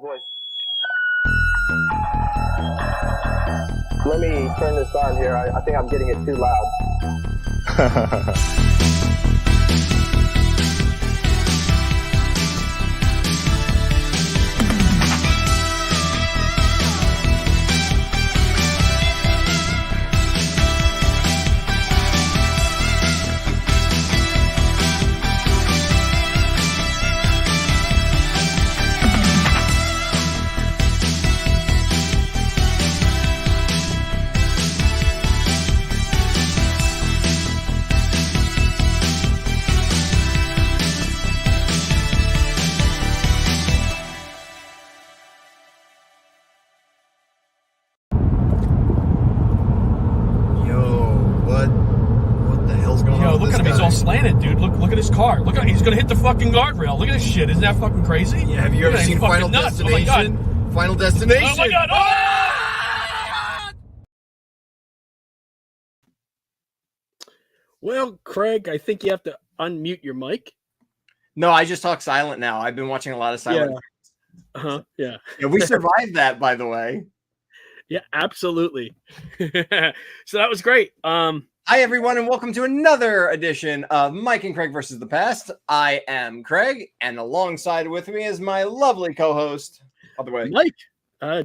Voice. Let me turn this on here. I think I'm getting it too loud. Slanted, dude. Look at his car. Look at he's gonna hit the fucking guardrail. Look at this shit. Isn't that fucking crazy? Yeah, have you ever seen Final Destination? Oh my God. Final Destination. Oh my God. Oh! Well, Craig, I think you have to unmute your mic. No, I just talk silent now. I've been watching a lot of silent. Yeah. Yeah, we survived that, by the way. Yeah, absolutely. So that was great. Hi, everyone, and welcome to another edition of Mike and Craig versus the Past. I am Craig, and alongside with me is my lovely co-host, other way, Mike.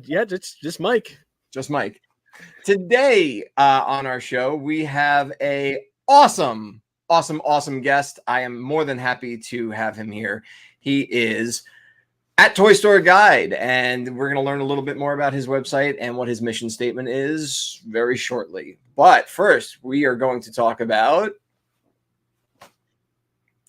Yeah, just Mike. Just Mike. Today on our show, we have a awesome guest. I am more than happy to have him here. He is at Toy Store Guide, and we're going to learn a little bit more about his website and what his mission statement is very shortly. But first, we are going to talk about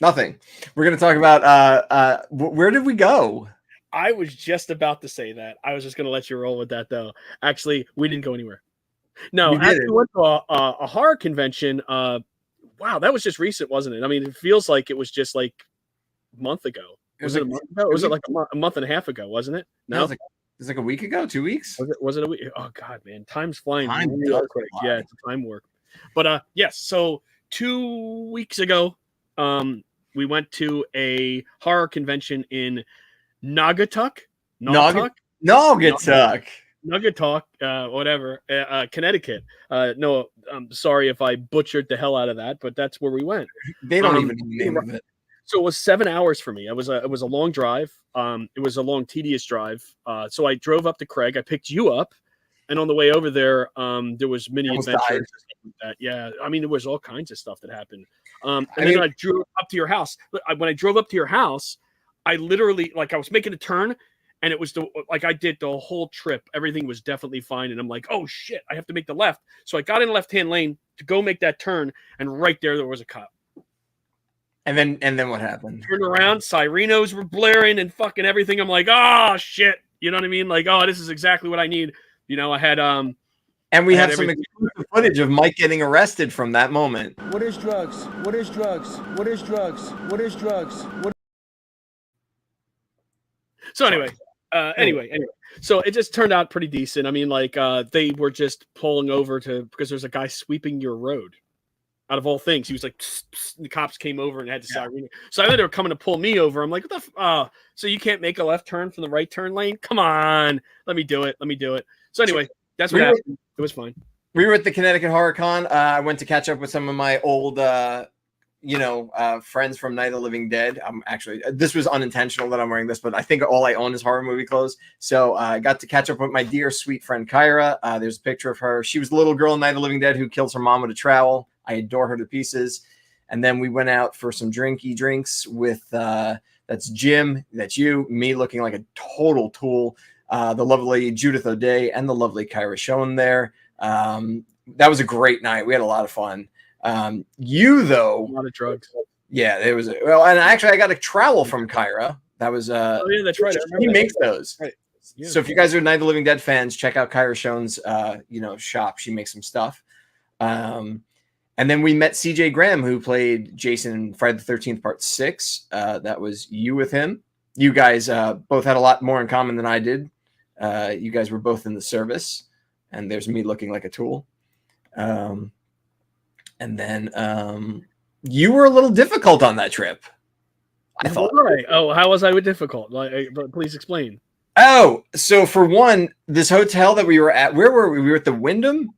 nothing. We're going to talk about where did we go? I was just about to say that. I was just going to let you roll with that, though. Actually, we didn't go anywhere. No, we went to a horror convention. Wow, that was just recent, wasn't it? I mean, it feels like it was just like a month ago. Was it a month ago? Or was it like a month and a half ago, wasn't it? No, it was like a week ago, 2 weeks. Was it a week? Oh God, man, time's flying. Time Really quick. Yeah, it's time work. But yes, so 2 weeks ago, we went to a horror convention in Naugatuck, whatever, Connecticut. No, I'm sorry if I butchered the hell out of that, but that's where we went. They don't even know the name of it. So it was 7 hours for me. It was a long drive. It was a long, tedious drive. So I drove up to Kreg. I picked you up, and on the way over there, there was mini adventures. And stuff like that. Yeah, I mean, there was all kinds of stuff that happened. Then I drove up to your house. When I drove up to your house, I literally, I was making a turn, and it was I did the whole trip. Everything was definitely fine, and I'm like, oh shit, I have to make the left. So I got in the left-hand lane to go make that turn, and right there was a cop. And then what happened? Turned around, sirenos were blaring and fucking everything. I'm like, oh shit. You know what I mean? Like, oh, this is exactly what I need. You know, I had and we have some exclusive footage of Mike getting arrested from that moment. What is drugs? What is drugs? What is drugs? What is drugs? So anyway. So it just turned out pretty decent. I mean, they were just pulling over because there's a guy sweeping your road. Out of all things, he was like, psst, psst, and the cops came over and had to siren. So I thought they were coming to pull me over. I'm like, what the so you can't make a left turn from the right turn lane? Come on, let me do it. So anyway, that's what happened. It was fine. We were at the Connecticut Horror Con. I went to catch up with some of my old, friends from Night of the Living Dead. This was unintentional that I'm wearing this, but I think all I own is horror movie clothes. So I got to catch up with my dear, sweet friend Kyra. There's a picture of her. She was the little girl in Night of the Living Dead who kills her mom with a trowel. I adore her to pieces. And then we went out for some drinks with that's Jim, that's you, me looking like a total tool, the lovely Judith O'Day and the lovely Kyra Schoen there. That was a great night. We had a lot of fun. You though, a lot of drugs. Yeah, there was and actually I got a trowel from Kyra. That was oh yeah, that's right. He makes those. Right. Yeah. So if you guys are Night of the Living Dead fans, check out Kyra Schoen's shop. She makes some stuff. And then we met CJ Graham, who played Jason in Friday the 13th, Part 6. That was you with him. You guys both had a lot more in common than I did. You guys were both in the service, and there's me looking like a tool. And then you were a little difficult on that trip, I thought. Right. Oh, how was I difficult? But please explain. Oh, so for one, this hotel that we were at, where were we? We were at the Wyndham.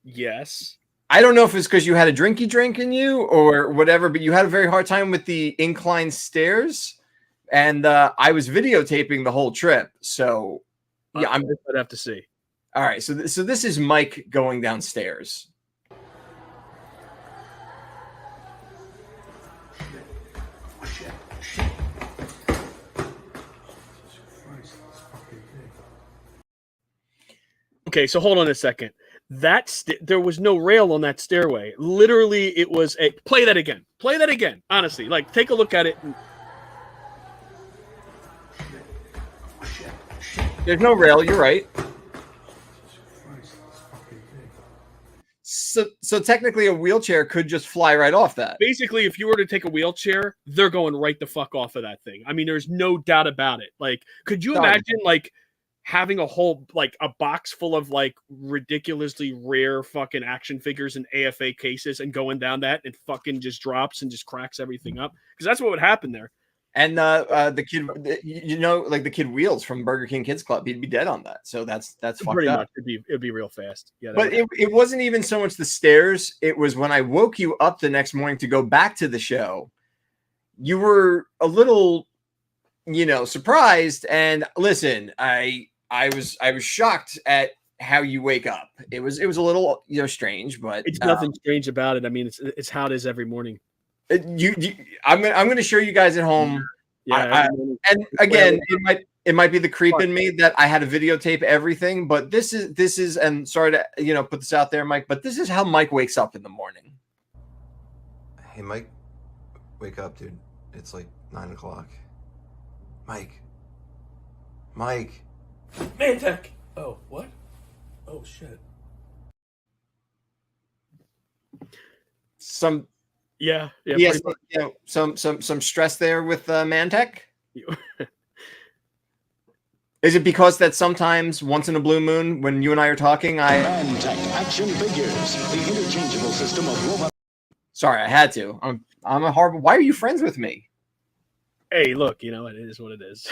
Yes. I don't know if it's because you had a drinky drink in you or whatever, but you had a very hard time with the incline stairs, and I was videotaping the whole trip. So yeah, I'd have to see. All right, so this is Mike going downstairs. Okay, so hold on a second. There was no rail on that stairway. Literally, it was a play that again. Play that again. Honestly, like take a look at it. There's no rail. You're right. So technically, a wheelchair could just fly right off that. Basically, if you were to take a wheelchair, they're going right the fuck off of that thing. I mean, there's no doubt about it. Like, could you imagine like having a whole like a box full of like ridiculously rare fucking action figures in AFA cases and going down that and fucking just drops and just cracks everything up? Because that's what would happen there. And the kid, you know, like the kid Wheels from Burger King Kids Club, he'd be dead on that. So that's pretty fucked up. much. It'd be real fast. Yeah. But it wasn't even so much the stairs. It was when I woke you up the next morning to go back to the show. You were a little, you know, surprised. And listen, I was shocked at how you wake up. It was a little, you know, strange, but it's nothing strange about it. I mean, it's how it is every morning. I'm going to show you guys at home. Yeah, and again, it might be the creep in me that I had to videotape everything, but this is, and sorry to, you know, put this out there, Mike, but this is how Mike wakes up in the morning. Hey, Mike, wake up, dude. It's like 9 o'clock. Mike. Mantech. Oh, what? Oh shit. Yeah. Yes, you know, some stress there with Mantech. Is it because that sometimes once in a blue moon, when you and I are talking, Mantech action figures, the interchangeable system of robot. Sorry, I had to. I'm a horrible. Why are you friends with me? Hey, look, you know, it is what it is.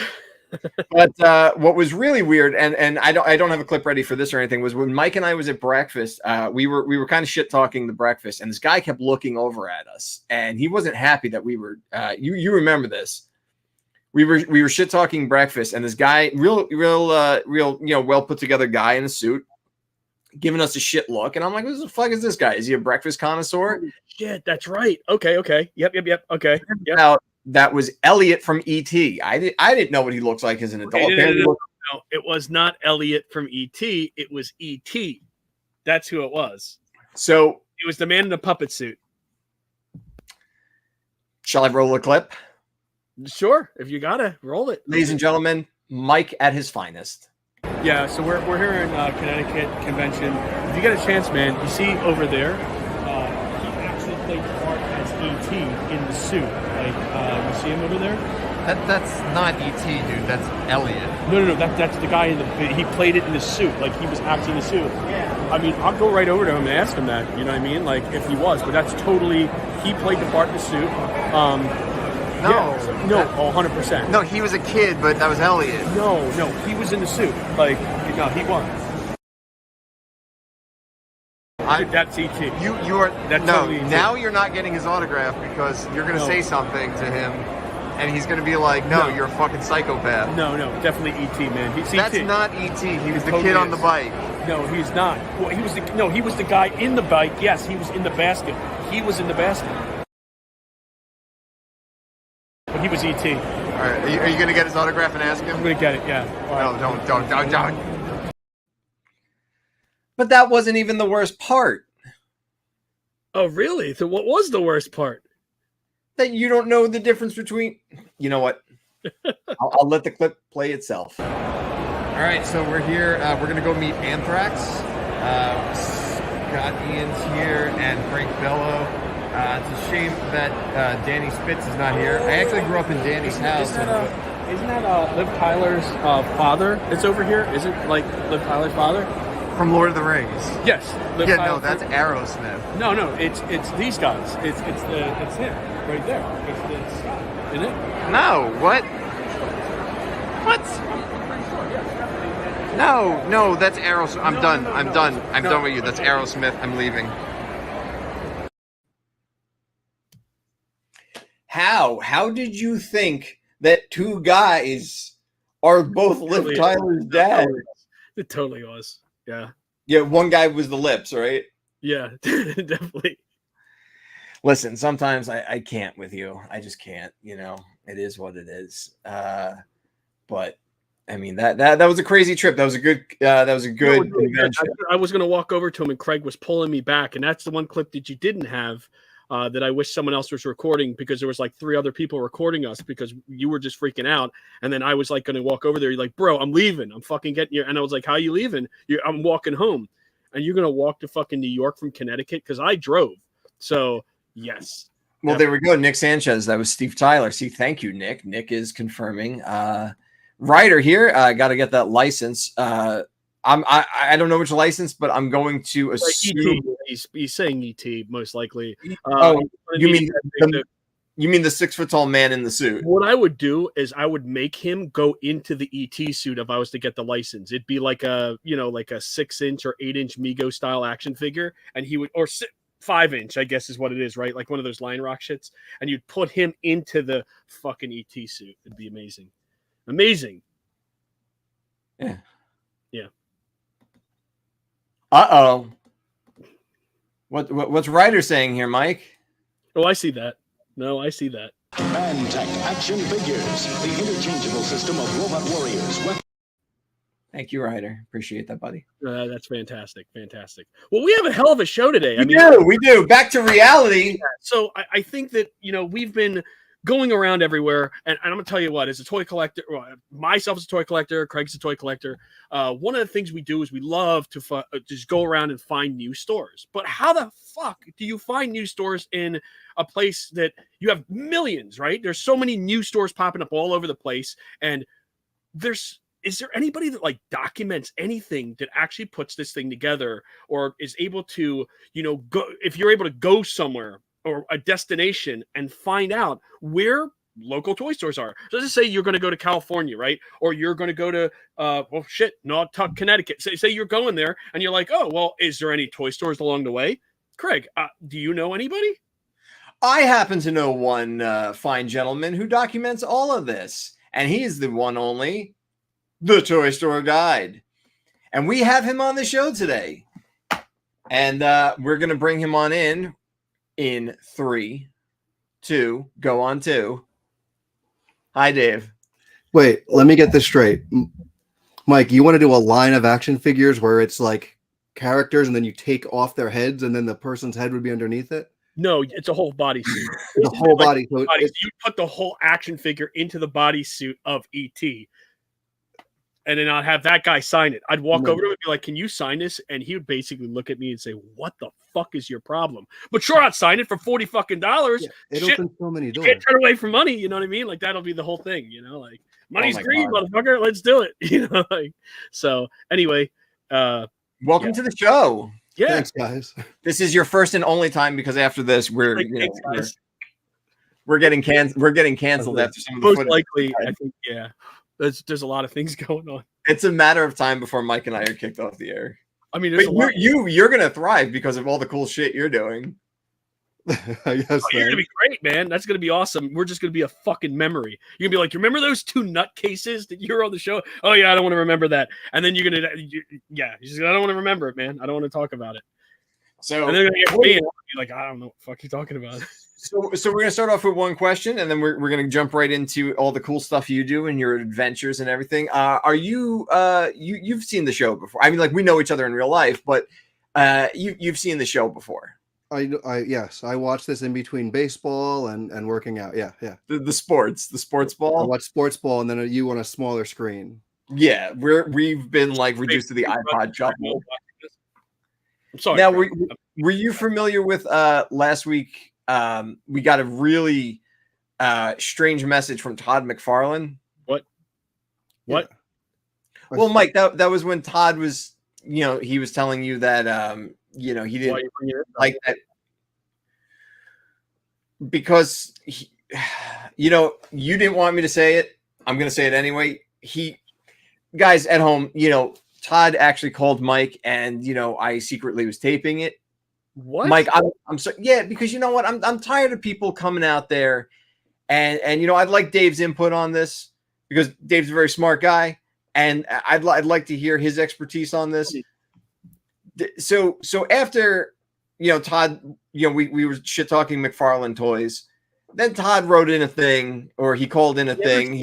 But what was really weird, and I don't have a clip ready for this or anything, was when Mike and I was at breakfast. We were kind of shit talking the breakfast, and this guy kept looking over at us, and he wasn't happy that we were. You remember this? We were shit talking breakfast, and this guy, real you know, well put together guy in a suit, giving us a shit look, and I'm like, "What the fuck is this guy? Is he a breakfast connoisseur?" Oh, shit, that's right. Okay. Yep. Okay. Yep. That was Elliot from E.T. I didn't know what he looks like as an adult. No, it was not Elliot from E.T. It was E.T. That's who it was. So it was the man in the puppet suit. Shall I roll a clip? Sure, if you gotta roll it, ladies and gentlemen. Mike at his finest. Yeah, so we're here in Connecticut Convention. If you get a chance, man, you see over there, he actually played the part as E.T. in the suit. Like, you see him over there? That's not E.T., dude. That's Elliot. No. That's the guy in the. He played it in the suit, like he was acting the suit. Yeah. I mean, I'll go right over to him and ask him that. You know what I mean? Like if he was, but that's totally. He played the part in the suit. No, yeah, no, 100%. No, he was a kid, but that was Elliot. No, he was in the suit. Like, no, he won. That's ET. You are that's no. totally now you're not getting his autograph because you're going to say something to him, and he's going to be like, "No, you're a fucking psychopath." No, definitely ET, man. That's ET. not ET. He was the totally kid on the bike. No, he's not. Well, he was the guy in the bike. Yes, he was in the basket. He was in the basket. But he was ET. All right, are you going to get his autograph and ask him? I'm going to get it. Yeah. No, don't. But that wasn't even the worst part. Oh, really? So what was the worst part? That you don't know the difference between... You know what? I'll let the clip play itself. All right, so we're here. We're going to go meet Anthrax. Scott Ian's here and Frank Bello. It's a shame that Danny Spitz is not here. I actually grew up in Danny's house. Isn't that Liv Tyler's father that's over here? Isn't like Liv Tyler's father? From Lord of the Rings. Yes. No, that's Aerosmith. No, it's these guys. It's him right there. It's Scott, isn't it? No, what? What? No, that's Aerosmith. I'm done. I'm done with you. That's Aerosmith. I'm leaving. How did you think that two guys are both Liv Tyler's dad? It totally was. Yeah. Yeah, one guy was the lips, right? Yeah, definitely. Listen, sometimes I can't with you. I just can't. You know, it is what it is. But I mean that was a crazy trip. That was a good convention. I was gonna walk over to him, and Kreg was pulling me back, and that's the one clip that you didn't have. That I wish someone else was recording, because there was like 3 other people recording us, because you were just freaking out. And then I was like going to walk over there. You're like, bro, I'm leaving. I'm fucking getting you. And I was like, how are you leaving? I'm walking home. And you're going to walk to fucking New York from Connecticut? Because I drove. So, yes. Well, there we go. Nick Sanchez. That was Steve Tyler. See, thank you, Nick. Nick is confirming. Ryder here. Got to get that license. I don't know which license, but I'm going to assume he's saying ET most likely. You mean the 6 foot tall man in the suit? What I would do is I would make him go into the ET suit if I was to get the license. It'd be like a 6-inch or 8-inch Mego style action figure, and he would 5-inch, I guess is what it is, right? Like one of those Line Rock shits, and you'd put him into the fucking ET suit. It'd be amazing, amazing. Yeah. Uh-oh. What's Ryder saying here, Mike? Oh, I see that. No, I see that. Mantech action figures, the interchangeable system of robot warriors. Thank you, Ryder. Appreciate that, buddy. That's fantastic. Fantastic. Well, we have a hell of a show today. We do. Back to reality. So I think that, we've been going around everywhere, and I'm gonna tell you what, as a toy collector, myself as a toy collector, Craig's a toy collector, one of the things we do is we love to just go around and find new stores. But how the fuck do you find new stores in a place that you have millions, right? There's so many new stores popping up all over the place, and is there anybody that like documents anything that actually puts this thing together, or is able to, go, if you're able to go somewhere or a destination and find out where local toy stores are? So let's say you're going to go to California, right? Or you're going to go to, Naugatuck, Connecticut. Say you're going there and you're like, oh, well, is there any toy stores along the way? Craig, do you know anybody? I happen to know one fine gentleman who documents all of this, and he's the one only, the Toy Store Guide. And we have him on the show today. And we're going to bring him on in 3, 2, go on 2. Hi, Dave. Wait, let me get this straight. Mike, you want to do a line of action figures where it's like characters and then you take off their heads and then the person's head would be underneath it? No, it's a whole bodysuit. The whole body. So you put the whole action figure into the bodysuit of ET. And then I'd have that guy sign it. I'd walk over to him and be like, can you sign this? And he would basically look at me and say, what the fuck is your problem? But sure, I'd sign it for $40 fucking. Yeah, it opens so many doors. You can't turn away from money, you know what I mean? Like, that'll be the whole thing, like, money's green, motherfucker. Let's do it. So anyway. Welcome to the show. Yeah. Thanks, guys. This is your first and only time, because after this, we're getting canceled after some of the most footage. Likely, I think, yeah. There's a lot of things going on. It's a matter of time before Mike and I are kicked off the air. I mean, you're gonna thrive because of all the cool shit you're doing. I guess you're gonna be great, man. That's gonna be awesome. We're just gonna be a fucking memory. You're gonna be like, you remember those 2 nutcases that you were on the show? Oh yeah, I don't want to remember that. And then you're gonna, I don't want to remember it, man. I don't want to talk about it. So and they're gonna get me, and I'll be like, I don't know what the fuck you're talking about. So we're gonna start off with one question, and then we're gonna jump right into all the cool stuff you do and your adventures and everything. Are you you've seen the show before? I mean, like, we know each other in real life, but you've seen the show before. Yes, I watch this in between baseball and working out. Yeah. The sports ball. I watch sports ball, and then you on a smaller screen. Yeah, we've been like reduced to the iPod shuffle. I'm sorry. Now, were you familiar with last week? We got a really strange message from Todd McFarlane. What? Yeah. Well, Mike, that was when Todd was, he was telling you that, he didn't like that because, you didn't want me to say it. I'm going to say it anyway. he guys at home, Todd actually called Mike, and I secretly was taping it. What? Mike, I'm sorry. Yeah, because you know what? I'm tired of people coming out there, and I'd like Dave's input on this because Dave's a very smart guy, and I'd like to hear his expertise on this. So after Todd, we were shit talking McFarlane toys. Then Todd wrote in a thing, or he called in a thing.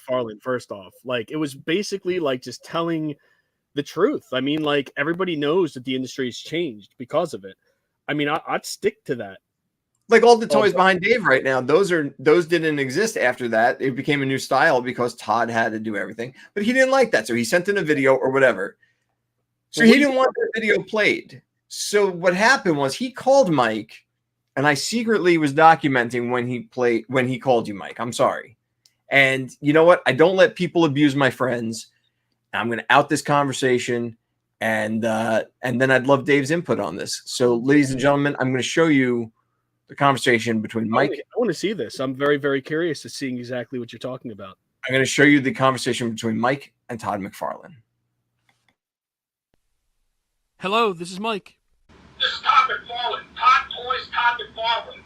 McFarlane, first off, like, it was basically like just telling the truth. I mean, like, everybody knows that the industry has changed because of it. I mean, I'd stick to that. Like all the toys behind Dave right now, those didn't exist after that. It became a new style because Todd had to do everything, but he didn't like that, so he sent in a video or whatever. So he didn't want the video played. So what happened was he called Mike. And I secretly was documenting when he called you, Mike. I'm sorry. And you know what? I don't let people abuse my friends. I'm going to out this conversation, and then I'd love Dave's input on this. So, ladies and gentlemen, I'm going to show you the conversation between Mike. I want to see this. I'm very, very curious to seeing exactly what you're talking about. I'm going to show you the conversation between Mike and Todd McFarlane. Hello, this is Mike. This is Todd McFarlane. Todd Toys, Todd McFarlane.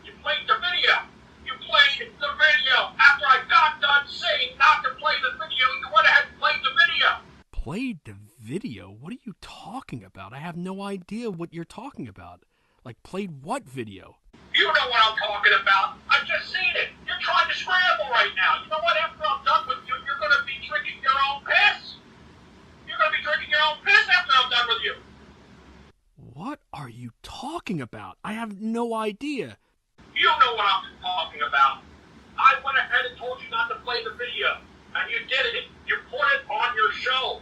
You played the video. You played the video. After I got done saying not to play the video, you went ahead and played the video. Played the video? What are you talking about? I have no idea what you're talking about. Like, played what video? You know what I'm talking about. I've just seen it. You're trying to scramble right now. You know what? After I'm done with you, you're going to be drinking your own piss. You're going to be drinking your own piss after I'm done with you. What are you talking about? I have no idea. You know what I'm talking about. I went ahead and told you not to play the video, and you did it. You put it on your show.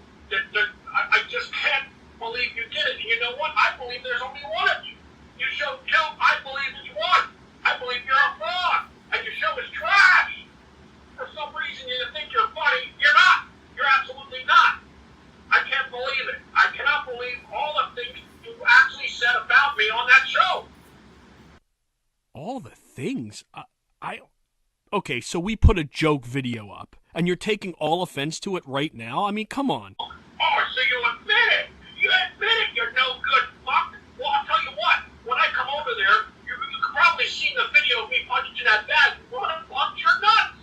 I just can't believe you did it. And you know what? I believe there's only one of you. You showed two. I believe it's one. I believe you're a fraud, and your show is trash. For some reason, you think you're funny. You're not. You're absolutely not. I can't believe it. I cannot believe all the things you actually said about me on that show. All the things? Okay, so we put a joke video up, and you're taking all offense to it right now? I mean, come on. Oh, so you admit it. You admit it, you're no good fuck. Well, I'll tell you what. When I come over there, you can probably see the video of me punching you in that bag. You want to punch your nuts?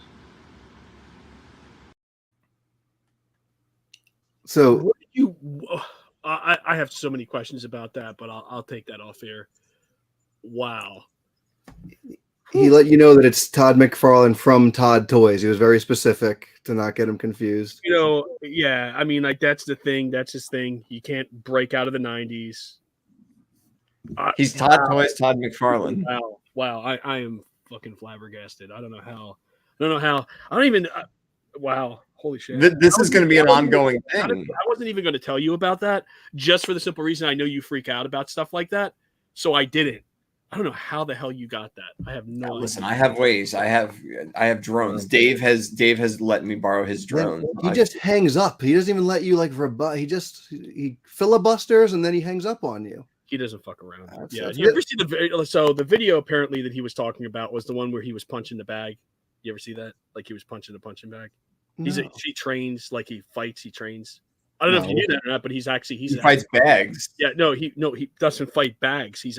So What did you? I have so many questions about that, but I'll take that off here. Wow. he let you know that it's Todd McFarlane from Todd Toys. He was very specific to not get him confused. Yeah. I mean, like, that's the thing. That's his thing. He can't break out of the 90s. He's Todd Toys, Todd McFarlane. Wow. I am fucking flabbergasted. I don't know how. I don't even. Wow. Holy shit. This is going to be an ongoing thing. I wasn't even going to tell you about that, just for the simple reason I know you freak out about stuff like that. So I didn't. I don't know how the hell you got that. I have no idea. Listen, I have ways. I have drones. Dave has let me borrow his drone. He just hangs up. He doesn't even let you like rebut. He filibusters and then he hangs up on you. He doesn't fuck around. That's You ever see the video apparently that he was talking about was the one where he was punching the bag. You ever see that? Like, he was punching the punching bag. No. He trains, like, he fights, he trains. I don't know if you knew that or not, but he fights bags. Yeah, he doesn't fight bags. He's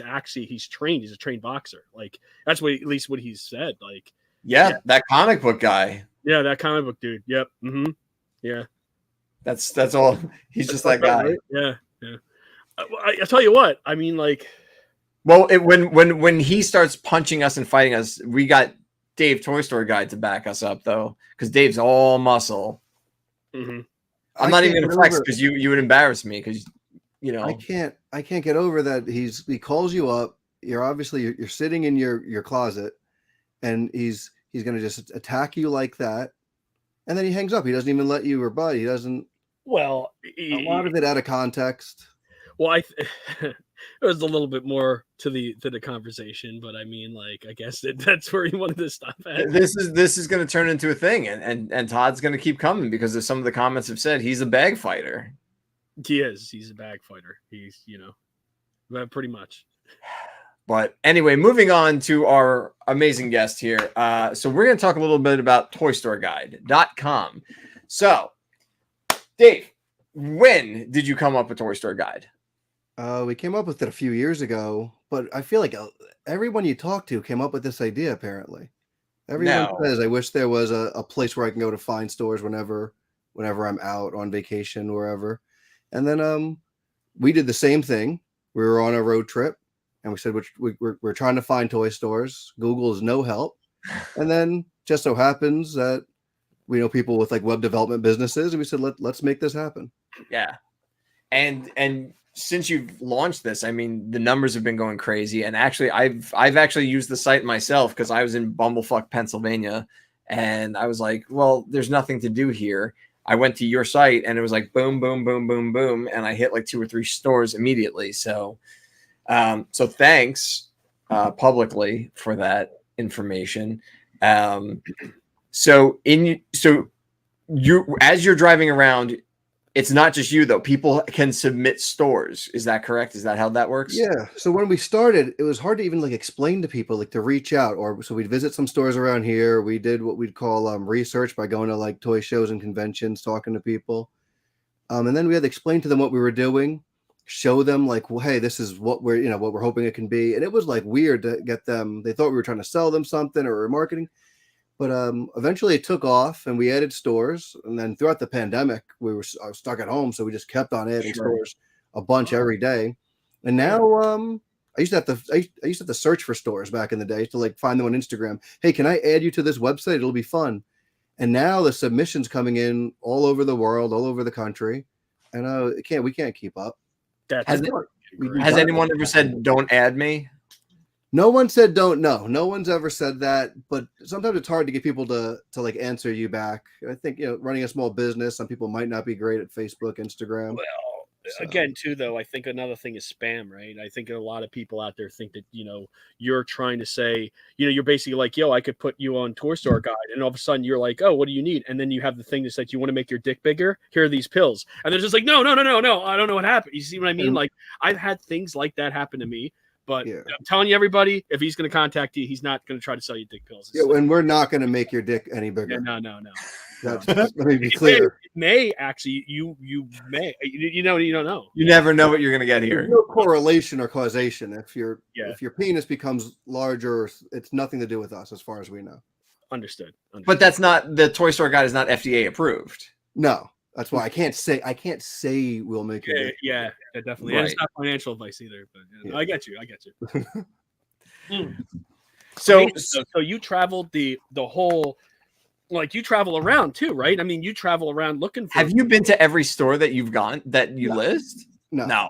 trained. He's a trained boxer. Like, that's at least what he's said. Like, yeah, that comic book guy. Yeah, that comic book dude. Yep. Mm-hmm. Yeah. That's all. He's just that guy. Right? Yeah. I tell you what. I mean, like, well, when he starts punching us and fighting us, we got Dave Toy Store guy to back us up though, because Dave's all muscle. Mm-hmm. I'm not even gonna flex because you would embarrass me because I can't get over that he calls you up. You're sitting in your closet, and he's gonna just attack you like that, and then he hangs up. He doesn't even let you rebut. He doesn't. Well, a lot of it out of context. Well, there was a little bit more to the conversation, but I mean, like, I guess that's where he wanted to stop at. This is going to turn into a thing, and Todd's going to keep coming because of some of the comments have said he's a bag fighter. He is. He's a bag fighter. He's pretty much. But anyway, moving on to our amazing guest here. So we're going to talk a little bit about ToyStoreGuide.com. So, Dave, when did you come up with Toy Store Guide? We came up with it a few years ago, but I feel like everyone you talk to came up with this idea, apparently. Everyone says, I wish there was a place where I can go to find stores whenever I'm out on vacation, wherever. And then we did the same thing. We were on a road trip, and we said we're trying to find toy stores. Google is no help. And then just so happens that we know people with like web development businesses, and we said let's make this happen. Yeah, and since you've launched this, I mean, the numbers have been going crazy. And actually, I've actually used the site myself because I was in Bumblefuck, Pennsylvania, and I was like, well, there's nothing to do here. I went to your site, and it was like boom, boom, boom, boom, boom, and I hit like 2 or 3 stores immediately. So, so thanks publicly for that information. So you as you're driving around. It's not just you, though. People can submit stores. Is that correct? Is that how that works? Yeah. So when we started, it was hard to even like explain to people, like to reach out. Or so we'd visit some stores around here. We did what we'd call research by going to like toy shows and conventions, talking to people. And then we had to explain to them what we were doing, show them like, well, hey, this is what we're hoping it can be. And it was like weird to get them. They thought we were trying to sell them something or marketing. But eventually it took off, and we added stores. And then throughout the pandemic, I was stuck at home, so we just kept on adding stores a bunch every day. And now I used to have to search for stores back in the day to like find them on Instagram. Hey, can I add you to this website? It'll be fun. And now the submissions coming in all over the world, all over the country, and we can't keep up. Has anyone ever said don't add me? No one said don't know. No one's ever said that, but sometimes it's hard to get people to like answer you back. I think, running a small business, some people might not be great at Facebook, Instagram. Well, again, too, though, I think another thing is spam, right? I think a lot of people out there think that, you're trying to say, you're basically like, yo, I could put you on Toy Store Guide. And all of a sudden you're like, oh, what do you need? And then you have the thing that says, you want to make your dick bigger? Here are these pills. And they're just like, no. I don't know what happened. You see what I mean? Like, I've had things like that happen to me. But I'm telling you, everybody, if he's going to contact you, he's not going to try to sell you dick pills. Yeah, and we're not going to make your dick any bigger. Yeah, no. Let me be clear. It may actually, you may, you don't know. You never know what you're going to get here. There's no correlation or causation. If your penis becomes larger, it's nothing to do with us, as far as we know. Understood. But that's not, the Toy Store Guide is not FDA approved. No. That's why I can't say we'll make it. Yeah, definitely. Right. It's not financial advice either, but I get you. So you traveled the whole, like, you travel around too, right? I mean, you travel around looking for. Have you been to every store that you've gone that you list? No.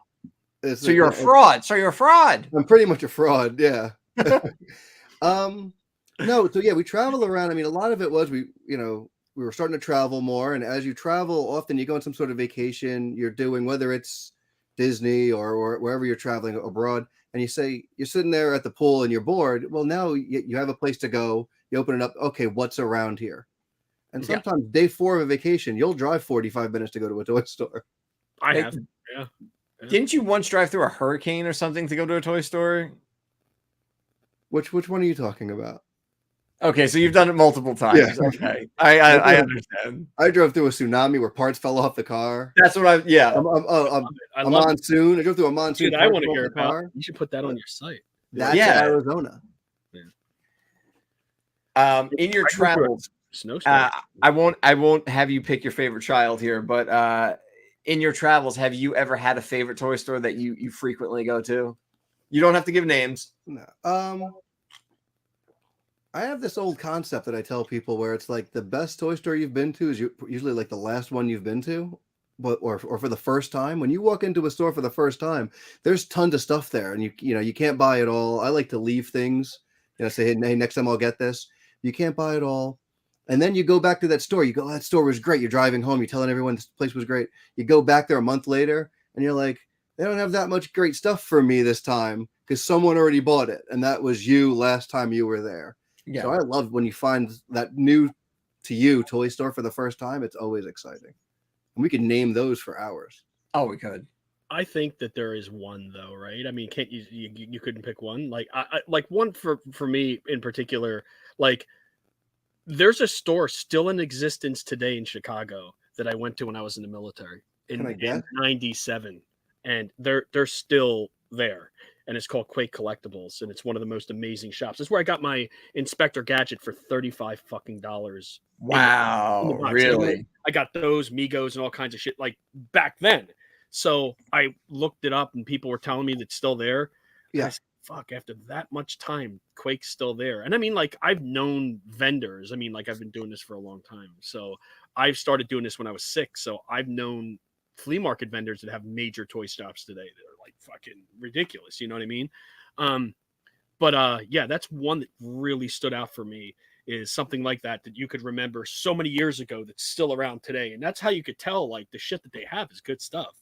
So you're a fraud. I'm pretty much a fraud. Yeah. No. So yeah, we travel around. I mean, a lot of it was we were starting to travel more, and as you travel, often you go on some sort of vacation you're doing, whether it's Disney or wherever you're traveling abroad, and you say you're sitting there at the pool and you're bored. Well, now you have a place to go. You open it up. Okay, what's around here? And sometimes day 4 of a vacation, you'll drive 45 minutes to go to a toy store. I have. Yeah. Didn't you once drive through a hurricane or something to go to a toy store? Which one are you talking about? Okay, so you've done it multiple times. Yeah. Okay, I understand. I drove through a tsunami where parts fell off the car. That's what a monsoon. I drove through a monsoon. Dude, I want to hear about. You should put that on your site. That's Arizona. In your travels, I won't have you pick your favorite child here, but in your travels, have you ever had a favorite toy store that you frequently go to? You don't have to give names. No. I have this old concept that I tell people where it's like the best toy store you've been to is usually like the last one you've been to, or for the first time. When you walk into a store for the first time, there's tons of stuff there, and you can't buy it all. I like to leave things, say, hey, next time I'll get this. You can't buy it all, and then you go back to that store. You go, that store was great. You're driving home. You're telling everyone this place was great. You go back there a month later, and you're like, they don't have that much great stuff for me this time because someone already bought it, and that was you last time you were there. Yeah. So I love when you find that new to you toy store for the first time. It's always exciting. And we could name those for hours. Oh, we could. I think that there is one though, right? I mean, can't you couldn't pick one? Like I like one for me in particular. Like there's a store still in existence today in Chicago that I went to when I was in the military in '97, and they're still there. And it's called Quake Collectibles, and it's one of the most amazing shops. It's where I got my Inspector Gadget for $35 fucking dollars. Wow, really? I got those Migos and all kinds of shit like back then. So I looked it up, and people were telling me that it's still there. Yeah. I said, fuck, after that much time, Quake's still there. And I mean, like, I've known vendors. I mean, like, I've been doing this for a long time. So I've started doing this when I was 6. So I've known flea market vendors that have major toy shops today that are like fucking ridiculous. You know what I mean? Yeah, that's one that really stood out for me, is something like that you could remember so many years ago that's still around today. And that's how you could tell, like, the shit that they have is good stuff.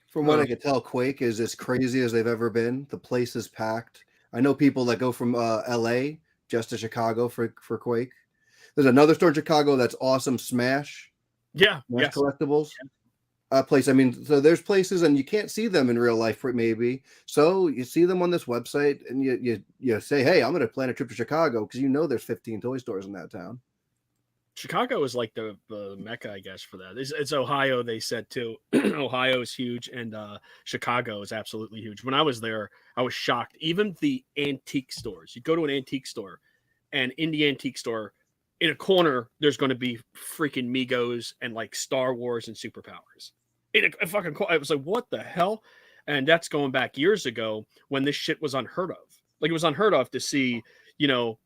From what I could tell, Quake is as crazy as they've ever been. The place is packed. I know people that go from LA just to Chicago for Quake. There's another store in Chicago that's awesome, Smash. Yeah. Smash Collectibles. Place. I mean, so there's places, and you can't see them in real life, maybe. So you see them on this website, and you say, "Hey, I'm going to plan a trip to Chicago," because you know there's 15 toy stores in that town. Chicago is like the mecca, I guess, for that. It's Ohio, they said too. Ohio is huge, and Chicago is absolutely huge. When I was there, I was shocked. Even the antique stores. You go to an antique store, and in the antique store, in a corner, there's going to be freaking Migos and like Star Wars and superpowers. I was like, what the hell? And that's going back years ago when this shit was unheard of. Like, it was unheard of to see, that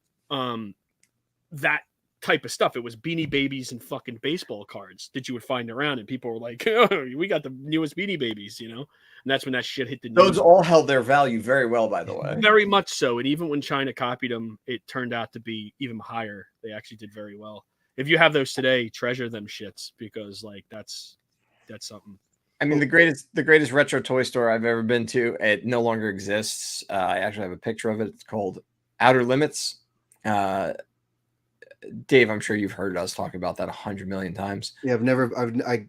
type of stuff. It was Beanie Babies and fucking baseball cards that you would find around, and people were like, oh, we got the newest Beanie Babies, And that's when that shit hit the news. Those all held their value very well, by the way. Very much so. And even when China copied them, it turned out to be even higher. They actually did very well. If you have those today, treasure them shits, because like that's something. I mean, the greatest retro toy store I've ever been to, it no longer exists. I actually have a picture of it. It's called Outer Limits. Dave, I'm sure you've heard us talk about that 100 million times. Yeah,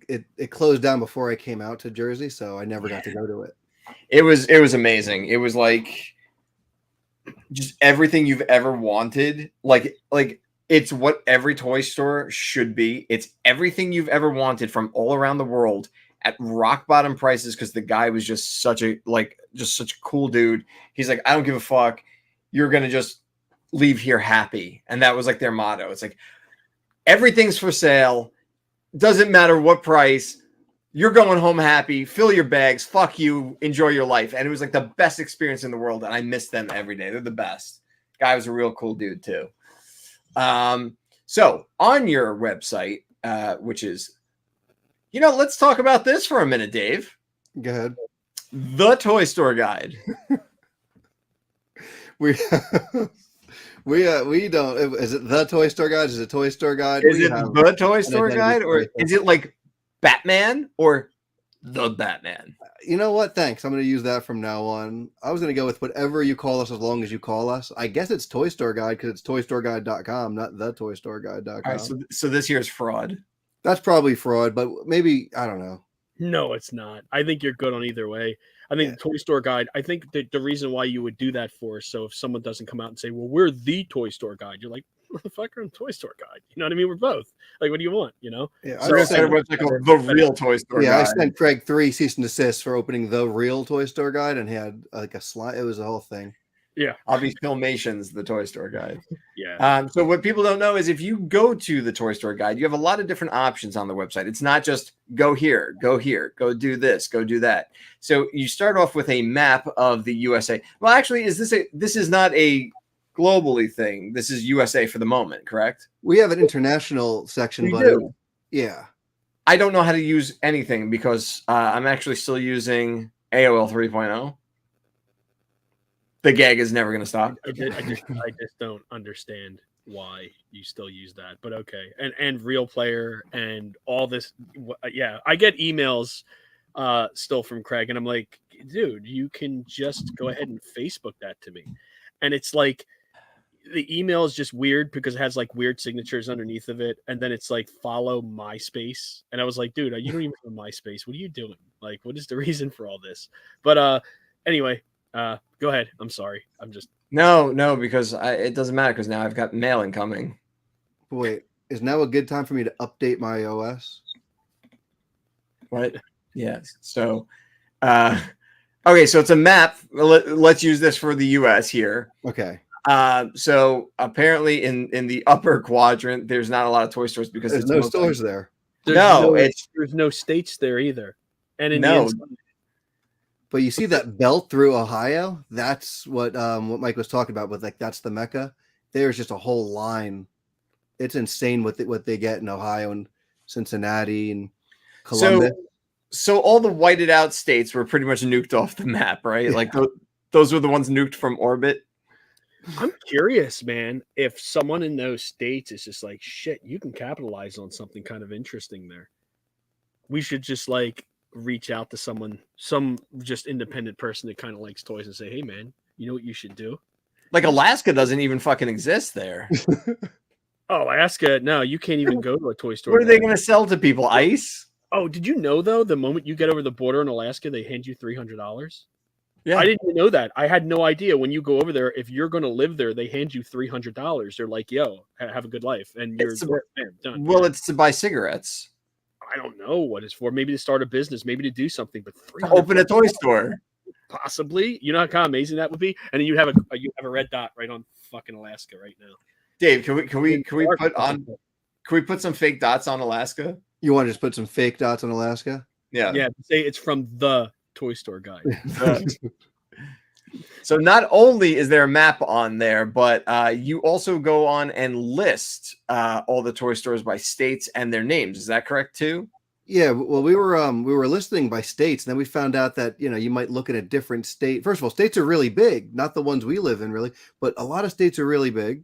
it closed down before I came out to Jersey, so I never got to go to it. It was amazing. It was like just everything you've ever wanted. Like it's what every toy store should be. It's everything you've ever wanted from all around the world at rock bottom prices, because the guy was just such a cool dude. He's like, I don't give a fuck. You're gonna just leave here happy. And that was like their motto. It's like, everything's for sale. Doesn't matter what price. You're going home happy. Fill your bags. Fuck you. Enjoy your life. And it was like the best experience in the world. And I miss them every day. They're the best. Guy was a real cool dude too. So on your website, which is, let's talk about this for a minute, Dave. Go ahead. The Toy Store Guide. We don't. Is it the Toy Store Guide? Is it Toy Store Guide? Is it the Toy Store Guide, or is it like Batman or the Batman? You know what? Thanks. I'm going to use that from now on. I was going to go with whatever you call us, as long as you call us. I guess it's Toy Store Guide because it's toystoreguide.com, not the toystoreguide.com. All right, so this year's fraud. That's probably fraud, but maybe, I don't know. No, it's not. I think you're good on either way. I think the Toy Store Guide, I think that the reason why you would do that for, so if someone doesn't come out and say, well, we're the Toy Store Guide, you're like, motherfucker, I'm Toy Store Guide. You know what I mean? We're both. Like, what do you want? Yeah, so I said the real Toy Store Guide. Yeah, I sent Kreg 3 cease and desist for opening the real Toy Store Guide, and he had like a slide. It was a whole thing. Yeah. I'll be Filmation's The Toy Store Guide. Yeah. So what people don't know is if you go to the Toy Store Guide, you have a lot of different options on the website. It's not just go here, go do this, go do that. So you start off with a map of the USA. Well, actually, this is not a globally thing. This is USA for the moment, correct? We have an international section, yeah. I don't know how to use anything because I'm actually still using AOL 3.0. The gag is never going to stop. I just don't understand why you still use that, but okay. And Real Player and all this. Yeah, I get emails still from Kreg, and I'm like, dude, you can just go ahead and Facebook that to me. And it's like, the email is just weird because it has like weird signatures underneath of it, and then it's like follow MySpace, and I was like, dude, you don't even have a MySpace. What are you doing? Like, what is the reason for all this? But anyway, go ahead. I'm sorry. I'm just No, because it doesn't matter because now I've got mail incoming. Wait, is now a good time for me to update my OS? What? Yes. So, okay, so it's a map. Let's use this for the U.S. here. Okay. So apparently in the upper quadrant, there's not a lot of toy stores because There's no stores there. There's no states there either. And in the inside, but you see that belt through Ohio? That's what Mike was talking about. With like that's the Mecca. There's just a whole line. It's insane what they get in Ohio and Cincinnati and Columbus. So all the whited out states were pretty much nuked off the map, right? Yeah. Like those were the ones nuked from orbit. I'm curious, man, if someone in those states is just like, shit, you can capitalize on something kind of interesting there. We should just like reach out to some just independent person that kind of likes toys and say, hey, man, you know what you should do? Like Alaska doesn't even fucking exist there. Oh, Alaska. No, you can't even go to a toy store. What are they going to sell to people? Ice? Oh, did you know, though, the moment you get over the border in Alaska, they hand you $300? Yeah. I didn't even know that. I had no idea. When you go over there, if you're going to live there, they hand you $300. They're like, yo, have a good life. And you're done. Well, it's to buy cigarettes. I don't know what it's for. Maybe to start a business, maybe to do something, but open a toy store. Possibly. You know how kind of amazing that would be? And then you have a red dot right on fucking Alaska right now. Dave, can we put some fake dots on Alaska? You want to just put some fake dots on Alaska? Yeah. Yeah, say it's from the toy store guy. So not only is there a map on there, but you also go on and list all the toy stores by states and their names. Is that correct too? Yeah. Well, we were listing by states, and then we found out that you might look at a different state. First of all, states are really big, not the ones we live in, really, but a lot of states are really big.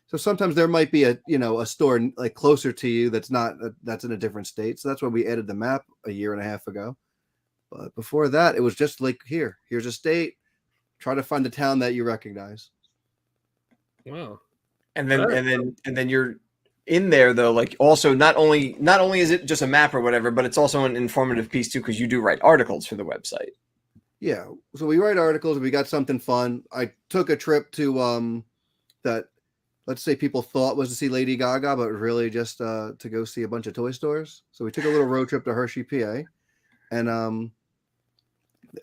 So sometimes there might be a store like closer to you that's in a different state. So that's why we added the map a year and a half ago. But before that, it was just like here's a state. Try to find a town that you recognize. Wow. And then you're in there though. Like also not only is it just a map or whatever, but it's also an informative piece too because you do write articles for the website. Yeah. So we write articles and we got something fun. I took a trip to that. Let's say people thought was to see Lady Gaga, but really just to go see a bunch of toy stores. So we took a little road trip to Hershey, PA, and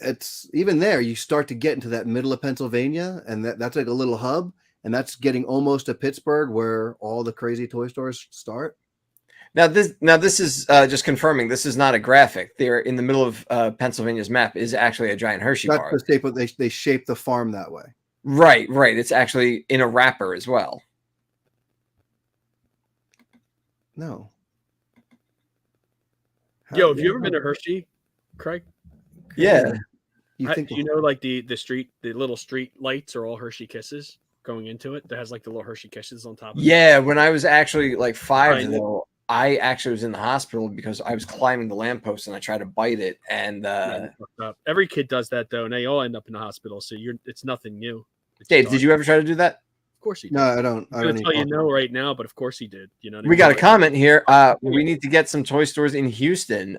it's even there. You start to get into that middle of Pennsylvania, and that's like a little hub, and that's getting almost to Pittsburgh, where all the crazy toy stores start. Now this is just confirming this is not a graphic. There in the middle of Pennsylvania's map is actually a giant Hershey bar. That's the shape, but they shape the farm that way. Right. It's actually in a wrapper as well. No. Yo, have you ever been to Hershey, Kreg? Yeah. You know, like the little street lights are all Hershey Kisses going into it. That has like the little Hershey Kisses on top of it. Yeah, when I was actually like 5 though, I actually was in the hospital because I was climbing the lamppost and I tried to bite it. And every kid does that though, and they all end up in the hospital. So it's nothing new. Dave, did you ever try to do that? Of course he did. No, I don't. I'm going to tell you no right now, but of course he did. You know, we got a comment here. We need to get some toy stores in Houston.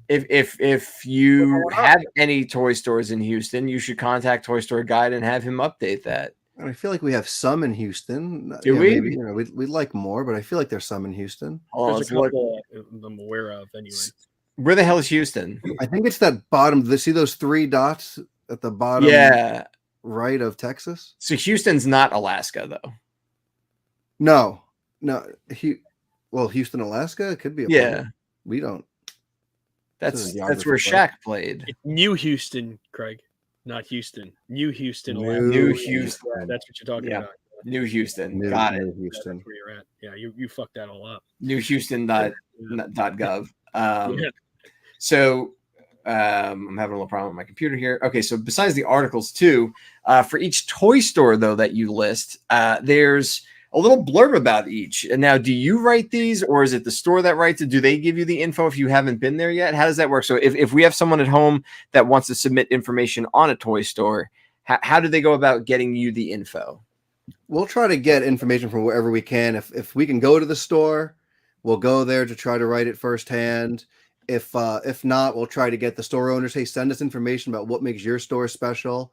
If you have any toy stores in Houston, you should contact Toy Store Guide and have him update that. I feel like we have some in Houston. Do we? Maybe, we'd like more, but I feel like there's some in Houston. There's a couple I'm aware of anyway. Where the hell is Houston? I think it's that bottom. See those 3 dots at the bottom? Yeah. Right of Texas. So Houston's not Alaska though. No. Houston, Alaska. It could be. We don't. That's where Shaq played. It's New Houston, Kreg, not Houston. New Alaska. New Houston. That's what you're talking about. New Houston. Got it. Houston. That's where you're at. Yeah, you fucked that all up. NewHouston.gov. So I'm having a little problem with my computer here. Okay, so besides the articles too, for each toy store though that you list, there's a little blurb about each. And now, do you write these, or is it the store that writes it? Do they give you the info if you haven't been there yet? How does that work? So if we have someone at home that wants to submit information on a toy store, how do they go about getting you the info? we'll try to get information from wherever we can. If we can go to the store, we'll go there to try to write it firsthand. If not, we'll try to get the store owners. Hey, send us information about what makes your store special.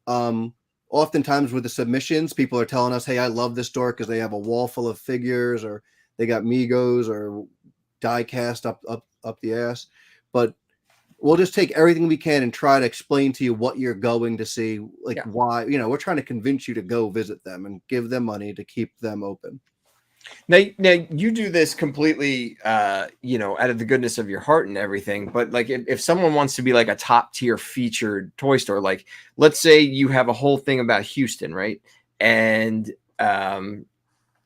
Oftentimes with the submissions, people are telling us, "Hey, I love this store because they have a wall full of figures, or they got Migos or die cast up the ass." But we'll just take everything we can and try to explain to you what you're going to see, like why, we're trying to convince you to go visit them and give them money to keep them open. Now you do this completely, out of the goodness of your heart and everything. But like, if someone wants to be like a top tier featured toy store, like let's say you have a whole thing about Houston, right? And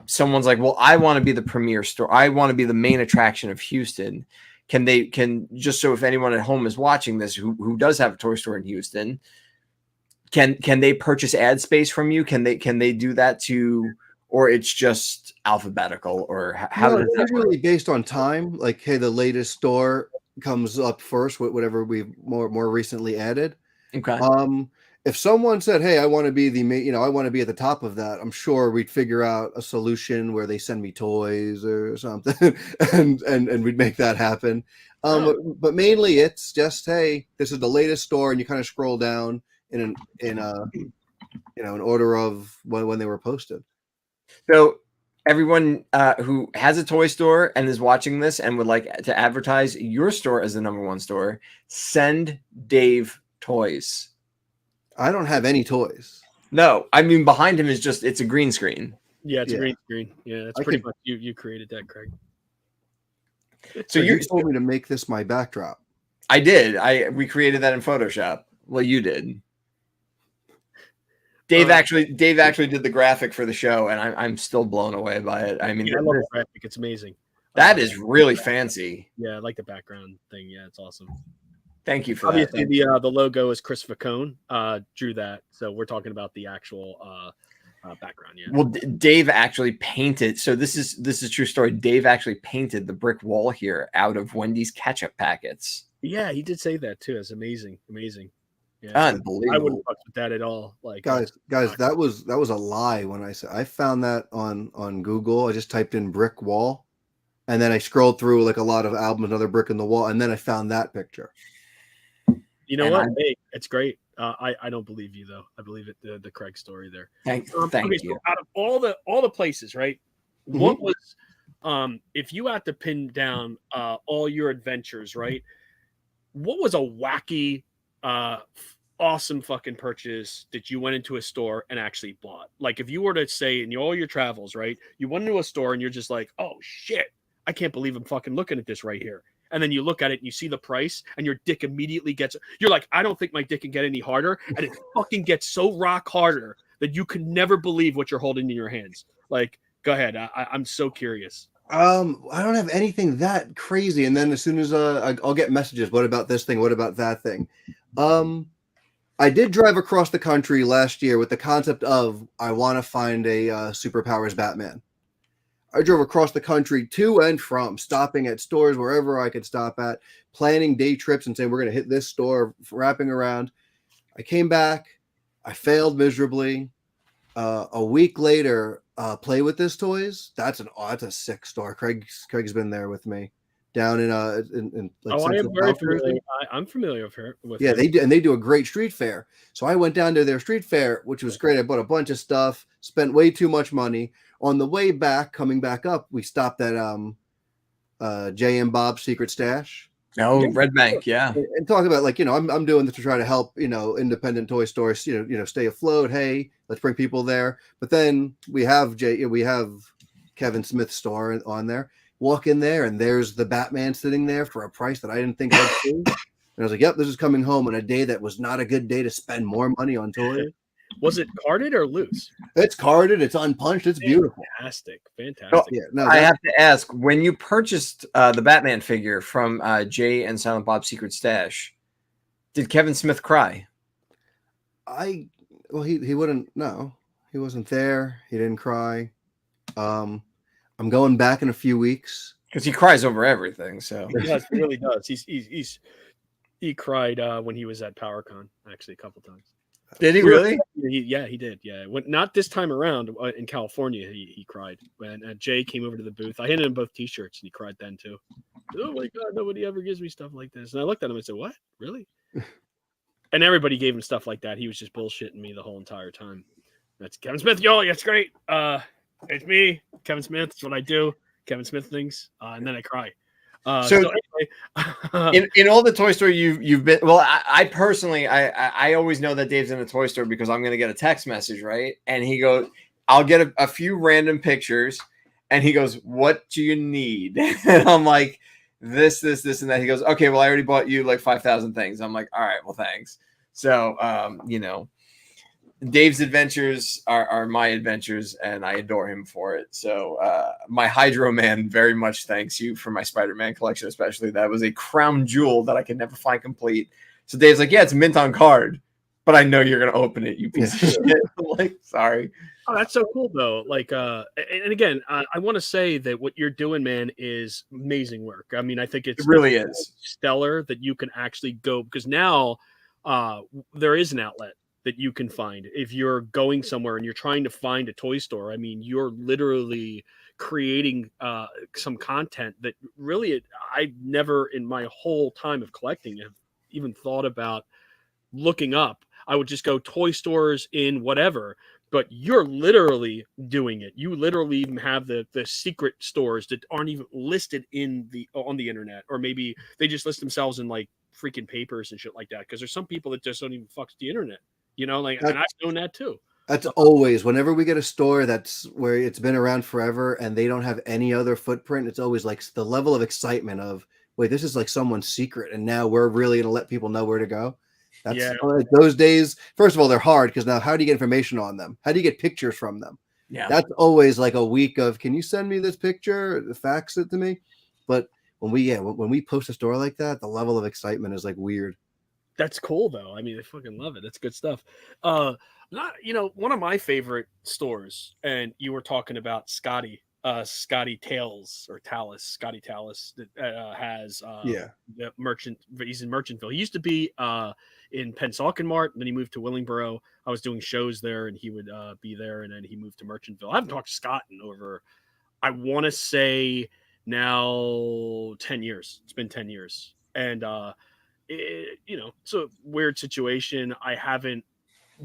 someone's like, well, I want to be the premier store. I want to be the main attraction of Houston. Just so if anyone at home is watching this who does have a toy store in Houston, can they purchase ad space from you? Can they do that too? Or it's just alphabetical, or how does that usually work? based on time? Like, hey, the latest store comes up first with whatever we've more recently added. Okay. If someone said, "Hey, I want to be I want to be at the top of that," I'm sure we'd figure out a solution where they send me toys or something, and we'd make that happen. But mainly it's just, hey, this is the latest store, and you kind of scroll down in order of when they were posted. So everyone who has a toy store and is watching this and would like to advertise your store as the #1 store, send Dave toys. I don't have any toys. No, I mean, behind him is it's a green screen. Yeah, it's a green screen. Yeah, that's pretty much you created that, Kreg. So you told me to make this my backdrop. I did. We created that in Photoshop. Well, you did. Dave actually did the graphic for the show, and I'm still blown away by it. I mean, I love the graphic. It's amazing. That is really fancy. Yeah, I like the background thing. Yeah, it's awesome. Thank you for Obviously, that. the logo is Chris Facone drew that, so we're talking about the actual background. Yeah. Well, Dave actually painted. So this is a true story. Dave actually painted the brick wall here out of Wendy's ketchup packets. Yeah, he did say that too. It's amazing. Yeah, unbelievable. I wouldn't fuck with that at all. Like guys, that was a lie when I said I found that on Google. I just typed in brick wall, and then I scrolled through like a lot of albums, another brick in the wall, and then I found that picture. You know what? Hey, it's great. I don't believe you though. I believe it. The Kreg story there. Thank you. So out of all the places, right? Mm-hmm. What was if you had to pin down all your adventures, right? What was a wacky, awesome fucking purchase that you went into a store and actually bought? Like if you were to say in all your travels, right? You went into a store and you're just like, oh shit, I can't believe I'm fucking looking at this right here. And then you look at it and you see the price and your dick immediately you're like, I don't think my dick can get any harder. And it fucking gets so rock harder that you can never believe what you're holding in your hands. Like, go ahead. I'm so curious. I don't have anything that crazy. And then as soon as I'll get messages, what about this thing? What about that thing? I did drive across the country last year with the concept of I want to find a superpowers Batman. I drove across the country to and from, stopping at stores wherever I could stop at, planning day trips and saying we're going to hit this store, wrapping around. I came back. I failed miserably. A week later, Play With This Toys. That's a sick store. Craig's been there with me down in like I am very familiar. I'm familiar with her. Yeah, they do, and they do a great street fair. So I went down to their street fair, which was great. I bought a bunch of stuff, spent way too much money. On the way back, coming back up, we stopped at J and Bob's Secret Stash. Oh, Red Bank, yeah. And talk about like, I'm doing this to try to help, independent toy stores, stay afloat. Hey, let's bring people there. But then we have Kevin Smith's store on there. Walk in there and there's the Batman sitting there for a price that I didn't think I'd see. And I was like, yep, this is coming home on a day that was not a good day to spend more money on toys. Was it carded or loose? It's carded. It's unpunched. It's beautiful. Fantastic. So, I have to ask, when you purchased the Batman figure from Jay and Silent Bob's Secret Stash, did Kevin Smith cry? He wouldn't. No, he wasn't there. He didn't cry. I'm going back in a few weeks because he cries over everything. So he really does. He cried when he was at PowerCon actually a couple times. Did he really? He did. Yeah, not this time around in California. He cried when Jay came over to the booth. I handed him both T-shirts, and he cried then too. Oh my God, nobody ever gives me stuff like this. And I looked at him and said, "What? Really?" And everybody gave him stuff like that. He was just bullshitting me the whole entire time. That's Kevin Smith, yo, that's great. It's me, Kevin Smith. That's what I do. Kevin Smith things, and then I cry. So anyway, in all the Toy Story you've been, well, I personally, I always know that Dave's in a toy store because I'm going to get a text message, right? And he goes, I'll get a few random pictures, and he goes, "What do you need?" And I'm like, this, and that. He goes, "Okay, well, I already bought you like 5,000 things." I'm like, "All right, well, thanks." So, Dave's adventures are my adventures, and I adore him for it. So my Hydro Man very much thanks you for my Spider-Man collection, especially. That was a crown jewel that I could never find complete. So Dave's like, "Yeah, it's mint on card, but I know you're going to open it, you piece of shit." I'm like, sorry. Oh, that's so cool, though. Like, and again, I want to say that what you're doing, man, is amazing work. I mean, I think it really is stellar that you can actually go, because now there is an outlet that you can find if you're going somewhere and you're trying to find a toy store. I mean, you're literally creating some content that really I never in my whole time of collecting have even thought about looking up. I would just go toy stores in whatever, but you're literally doing it. You literally even have the secret stores that aren't even listed on the internet, or maybe they just list themselves in like freaking papers and shit like that. Because there's some people that just don't even fuck the internet. And I've known that too. That's always, whenever we get a store that's where it's been around forever and they don't have any other footprint, it's always like the level of excitement of, wait, this is like someone's secret, and now we're really going to let people know where to go. That's like those days. First of all, they're hard because now how do you get information on them? How do you get pictures from them? Yeah, that's always like a week of, can you send me this picture? Fax it to me. But when we post a store like that, the level of excitement is like weird. That's cool though. I mean, I fucking love it. That's good stuff. One of my favorite stores, and you were talking about Scotty Tales or Talus, Scotty Talus, that has the merchant. He's in Merchantville. He used to be in Pennsauken Mart, and then he moved to Willingboro. I was doing shows there, and he would be there, and then he moved to Merchantville. I haven't talked to Scott in over, I want to say now 10 years. It's been 10 years, and it's a weird situation. I haven't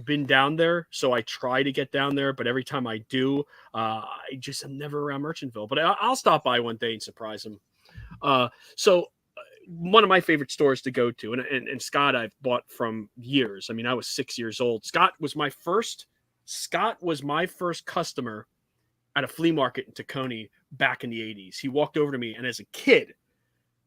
been down there, so I try to get down there, but every time I do, I just am never around Merchantville. But I'll stop by one day and surprise him. So one of my favorite stores to go to, and Scott I've bought from years. I mean, I was 6 years old. Scott was my first customer at a flea market in Tacony back in the 80s. He walked over to me, and as a kid,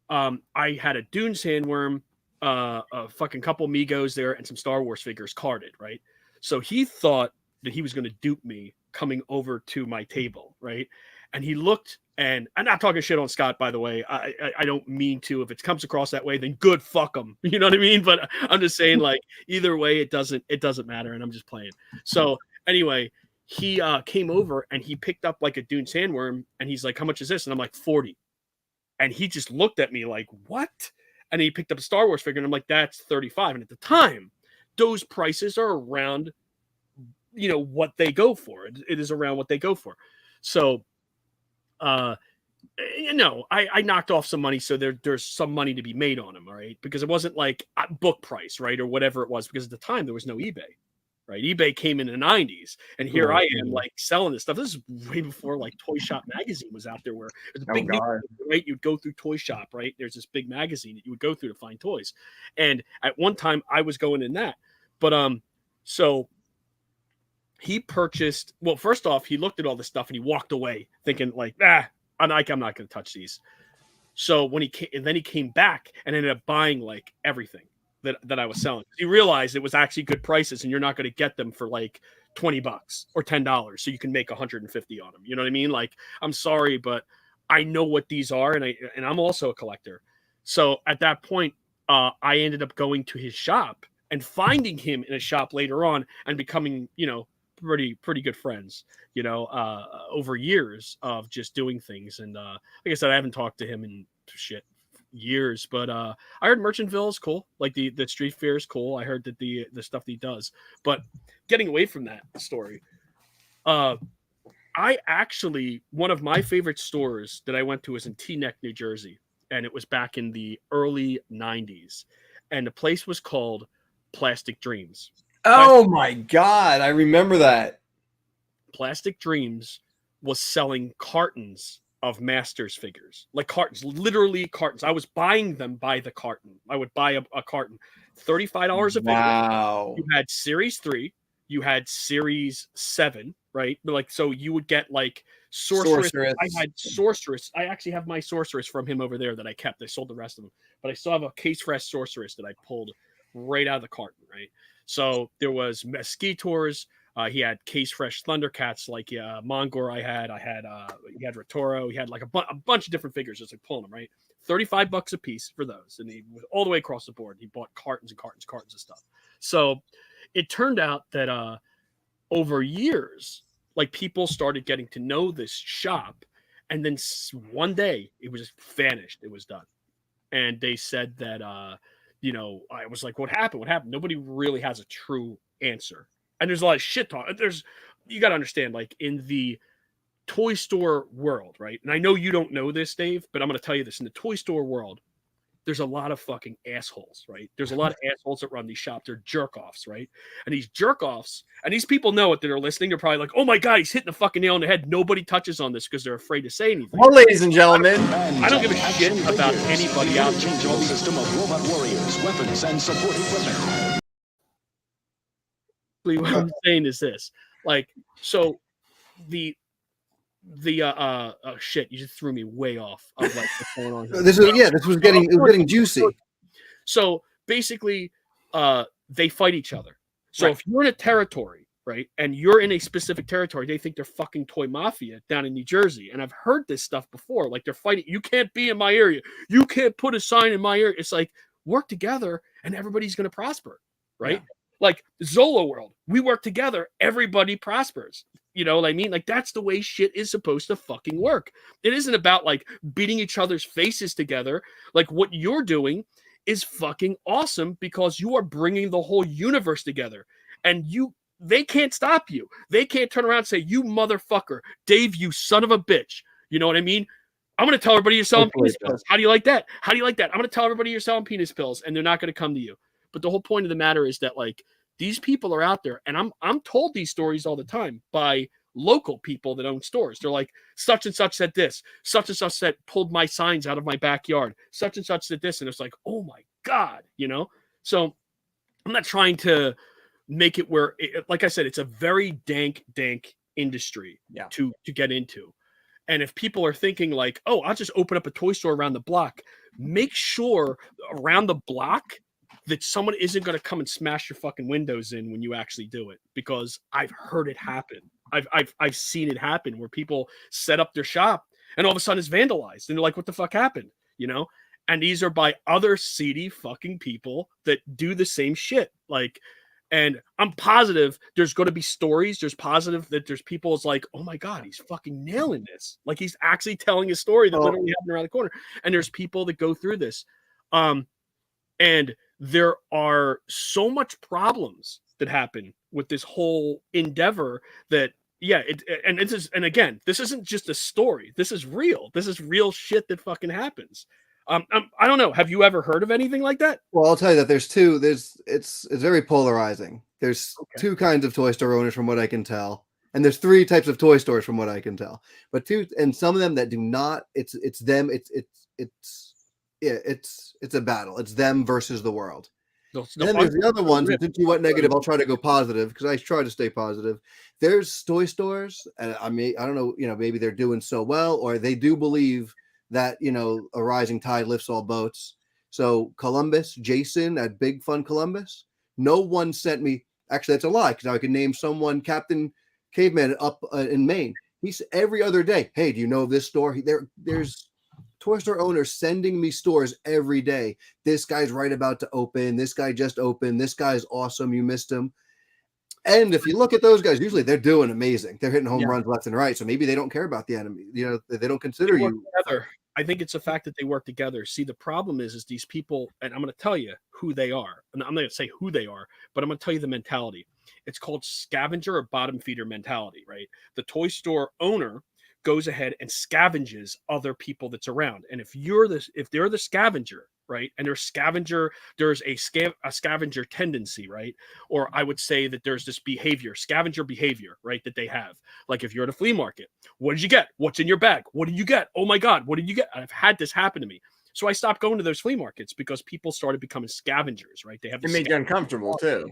I had a Dune sandworm, a fucking couple Migos there, and some Star Wars figures carded, right? So he thought that he was going to dupe me coming over to my table, right? And he looked, and I'm not talking shit on Scott, by the way. I don't mean to. If it comes across that way, then good, fuck him. You know what I mean? But I'm just saying, like, either way, it doesn't matter, and I'm just playing. So anyway, he came over and he picked up like a Dune sandworm, and he's like, "How much is this?" And I'm like, 40. And he just looked at me like, "What?" And he picked up a Star Wars figure, and I'm like, "That's 35. And at the time, those prices are around, what they go for. It is around what they go for. So, I knocked off some money, so there's some money to be made on them, all right? Because it wasn't like book price, right, or whatever it was, because at the time there was no eBay. Right, eBay came in the 90s, and here I am, like, selling this stuff. This is way before like Toy Shop magazine was out there, where there's a big newspaper, right? You'd go through Toy Shop, right? There's this big magazine that you would go through to find toys, and at one time I was going in that. But so he purchased. Well, first off, he looked at all this stuff and he walked away, thinking like, I'm not going to touch these. So when he came back and ended up buying like everything that I was selling. He realized it was actually good prices, and you're not going to get them for like $20 or $10, so you can make 150 on them. You know what I mean? Like, I'm sorry, but I know what these are, and I'm also a collector. So at that point, I ended up going to his shop and finding him in a shop later on, and becoming, pretty good friends, over years of just doing things. And like I said, I haven't talked to him in years, but I heard Merchantville is cool. Like the street fair is cool. I heard that the stuff that he does. But getting away from that story, I actually, one of my favorite stores that I went to was in Teaneck, New Jersey, and it was back in the early 90s, and the place was called Plastic Dreams. Oh my God, I remember that. Plastic Dreams was selling cartons of Masters figures, like cartons, literally cartons. I was buying them by the carton. I would buy a carton, $35 a figure. Wow. You had Series 3, you had Series 7, right? Like, so you would get like Sorceress. I had Sorceress. I actually have my Sorceress from him over there that I kept. I sold the rest of them, but I still have a Case Fresh Sorceress that I pulled right out of the carton, right? So there was Mesquitors. He had Case Fresh Thundercats, like Mongor. He had Rotoro. He had like a bunch of different figures, just like pulling them, right? $35 a piece for those, and he was all the way across the board. He bought cartons and cartons of stuff. So it turned out that over years, like people started getting to know this shop, and then one day it was just vanished. It was done, and they said that I was like, "What happened? What happened?" Nobody really has a true answer. And there's a lot of shit talk. You got to understand, like in the toy store world, right? And I know you don't know this, Dave, but I'm going to tell you this. In the toy store world, there's a lot of fucking assholes, right? There's a lot of assholes that run these shops. They're jerk-offs, right? And these jerk-offs, and these people know it that are listening. They're probably like, oh my God, he's hitting the fucking nail on the head. Nobody touches on this because they're afraid to say anything. Well, ladies and gentlemen, I don't give a shit about anybody out there. Interchangeable system of robot warriors, weapons, and support equipment. What I'm saying is this, like, so the shit, you just threw me way off of like what's going on here. This was getting juicy. So basically, they fight each other. So if you're in a territory, right, and you're in a specific territory, they think they're fucking toy mafia down in New Jersey. And I've heard this stuff before. Like they're fighting. You can't be in my area. You can't put a sign in my area. It's like work together, and everybody's going to prosper, right? Yeah. Like Zolo world, we work together, everybody prospers. You know what I mean? Like that's the way shit is supposed to fucking work. It isn't about like beating each other's faces together. Like what you're doing is fucking awesome because you are bringing the whole universe together, and they can't stop you. They can't turn around and say, you motherfucker, Dave, you son of a bitch. You know what I mean? I'm going to tell everybody you're selling penis pills. How do you like that? How do you like that? I'm going to tell everybody you're selling penis pills, and they're not going to come to you. But the whole point of the matter is that like these people are out there, and I'm told these stories all the time by local people that own stores. They're like, such and such said this, such and such said pulled my signs out of my backyard, such and such said this, and it's like, oh my God, you know. So I'm not trying to make it where, like I said, it's a very dank industry to get into. And if people are thinking like, oh, I'll just open up a toy store around the block, make sure around the block that someone isn't going to come and smash your fucking windows in when you actually do it, because I've heard it happen. I've seen it happen where people set up their shop and all of a sudden it's vandalized and they're like, what the fuck happened? You know? And these are by other seedy fucking people that do the same shit. Like, and I'm positive there's going to be stories. There's positive that there's people is like, oh my God, he's fucking nailing this. Like he's actually telling a story that literally happened around the corner. And there's people that go through this. And there are so much problems that happen with this whole endeavor that, and again, this isn't just a story. This is real. This is real shit that fucking happens. I don't know. Have you ever heard of anything like that? Well, I'll tell you that it's very polarizing. There's two kinds of toy store owners from what I can tell. And there's three types of toy stores from what I can tell. But and some of them that do not, it's a battle. It's them versus the world. And then there's the other ones. Since you went negative, I'll try to go positive because I try to stay positive. There's toy stores, and I don't know, maybe they're doing so well, or they do believe that, a rising tide lifts all boats. So Columbus, Jason at Big Fun Columbus, no one sent me. Actually, that's a lie because I can name someone, Captain Caveman up in Maine. He's every other day. Hey, do you know this store? There's toy store owners sending me stores every day. This guy's right about to open. This guy just opened. This guy's awesome. You missed him. And if you look at those guys, usually they're doing amazing. They're hitting home runs left and right. So maybe they don't care about the enemy. They don't consider you. Together. I think it's the fact that they work together. See, the problem is these people, and I'm going to tell you who they are. And I'm not going to say who they are, but I'm going to tell you the mentality. It's called scavenger or bottom feeder mentality, right? The toy store owner goes ahead and scavenges other people that's around. And if they're the scavenger, right? And there's a scavenger tendency, right? Or I would say that there's this scavenger behavior, right? That they have. Like if you're at a flea market, what did you get? What's in your bag? What did you get? Oh my God, what did you get? I've had this happen to me. So I stopped going to those flea markets because people started becoming scavengers, right? They have It made you uncomfortable too.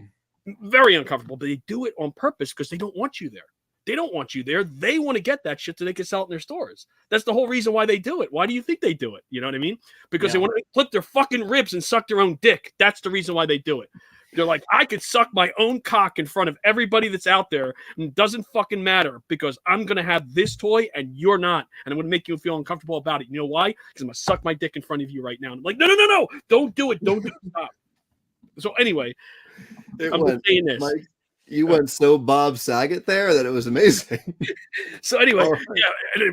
Very uncomfortable, but they do it on purpose because they don't want you there. They don't want you there. They want to get that shit so they can sell it in their stores. That's the whole reason why they do it. Why do you think they do it? You know what I mean? Because they want to flip their fucking ribs and suck their own dick. That's the reason why they do it. They're like, I could suck my own cock in front of everybody that's out there, and it doesn't fucking matter because I'm going to have this toy and you're not. And I'm going to make you feel uncomfortable about it. You know why? Because I'm going to suck my dick in front of you right now. And I'm like, no. Don't do it. Don't do it. Stop. So anyway, I'm just saying this. Mike, you went so Bob Saget there that it was amazing. So anyway,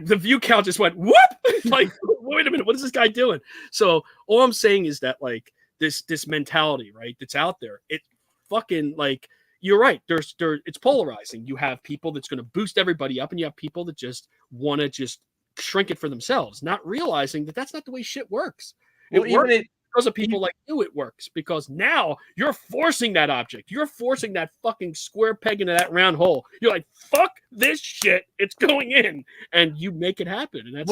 the view count just went whoop. Like, wait a minute, what is this guy doing? So all I'm saying is that like this mentality, right, that's out there, it fucking like you're right. It's polarizing. You have people that's going to boost everybody up, and you have people that just want to just shrink it for themselves, not realizing that that's not the way shit works. Because of people like you, it works because now you're forcing that object. You're forcing that fucking square peg into that round hole. You're like, fuck this shit. It's going in. And you make it happen. And that's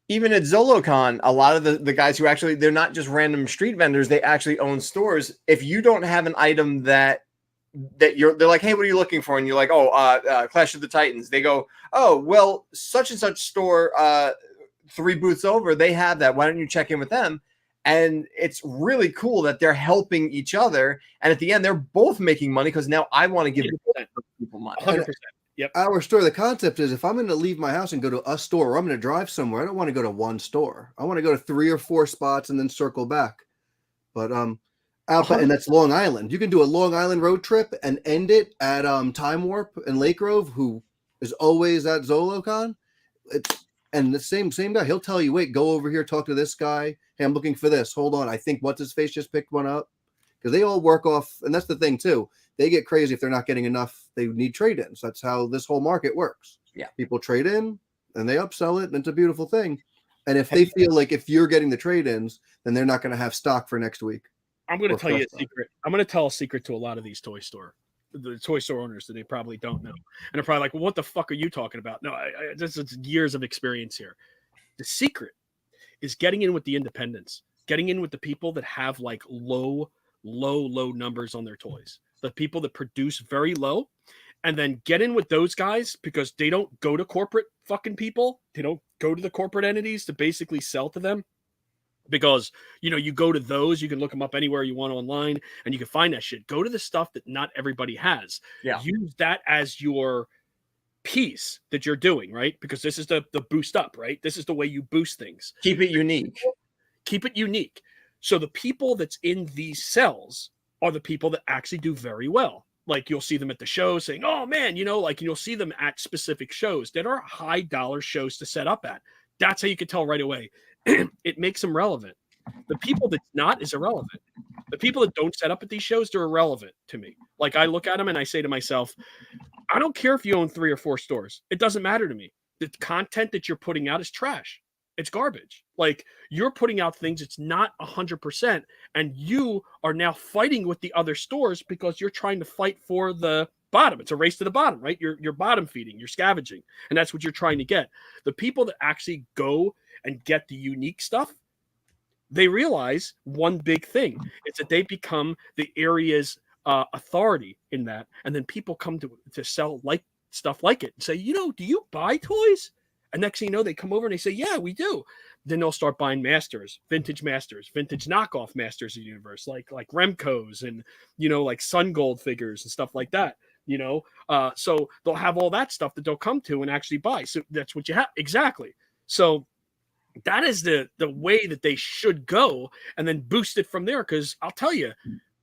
even at ZoloCon, a lot of the guys who actually, they're not just random street vendors. They actually own stores. If you don't have an item they're like, hey, what are you looking for? And you're like, Clash of the Titans. They go, oh, well, such and such store, 3 booths over, they have that. Why don't you check in with them? And it's really cool that they're helping each other. And at the end, they're both making money because now I want to give people money. 100%. Yep. Our store, the concept is if I'm going to leave my house and go to a store, or I'm going to drive somewhere, I don't want to go to one store. I want to go to 3 or 4 spots and then circle back. But and that's Long Island. You can do a Long Island road trip and end it at Time Warp in Lake Grove, who is always at ZoloCon. And the same guy, he'll tell you, wait, go over here, talk to this guy. Hey, I'm looking for this. Hold on. I think what's-his-face just picked one up. Because they all work off, and that's the thing, too. They get crazy if they're not getting enough. They need trade-ins. That's how this whole market works. Yeah. People trade in, and they upsell it, and it's a beautiful thing. And if they feel like if you're getting the trade-ins, then they're not going to have stock for next week. I'm going to tell you a secret. I'm going to tell a secret to a lot of these toy store owners that they probably don't know. And they're probably like, well, what the fuck are you talking about? No, this is years of experience here. The secret is getting in with the independents, getting in with the people that have like low numbers on their toys, the people that produce very low, and then get in with those guys because they don't go to corporate fucking people. They don't go to the corporate entities to basically sell to them. Because, you go to those, you can look them up anywhere you want online and you can find that shit. Go to the stuff that not everybody has. Yeah. Use that as your piece that you're doing, right? Because this is the boost up, right? This is the way you boost things. Keep it unique. Keep it unique. So the people that's in these cells are the people that actually do very well. Like you'll see them at the show saying, oh man, and you'll see them at specific shows that are high dollar shows to set up at. That's how you can tell right away. It makes them relevant. The people that's not is irrelevant. The people that don't set up at these shows, they're irrelevant to me. Like I look at them and I say to myself, I don't care if you own 3 or 4 stores. It doesn't matter to me. The content that you're putting out is trash. It's garbage. Like you're putting out things it's not 100%, and you are now fighting with the other stores because you're trying to fight for the bottom. It's a race to the bottom, right? You're bottom feeding, you're scavenging, and that's what you're trying to get. The people that actually go and get the unique stuff, they realize one big thing. It's that they become the area's authority in that. And then people come to sell like stuff like it and say, do you buy toys? And next thing you know, they come over and they say, yeah, we do. Then they'll start buying vintage knockoff Masters of the Universe, like Remco's and, like Sun Gold figures and stuff like that. So they'll have all that stuff that they'll come to and actually buy. So that's what you have. Exactly. So that is the way that they should go, and then boost it from there. Because I'll tell you,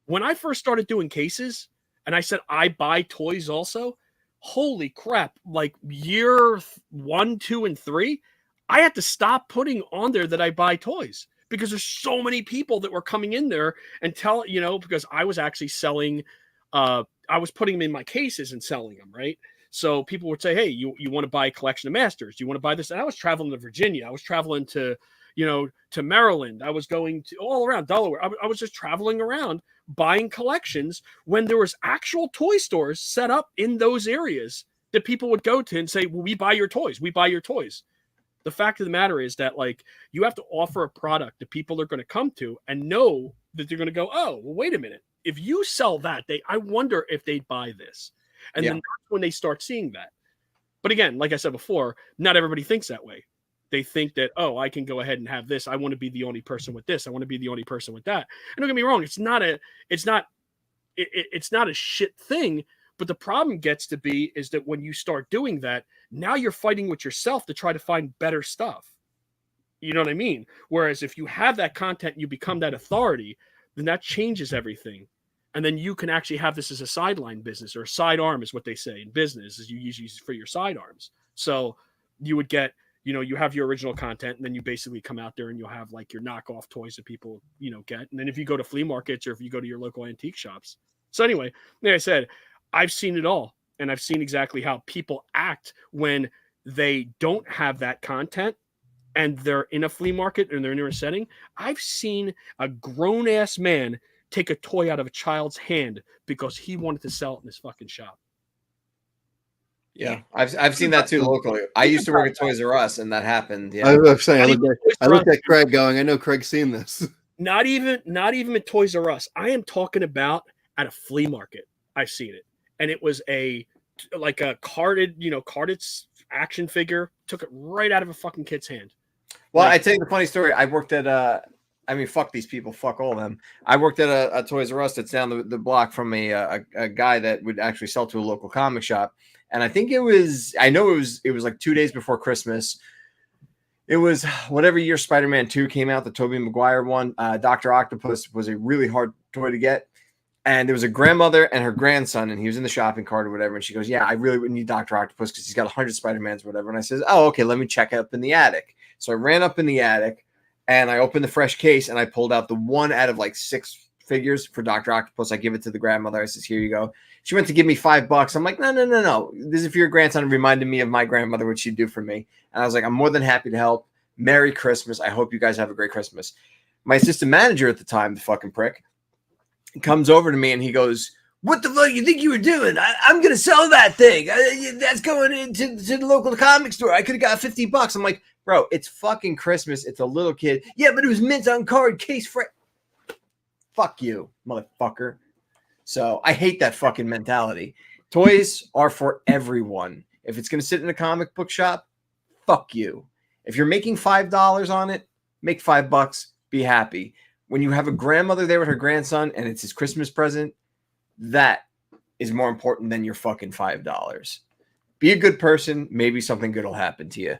when I first started doing cases and I said I buy toys also, holy crap, like year 1, 2, and 3, I had to stop putting on there that I buy toys because there's so many people that were coming in there and because I was actually selling, I was putting them in my cases and selling them, right? So people would say, hey, you want to buy a collection of Masters? Do you want to buy this? And I was traveling to Virginia. I was traveling to Maryland. I was going to all around Delaware. I was just traveling around buying collections when there was actual toy stores set up in those areas that people would go to and say, well, we buy your toys. We buy your toys. The fact of the matter is that, like, you have to offer a product that people are going to come to and know that they're going to go, oh, well, wait a minute. If you sell that, I wonder if they'd buy this. And then that's when they start seeing that. But again, like I said before, not everybody thinks that way. They think that, oh, I can go ahead and have this. I want to be the only person with this. I want to be the only person with that. And don't get me wrong, it's not a shit thing. But the problem gets to be is that when you start doing that, now you're fighting with yourself to try to find better stuff. You know what I mean? Whereas if you have that content, you become that authority, then that changes everything. And then you can actually have this as a sideline business, or a sidearm is what they say in business, is you use for your sidearms. So you would get, you have your original content, and then you basically come out there and you'll have like your knockoff toys that people, get. And then if you go to flea markets or if you go to your local antique shops. So anyway, like I said, I've seen it all, and I've seen exactly how people act when they don't have that content and they're in a flea market and they're in a setting. I've seen a grown-ass man take a toy out of a child's hand because he wanted to sell it in his fucking shop. Yeah, I've seen that too locally. I used to work at Toys R Us, and that happened. Yeah, I was saying, I looked at Kreg going, I know Craig's seen this. Not even at Toys R Us. I am talking about at a flea market. I've seen it. And it was a carded action figure. Took it right out of a fucking kid's hand. Well, I tell you the funny story. I worked at fuck these people, fuck all of them. I worked at a Toys R Us that's down the block from a guy that would actually sell to a local comic shop. And I think it was like 2 days before Christmas. It was whatever year Spider-Man 2 came out, the Tobey Maguire one. Dr. Octopus was a really hard toy to get. And there was a grandmother and her grandson, and he was in the shopping cart or whatever. And she goes, yeah, I really would need Dr. Octopus because he's got 100 Spider-Mans or whatever. And I says, oh, okay, let me check up in the attic. So I ran up in the attic, and I opened the fresh case, and I pulled out the one out of like 6 figures for Dr. Octopus. I give it to the grandmother. I says, here you go. She went to give me $5. I'm like, no. This is for your grandson. It reminded me of my grandmother, what she'd do for me. And I was like, I'm more than happy to help. Merry Christmas. I hope you guys have a great Christmas. My assistant manager at the time, the fucking prick, comes over to me and he goes, what the fuck you think you were doing? I'm going to sell that thing. That's going into the local comic store. I could have got $50. I'm like, bro, it's fucking Christmas. It's a little kid. Yeah, but it was mint on card case for. Fuck you, motherfucker. So I hate that fucking mentality. Toys are for everyone. If it's going to sit in a comic book shop, fuck you. If you're making $5 on it, make $5. Be happy. When you have a grandmother there with her grandson and it's his Christmas present, that is more important than your fucking $5. Be a good person. Maybe something good will happen to you.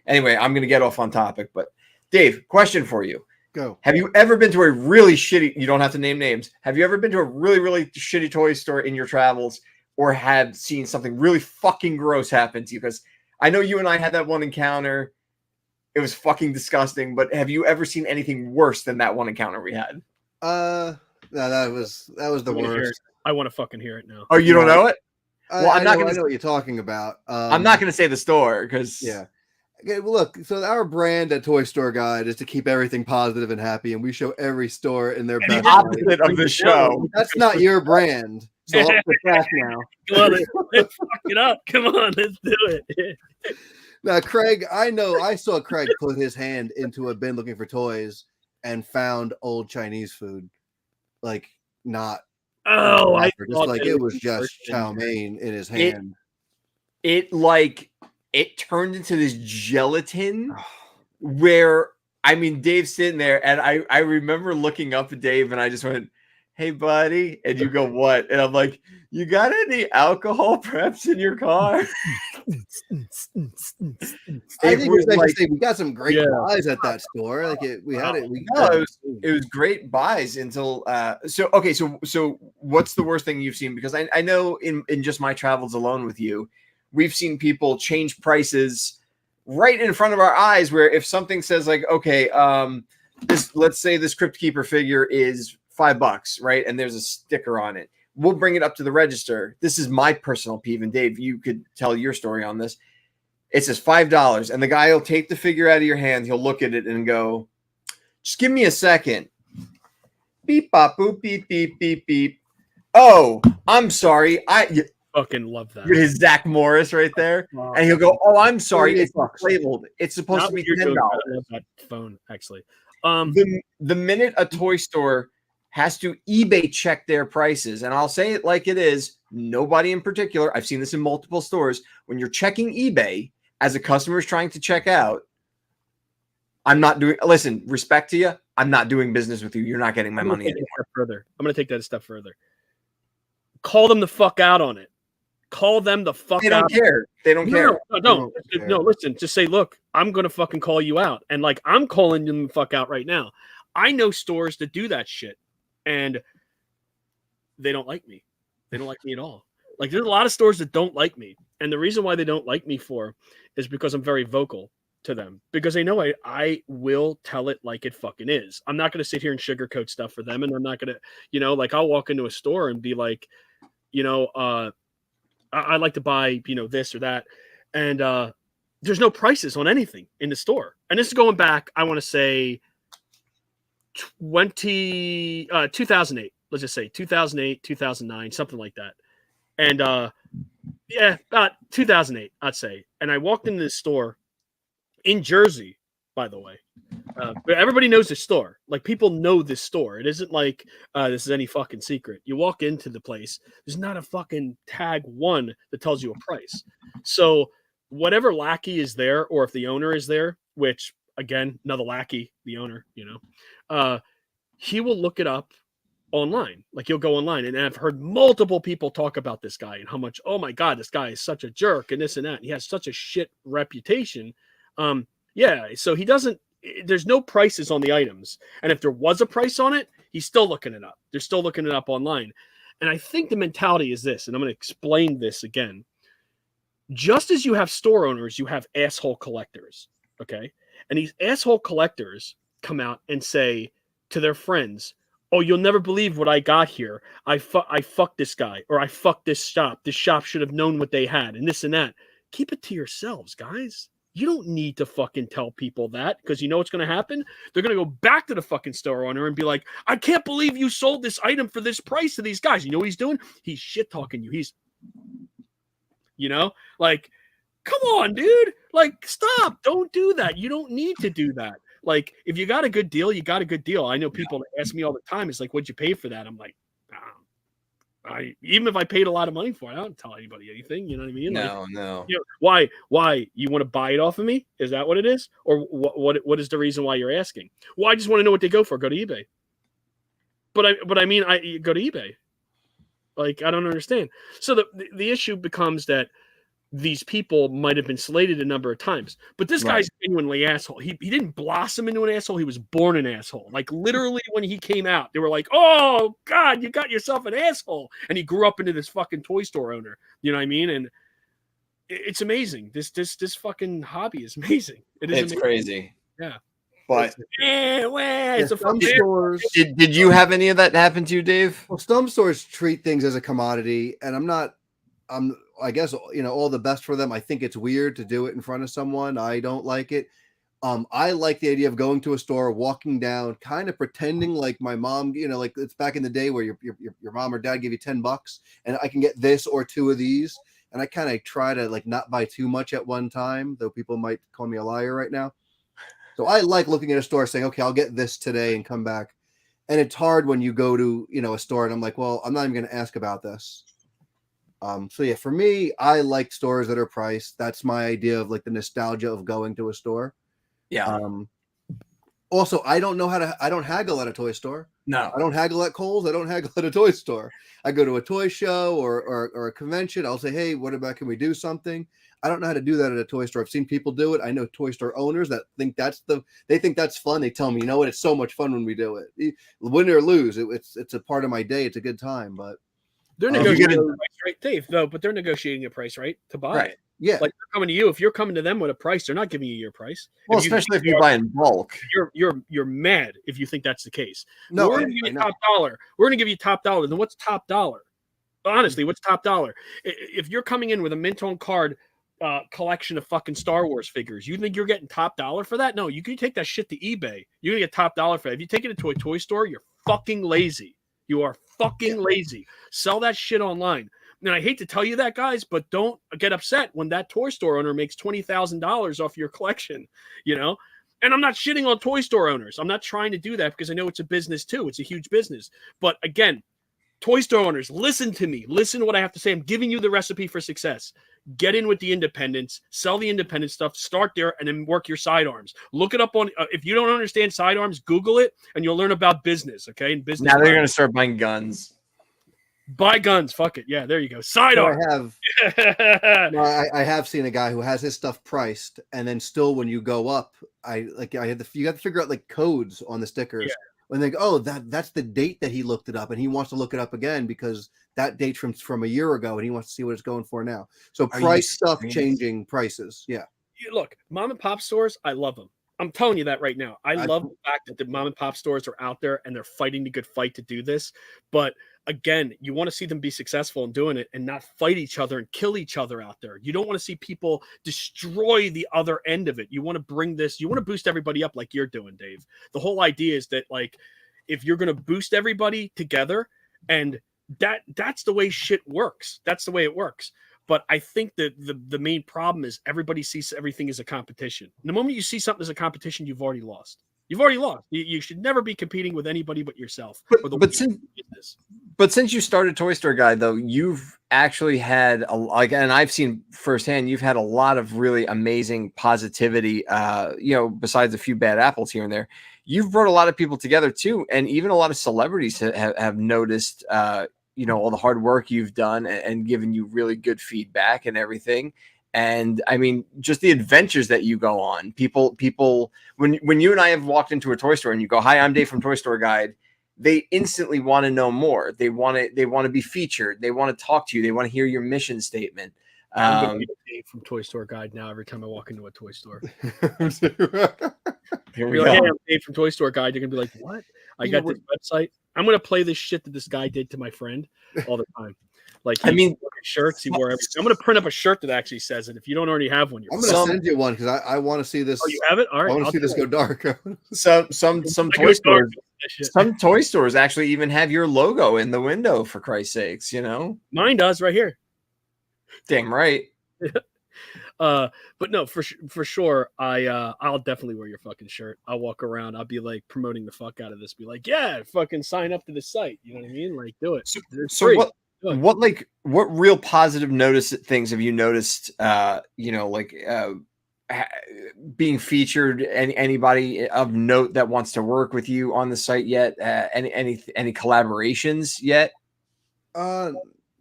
Anyway, I'm going to get off on topic, but Dave, question for you. Go. Have you ever been to a really shitty, you don't have to name names. Have you ever been to a really, really shitty toy store in your travels or had seen something really fucking gross happen to you? Because I know you and I had that one encounter. It was fucking disgusting, but have you ever seen anything worse than that one encounter we had? No, that was the worst. I want to fucking hear it now. Oh, you don't know it? Well, I know what you're talking about. I'm not going to say the store because Okay, well, look. So our brand at Toy Store Guide is to keep everything positive and happy, and we show every store in their best opposite of the show. That's not your brand. So I'll put back now. Let's fuck it up. Come on, let's do it. Now, Kreg, I saw Kreg put his hand into a bin looking for toys and found old Chinese food. Like, not. Oh, I just like it was just chow mein in his hand. It turned into this gelatin where, I mean, Dave's sitting there and I remember looking up at Dave and I just went, hey, buddy. And you go, what? And I'm like, you got any alcohol preps in your car? I think we got some great buys at that store. Like it was great buys until so what's the worst thing you've seen? Because I know in just my travels alone with you, we've seen people change prices right in front of our eyes. Where if something says like, okay, let's say this Crypt Keeper figure is $5, right? And there's a sticker on it. We'll bring it up to the register. This is my personal peeve, and Dave, you could tell your story on this. It says $5, and the guy will take the figure out of your hand. He'll look at it and go, "Just give me a second." Beep, bop, boop, beep, beep, beep, beep. Oh, I'm sorry. I fucking love that. His Zach Morris right there, and he'll go, "Oh, I'm sorry. It's labeled. It's supposed Not to be what you're $10." doing. I love that phone, actually. The minute a toy store has to eBay check their prices, and I'll say it like it is, nobody in particular, I've seen this in multiple stores, when you're checking eBay as a customer is trying to check out, I'm not doing, listen, respect to you, I'm not doing business with you. You're not getting my money anymore. I'm going to take that a step further. Call them the fuck out on it. Call them the fuck out. They don't care. They don't care. No, listen, just say, look, I'm going to fucking call you out. And like, I'm calling them the fuck out right now. I know stores that do that shit, and they don't like me. They don't like me at all. Like, there's a lot of stores that don't like me. And the reason why they don't like me is because I'm very vocal to them, because they know I will tell it like it fucking is. I'm not going to sit here and sugarcoat stuff for them. And I'm not going to, like, I'll walk into a store and be like, I like to buy, this or that. And there's no prices on anything in the store. And this is going back, I want to say 2008. Let's just say 2008, 2009, something like that. And about 2008, I'd say. And I walked into this store in Jersey, by the way. Everybody knows this store. Like, people know this store. It isn't like this is any fucking secret. You walk into the place, there's not a fucking tag one that tells you a price. So whatever lackey is there, or if the owner is there, which, again, another lackey, the owner, he will look it up online. Like, you'll go online, and I've heard multiple people talk about this guy and how much, oh my God, this guy is such a jerk and this and that. And he has such a shit reputation. So there's no prices on the items. And if there was a price on it, he's still looking it up. They're still looking it up online. And I think the mentality is this, and I'm going to explain this again. Just as you have store owners, you have asshole collectors. Okay. And these asshole collectors come out and say to their friends, "Oh, you'll never believe what I got here. I fucked this guy, or I fucked this shop. This shop should have known what they had," and this and that. Keep it to yourselves, guys. You don't need to fucking tell people that, because you know what's going to happen? They're going to go back to the fucking store owner and be like, "I can't believe you sold this item for this price to these guys." You know what he's doing? He's shit talking you. He's, like, come on, dude. Like, stop. Don't do that. You don't need to do that. Like, if you got a good deal, you got a good deal. I know people that ask me all the time, it's like, "What'd you pay for that?" I'm like, even if I paid a lot of money for it, I don't tell anybody anything. You know what I mean? No. Why? You want to buy it off of me? Is that what it is? Or what is the reason why you're asking? Well, I just want to know what they go for. Go to eBay. But I go to eBay. Like, I don't understand. So the issue becomes that these people might have been slated a number of times, but this guy's genuinely asshole. He didn't blossom into an asshole. He was born an asshole. Like, literally, when he came out, they were like, "Oh God, you got yourself an asshole." And he grew up into this fucking toy store owner. You know what I mean? And it's amazing. This fucking hobby is amazing. It's amazing. Crazy. Yeah. But it's a some fucking stores. Did you have any of that happen to you, Dave? Well, some stores treat things as a commodity, and I guess, all the best for them. I think it's weird to do it in front of someone. I don't like it. I like the idea of going to a store, walking down, kind of pretending like my mom, like it's back in the day where your mom or dad give you $10 and I can get this or two of these. And I kind of try to like not buy too much at one time, though people might call me a liar right now. So I like looking at a store saying, "Okay, I'll get this today and come back." And it's hard when you go to, a store and I'm like, "Well, I'm not even going to ask about this." For me, I like stores that are priced. That's my idea of like the nostalgia of going to a store. Yeah. Also, I don't haggle at a toy store. No. I don't haggle at Kohl's. I don't haggle at a toy store. I go to a toy show or a convention. I'll say, "Hey, what about, can we do something?" I don't know how to do that at a toy store. I've seen people do it. I know toy store owners that think they think that's fun. They tell me, "You know what? It's so much fun when we do it. Win or lose, it's a part of my day. It's a good time." But they're negotiating a price, right, Dave? Though, but they're negotiating a price, right, to buy it. Yeah. Like they're coming to you. If you're coming to them with a price, they're not giving you your price. Well, especially if you buy in bulk. You're mad if you think that's the case. No, we're going to give you top dollar. We're going to give you top dollar. Then what's top dollar? Honestly, what's top dollar? If you're coming in with a mint on card collection of fucking Star Wars figures, you think you're getting top dollar for that? No, you can take that shit to eBay. You're gonna get top dollar for that. If you take it to a toy store, you're fucking lazy. You are fucking lazy. Sell that shit online. And I hate to tell you that, guys, but don't get upset when that toy store owner makes $20,000 off your collection, you know? And I'm not shitting on toy store owners. I'm not trying to do that because I know it's a business too. It's a huge business. But again, toy store owners, listen to me. Listen to what I have to say. I'm giving you the recipe for success. Get in with the independents, sell the independent stuff, start there, and then work your sidearms. Look it up on, if you don't understand sidearms, Google it, and you'll learn about business, okay? And business. Now they're going to start buying guns. Buy guns. Fuck it. Yeah, there you go. Sidearm. I have seen a guy who has his stuff priced, and then still when you go up, you got to figure out like codes on the stickers. Yeah. When they go, oh, that's the date that he looked it up, and he wants to look it up again because that date's from a year ago, and he wants to see what it's going for now. So price stuff changing prices. Yeah. Look, mom and pop stores, I love them. I'm telling you that right now. I love the fact that the mom and pop stores are out there and they're fighting the good fight to do this. But again, you want to see them be successful in doing it and not fight each other and kill each other out there. You don't want to see people destroy the other end of it. You want to bring this, you want to boost everybody up like you're doing, Dave. The whole idea is that, like, if you're going to boost everybody together, and that's the way shit works. That's the way it works. But I think that the main problem is everybody sees everything as a competition. The moment you see something as a competition, you've already lost. You've already lost. You should never be competing with anybody but yourself. But since you started Toy Store Guide, though, you've actually had and I've seen firsthand, you've had a lot of really amazing positivity. Besides a few bad apples here and there, you've brought a lot of people together too, and even a lot of celebrities have noticed. All the hard work you've done and given you really good feedback and everything. And I mean, just the adventures that you go on. People, when you and I have walked into a toy store and you go, "Hi, I'm Dave from Toy Store Guide," they instantly want to know more. They want to be featured. They want to talk to you. They want to hear your mission statement. I'm going to be Dave from Toy Store Guide now every time I walk into a toy store. Here we go. Like, hey, I'm Dave from Toy Store Guide. You're going to be like, what? I got this website. I'm going to play this shit that this guy did to my friend all the time. Like, shirts. He wore everything. I'm going to print up a shirt that actually says it. If you don't already have one, I'm going to send you one because I want to see this. Oh, you have it? All right. I want to see this go dark. Some toy stores. Some toy stores actually even have your logo in the window, for Christ's sakes, Mine does right here. Damn right. But no, for sure, I'll definitely wear your fucking shirt. I'll walk around. I'll be like promoting the fuck out of this. Be like, yeah, fucking sign up to the site. You know what I mean? Like, do it. So what real positive things have you noticed? Being featured. Anybody of note that wants to work with you on the site yet? Any collaborations yet?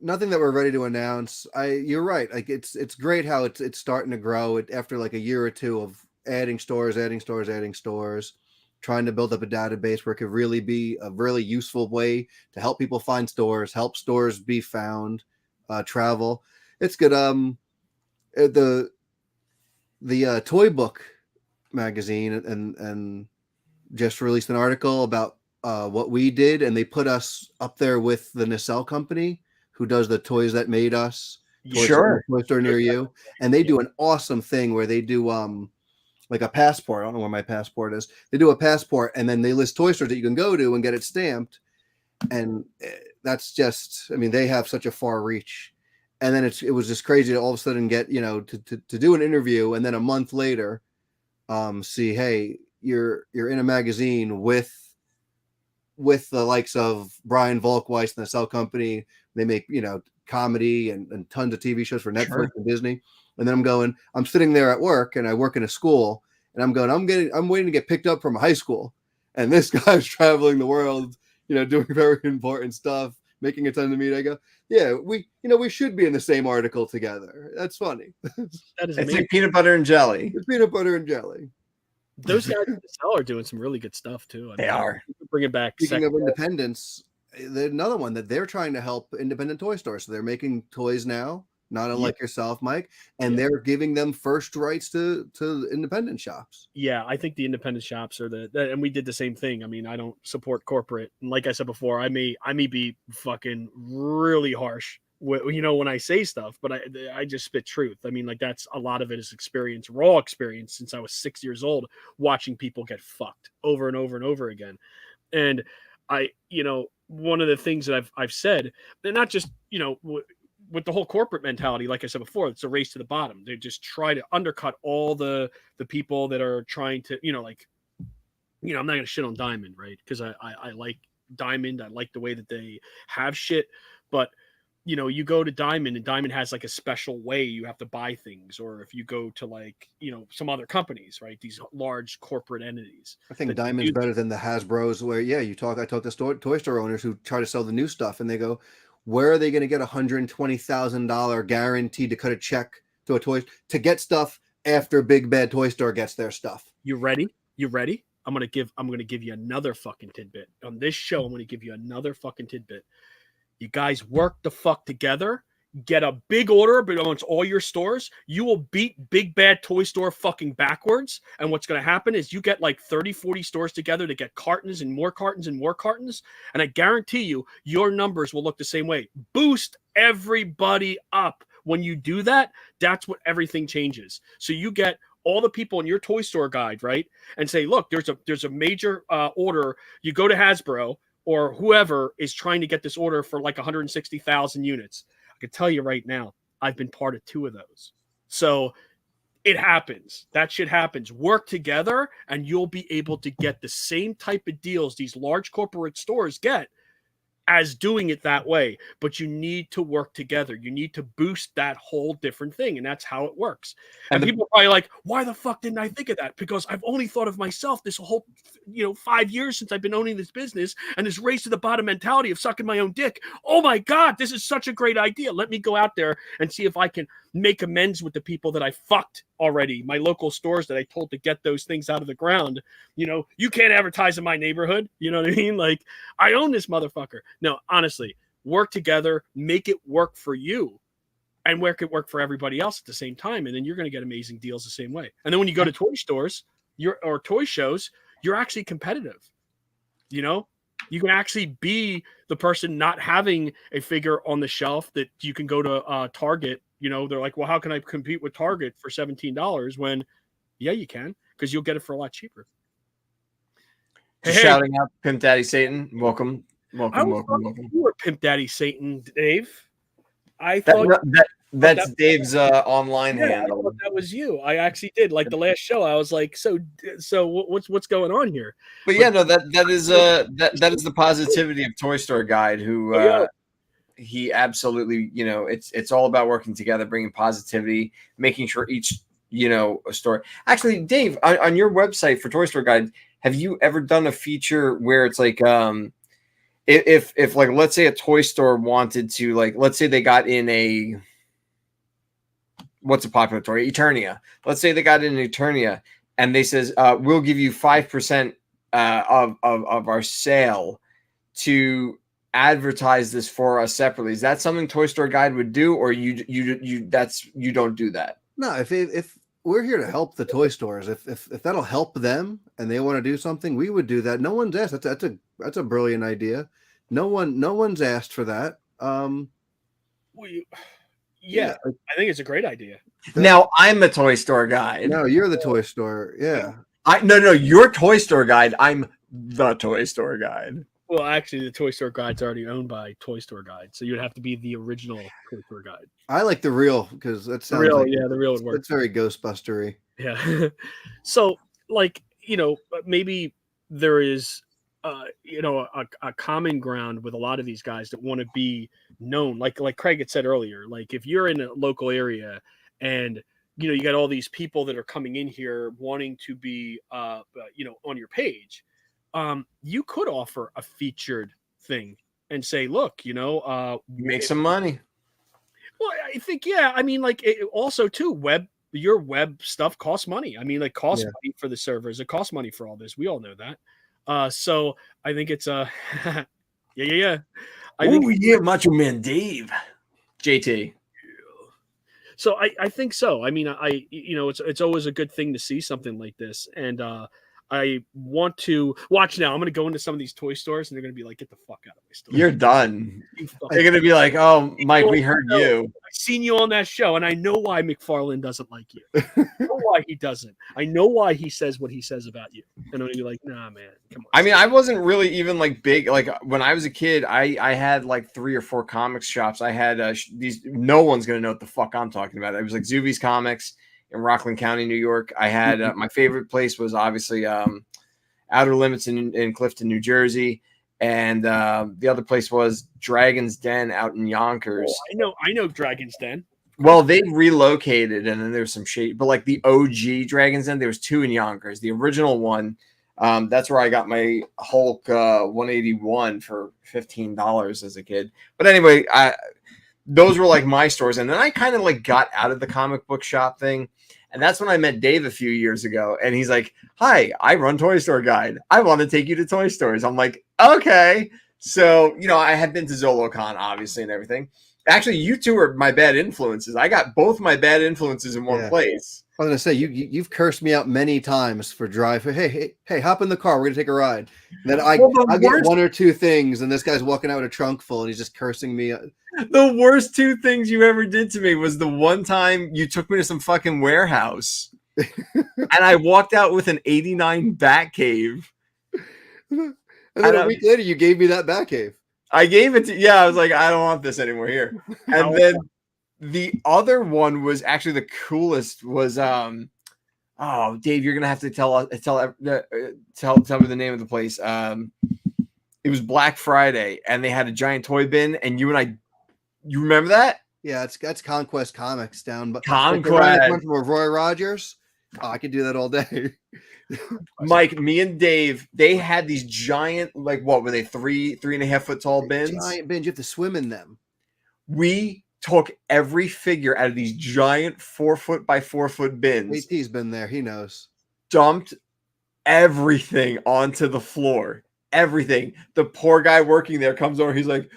Nothing that we're ready to announce. You're right. Like it's great how it's starting to grow. After like a year or two of adding stores, trying to build up a database where it could really be a really useful way to help people find stores, help stores be found, travel. It's good. The Toy Book magazine and just released an article about what we did, and they put us up there with the Nacelle company, who does the Toys That Made Us. Toy store near you. And they do an awesome thing where they do like a passport. I don't know where my passport is. They do a passport, and then they list toy stores that you can go to and get it stamped. And that's just, I mean, they have such a far reach. And then it was just crazy to all of a sudden get, to do an interview, and then a month later, see, hey, you're in a magazine with the likes of Brian Volkweiss and the Cell Company. They make, comedy and tons of TV shows for Netflix and Disney. And then I'm sitting there at work, and I work in a school, and I'm waiting to get picked up from a high school. And this guy's traveling the world, doing very important stuff, making a ton of media. I go, yeah, we should be in the same article together. That's funny. That is it's like peanut butter and jelly. It's peanut butter and jelly. Those guys at the Cell are doing some really good stuff too. They are bringing back. Speaking of independence, there's another one that they're trying to help independent toy stores. So they're making toys now not unlike yourself, Mike, and they're giving them first rights to independent shops. Yeah, I think the independent shops are and we did the same thing. I mean, I don't support corporate, and like I said before, I may be fucking really harsh, when I say stuff, but I just spit truth. I mean, like that's a lot of it is experience, raw experience since I was 6 years old, watching people get fucked over and over and over again, and one of the things that I've said, and not just with the whole corporate mentality, like I said before, it's a race to the bottom. They just try to undercut all the people that are trying to, I'm not going to shit on Diamond, right? Because I like Diamond. I like the way that they have shit. But, you go to Diamond and Diamond has like a special way you have to buy things. Or if you go to like, some other companies, right? These large corporate entities. I think Diamond's better than the Hasbros where, I talk to toy store owners who try to sell the new stuff and they go, where are they going to get $120,000 guaranteed to cut a check to a toy to get stuff after Big Bad Toy Store gets their stuff? You ready? I'm gonna give you another fucking tidbit on this show. I'm gonna give you another fucking tidbit. You guys work the fuck together. Get a big order amongst all your stores. You will beat Big Bad Toy Store fucking backwards. And what's going to happen is you get like 30, 40 stores together to get cartons and more cartons and more cartons. And I guarantee you, your numbers will look the same way. Boost everybody up. When you do that, that's what everything changes. So you get all the people in your toy store guide, right? And say, look, there's a major order. You go to Hasbro or whoever is trying to get this order for like 160,000 units. I can tell you right now, I've been part of 2 of those. So it happens. That shit happens. Work together and you'll be able to get the same type of deals these large corporate stores get as doing it that way. But you need to work together. You need to boost that whole different thing. And that's how it works. And people are probably like, why the fuck didn't I think of that? Because I've only thought of myself this whole 5 years since I've been owning this business, and this race to the bottom mentality of sucking my own dick. Oh my God, this is such a great idea. Let me go out there and see if I can make amends with the people that I fucked already. My local stores that I told to get those things out of the ground. You can't advertise in my neighborhood. You know what I mean? Like, I own this motherfucker. No, honestly, work together, make it work for you, and make it work for everybody else at the same time. And then you're going to get amazing deals the same way. And then when you go to toy stores or toy shows, you're actually competitive. You can actually be the person not having a figure on the shelf that you can go to Target. They're like, well, how can I compete with Target for $17 when, yeah, you can, because you'll get it for a lot cheaper. Shouting out Pimp Daddy Satan. Welcome. You were Pimp Daddy Satan, Dave. I thought thought that's Dave's online handle. I thought that was you. I actually did. Like the last show, I was like, so what's going on here? But yeah, no, that is the positivity of Toy Store Guide, who he absolutely, it's all about working together, bringing positivity, making sure each a store. Actually, Dave, on your website for Toy Store Guide, have you ever done a feature where it's like if like, let's say a toy store wanted to, like, let's say they got in a, what's a popular toy? Eternia. Let's say they got in Eternia and they says, we'll give you 5% of our sale to advertise this for us separately. Is that something Toy Store Guide would do, or you don't do that? No, if we're here to help the toy stores, if that'll help them and they want to do something, we would do that. No one's asked. That's a brilliant idea. No one's asked for that. Yeah, I think it's a great idea. Now I'm the Toy Store Guide. No, you're the Toy Store. Yeah. No, you're Toy Store Guide. I'm the Toy Store Guide. Well, actually, the Toy Store Guide's already owned by Toy Store Guide, so you'd have to be the original Toy Store Guide. I like the real, because that sounds the real would work. It's very Ghostbustery. Yeah. So, like, maybe there is, a common ground with a lot of these guys that want to be known. Like Kreg had said earlier, like if you're in a local area and you got all these people that are coming in here wanting to be, on your page. You could offer a featured thing and say, look, make some money. Well, I think, yeah. I mean, like, also too, your web stuff costs money. I mean, like, costs money for the servers. It costs money for all this. We all know that. So I think it's yeah. I think Macho Man Dave, JT. So I think so. I mean, it's always a good thing to see something like this, and I want to watch now. I'm going to go into some of these toy stores, and they're going to be like, "Get the fuck out of my store." You're done. You fucking- They're gonna be like, "Oh, Mike, we heard you." I've seen you on that show, and I know why McFarlane doesn't like you. I know why he doesn't. I know why he says what he says about you. And I'm gonna be like, "Nah, man, come on." I mean, I wasn't really even like big. Like when I was a kid, I had like 3 or 4 comics shops. I had these. No one's gonna know what the fuck I'm talking about. It was like Zuby's Comics in Rockland County, New York. I had my favorite place was obviously Outer Limits in Clifton, New Jersey. And the other place was Dragon's Den out in Yonkers. Oh, I know Dragon's Den. Well, they relocated, and then there's some shade, but like the OG Dragon's Den, there was 2 in Yonkers. The original one, that's where I got my Hulk 181 for $15 as a kid. But anyway, those were like my stores, and then I kind of like got out of the comic book shop thing. And that's when I met Dave a few years ago. And he's like, "Hi, I run Toy Store Guide. I want to take you to toy stores." I'm like, "Okay." So, I had been to ZoloCon, obviously, and everything. Actually, you two are my bad influences. I got both my bad influences in one place. I was going to say, you've cursed me out many times for drive. Hey, hop in the car. We're going to take a ride. And then I get 1 or 2 things, and this guy's walking out with a trunk full, and he's just cursing me. The worst 2 things you ever did to me was the one time you took me to some fucking warehouse, and I walked out with an '89 Batcave. And then a week later, you gave me that Batcave. I gave it to I was like, I don't want this anymore here. And then the other one was actually the coolest was oh, Dave, you're gonna have to tell me the name of the place. It was Black Friday, and they had a giant toy bin, and you remember that? Yeah, that's Conquest Comics down, but Conquest from Roy Rogers. Oh, I could do that all day. Mike, me and Dave, they had these giant, like, what were they, 3.5 foot tall bins? Giant bins. You have to swim in them. We took every figure out of these giant 4 foot by 4 foot bins. AT's been there. He knows. Dumped everything onto the floor. Everything. The poor guy working there comes over. He's like,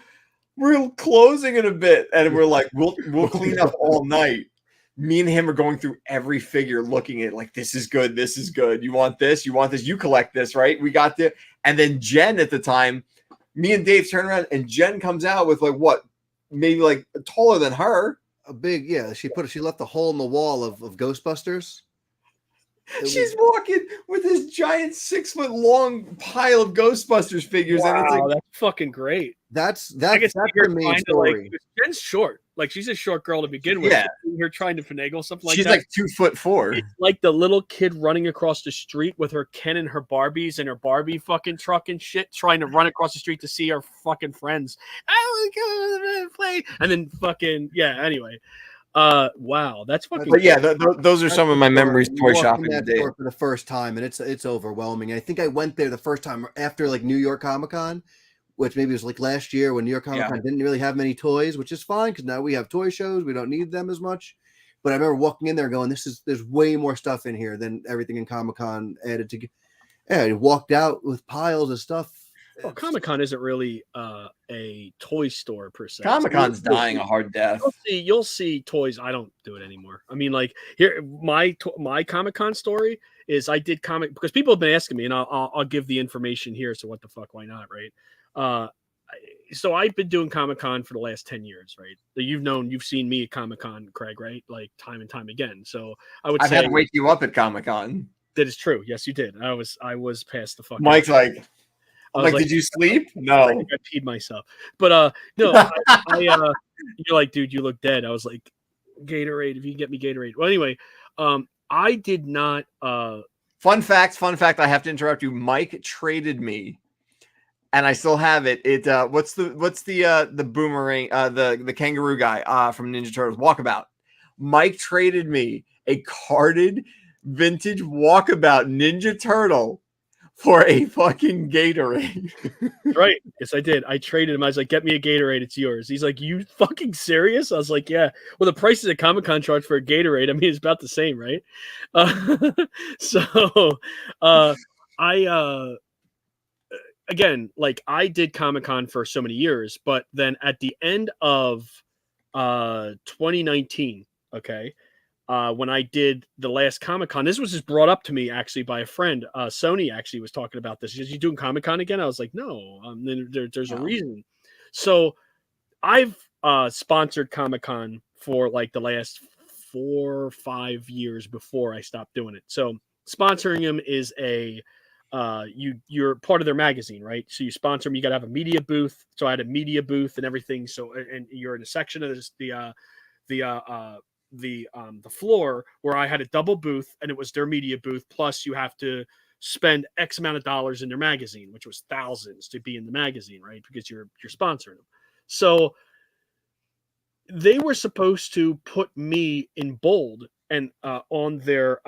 "We're closing in a bit," and we're like, "We'll clean up all night." Me and him are going through every figure, looking at it like, "This is good. This is good. You want this? You want this? You collect this, right?" We got there. And then Jen at the time, me and Dave turn around, and Jen comes out with like what? Maybe like taller than her. A big, yeah. She left a hole in the wall of Ghostbusters. She's walking with this giant 6 foot long pile of Ghostbusters figures. Wow, and it's like, that's fucking great. That's the main story. Jen's short. Like, she's a short girl to begin with. Yeah. You're trying to finagle something like she's that. like 2'4". It's like the little kid running across the street with her Ken and her Barbies and her Barbie fucking truck and shit, trying to run across the street to see her fucking friends. I want to play. And then fucking, yeah, anyway. Wow, that's fucking. But yeah, those are some of my memories toy shopping today. For the first time, and it's overwhelming. I think I went there the first time after like New York Comic Con, which maybe was like last year when New York Comic Con didn't really have many toys, which is fine because now we have toy shows. We don't need them as much. But I remember walking in there going, there's way more stuff in here than everything in Comic Con added to. Yeah, I walked out with piles of stuff. Well, Comic Con isn't really a toy store per se. Comic Con's dying a hard death. You'll see toys. I don't do it anymore. I mean, like here, my Comic Con story is I did comic because people have been asking me, and I'll give the information here. So what the fuck? Why not? Right? So I've been doing Comic Con for the last 10 years, right? You've seen me at Comic Con, Kreg, right? Like time and time again. So I've had to wake you up at Comic Con. That is true. Yes, you did. I was past the fuck. Mike's like. Like, did you sleep? No, I think I peed myself. But no, you're like, dude, you look dead. I was like, Gatorade, if you can get me Gatorade. Well, anyway, I did not. Fun fact. I have to interrupt you. Mike traded me, and I still have it. What's the boomerang? The kangaroo guy from Ninja Turtles. Walkabout. Mike traded me a carded vintage Walkabout Ninja Turtle for a fucking Gatorade. Right. Yes, I did. I traded him. I was like, "Get me a Gatorade. It's yours." He's like, "You fucking serious?" I was like, "Yeah." Well, the prices at Comic-Con charge for a Gatorade, I mean, it's about the same, right? Again, like I did Comic-Con for so many years, but then at the end of 2019, Okay. When I did the last Comic-Con, this was just brought up to me actually by a friend. Sony actually was talking about this. She said, "You doing Comic-Con again?" I was like, "No." There's a reason. So I've sponsored Comic-Con for like the last 4 or 5 years before I stopped doing it. So sponsoring them is you're part of their magazine, right? So you sponsor them, you got to have a media booth. So I had a media booth and everything. So and you're in a section of the floor where I had a double booth, and it was their media booth. Plus, you have to spend X amount of dollars in their magazine, which was thousands to be in the magazine, right? Because you're sponsoring them. So they were supposed to put me in bold and on their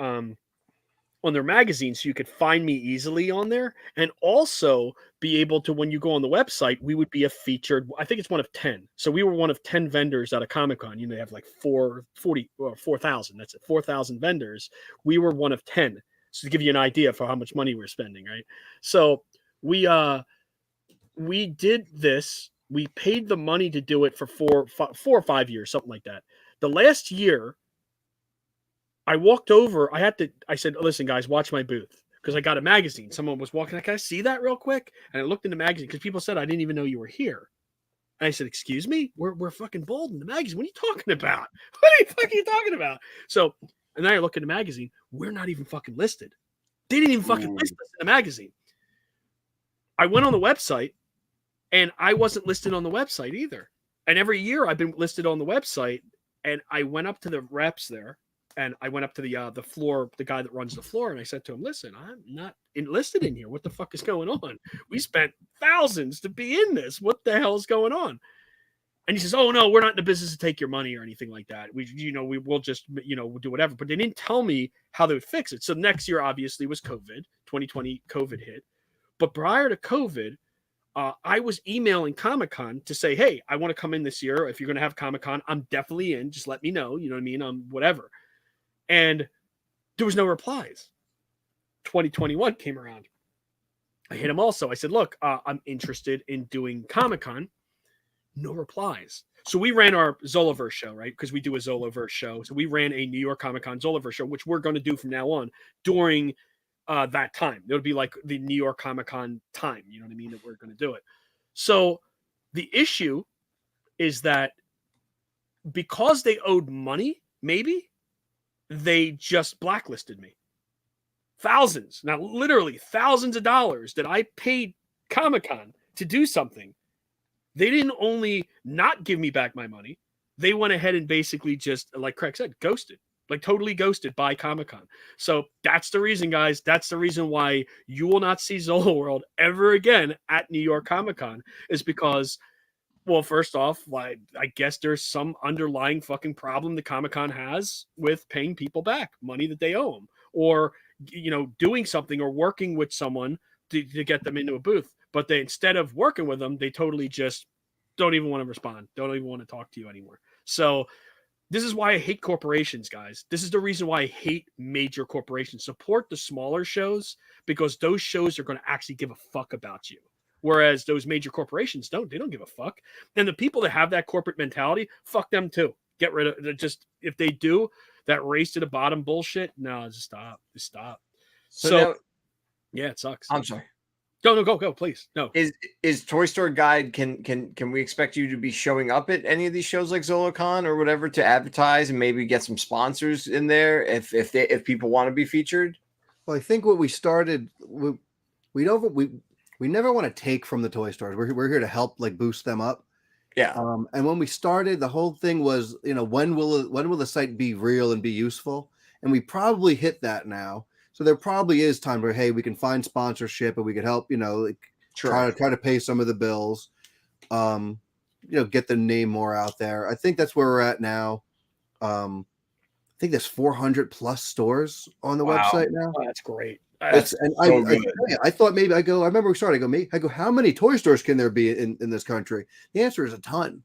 magazine, so you could find me easily on there, and also be able to, when you go on the website, we would be a featured, I think it's one of 10. So we were one of 10 vendors at a Comic-Con. You know, they have like 4,000. That's it, 4,000 vendors. We were one of 10. So to give you an idea for how much money we're spending, right? So we did this. We paid the money to do it for 4 or 5 years, something like that. The last year, I walked over. I said, "Listen, guys, watch my booth," because I got a magazine. Someone was walking. Like, "Can I see that real quick?" And I looked in the magazine because people said I didn't even know you were here. And I said, "Excuse me, we're fucking bold in the magazine. What are you talking about? What are you fucking talking about?" So, and then I look at the magazine. We're not even fucking listed. They didn't even fucking list us in the magazine. I went on the website, and I wasn't listed on the website either. And every year I've been listed on the website. And I went up to the reps there. And I went up to the floor, the guy that runs the floor, and I said to him, "Listen, I'm not enlisted in here. What the fuck is going on? We spent thousands to be in this. What the hell is going on?" And he says, "Oh no, we're not in the business to take your money or anything like that. We will just we'll do whatever." But they didn't tell me how they would fix it. So next year obviously was COVID. 2020 COVID hit. But prior to COVID, I was emailing Comic-Con to say, "Hey, I want to come in this year. If you're going to have Comic-Con, I'm definitely in. Just let me know. You know what I mean? Whatever." And there was no replies. 2021 came around. I hit him also. I said, "Look, I'm interested in doing Comic-Con." No replies. So we ran our Zolaverse show, right? Because we do a Zolaverse show. So we ran a New York Comic-Con Zolaverse show, which we're going to do from now on during that time. It would be like the New York Comic-Con time. You know what I mean? That we're going to do it. So the issue is that because they owed money, maybe, they just blacklisted me. Thousands, now literally thousands of dollars that I paid Comic-Con to do something. They didn't only not give me back my money, they went ahead and basically just, like Kreg said, ghosted. Like totally ghosted by Comic-Con. So that's the reason, guys. That's the reason why you will not see Zola World ever again at New York Comic-Con, is because, well, first off, like, I guess there's some underlying fucking problem the Comic-Con has with paying people back money that they owe them, or doing something or working with someone to get them into a booth. But they, instead of working with them, they totally just don't even want to respond, don't even want to talk to you anymore. So this is why I hate corporations, guys. This is the reason why I hate major corporations. Support the smaller shows, because those shows are going to actually give a fuck about you. Whereas those major corporations don't. They don't give a fuck. And the people that have that corporate mentality, fuck them too. Get rid of it. Just, if they do that race to the bottom bullshit, no, just stop. Just stop. So now, yeah, it sucks. I'm sorry. Go, please. No. Is Toy Store Guide, can we expect you to be showing up at any of these shows like ZolaCon or whatever to advertise and maybe get some sponsors in there if people want to be featured? Well, I think what we started, we never want to take from the toy stores. We're here to help, like, boost them up. Yeah. And when we started, the whole thing was, when will the site be real and be useful? And we probably hit that now. So there probably is time where, hey, we can find sponsorship and we can help, try to pay some of the bills, get the name more out there. I think that's where we're at now. I think there's 400 plus stores on the website now. Oh, that's great. I thought maybe I remember we started, I go, how many toy stores can there be in this country? The answer is a ton.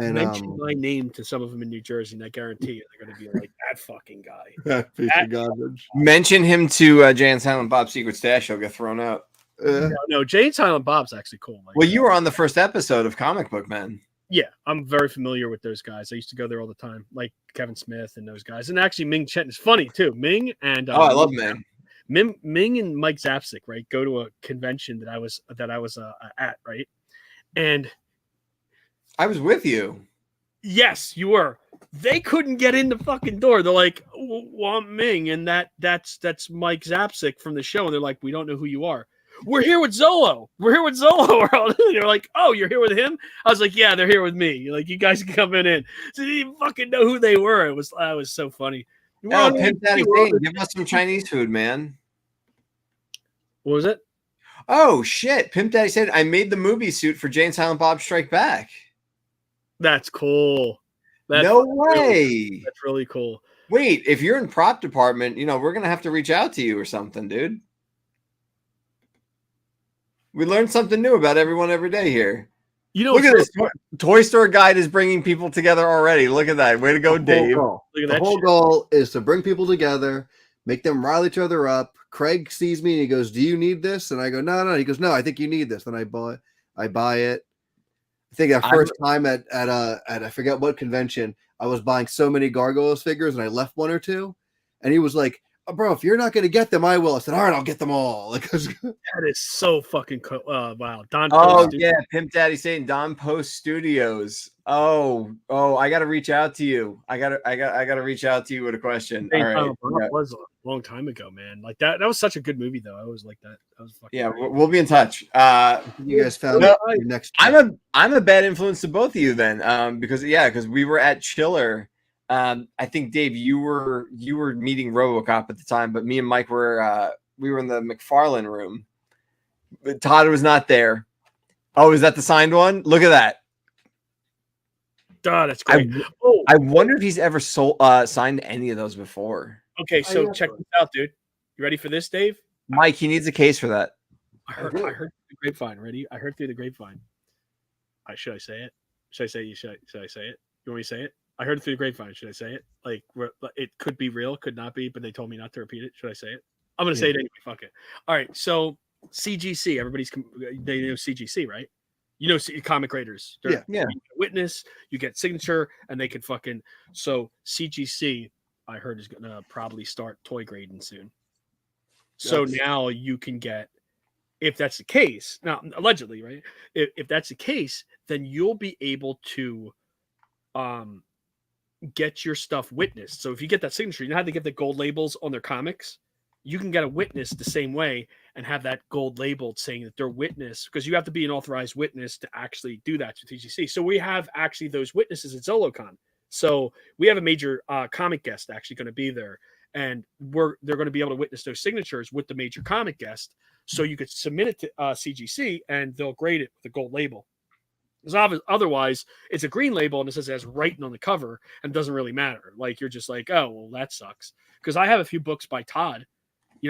And mention my name to some of them in New Jersey, and I guarantee you they're going to be like, that fucking guy. That piece of garbage. Mention him to Jay and Silent Bob's Secret Stash. He'll get thrown out. No, Jay and Silent Bob's actually cool. Well, you were on the first episode of Comic Book Men. Yeah, I'm very familiar with those guys. I used to go there all the time, like Kevin Smith and those guys. And actually, Ming Chen is funny too. Ming and I love Ming. Ming and Mike Zapsik, right, go to a convention that I was at, right, and I was with you. yes, you were. They couldn't get in the fucking door. They're like, "Want Ming?" And that's Mike Zapsik from the show. And they're like, "We don't know who you are. We're here with Zolo. We're here with Zolo." And they're like, "Oh, you're here with him?" I was like, "Yeah, they're here with me. You're like, you guys can come in." So they didn't fucking know who they were. It was so funny. Oh, Pimp Daddy Satan, give us some Chinese food, man. What was it? Oh shit, Pimp Daddy Satan. I made the movie suit for Jane Silent Bob Strike Back. That's cool. No way. That's really cool. Wait, if you're in prop department, we're gonna have to reach out to you or something, dude. We learned something new about everyone every day here. Look at this. Toy Store Guide is bringing people together already. Look at that. Way to go, Dave. The whole goal is to bring people together, make them rile each other up. Kreg sees me and he goes, "Do you need this?" And I go, "No." He goes, "No, I think you need this." Then I buy it. I think that first time at I forget what convention, I was buying so many Gargoyles figures and I left one or two. And he was like, "Oh, bro, if you're not going to get them, I will." I said, "All right, I'll get them all." That is so fucking cool. Wow. Don Post yeah, Pimp Daddy Satan, Don Post Studios. Oh, I got to reach out to you. I got to reach out to you with a question. All right. That was a long time ago, man. Like that was such a good movie though. I always like that. That was fucking great. We'll be in touch. You guys found your next. I'm a bad influence to both of you then, because we were at Chiller. I think Dave, you were meeting RoboCop at the time, but me and Mike were we were in the McFarlane room. But Todd was not there. Oh, is that the signed one? Look at that. God, that's great. I wonder if he's ever signed any of those before. Okay, so check this out, dude. You ready for this, Dave? Mike, he needs a case for that. I heard through the grapevine. Ready? I heard through the grapevine. Should I say it? Should I say it? Should I say it? You want me to say it? I heard it through the grapevine. Should I say it? Like, it could be real, could not be, but they told me not to repeat it. Should I say it? I'm going to say it anyway. Fuck it. All right. So CGC, they know CGC, right? You know, comic graders. Yeah. You get witness, you get signature, and they can fucking. So CGC, I heard, is going to probably start toy grading soon. So now you can get, if that's the case, now allegedly, right? If that's the case, then you'll be able to get your stuff witnessed. So if you get that signature, you know how they get the gold labels on their comics? You can get a witness the same way and have that gold labeled saying that they're witness, because you have to be an authorized witness to actually do that to TGC. So we have actually those witnesses at ZoloCon. So we have a major comic guest actually going to be there, and they're going to be able to witness those signatures with the major comic guest. So you could submit it to CGC and they'll grade it with a gold label. Because otherwise, it's a green label and it says it has writing on the cover and doesn't really matter. Like, you're just like, oh, well, that sucks. Because I have a few books by Todd,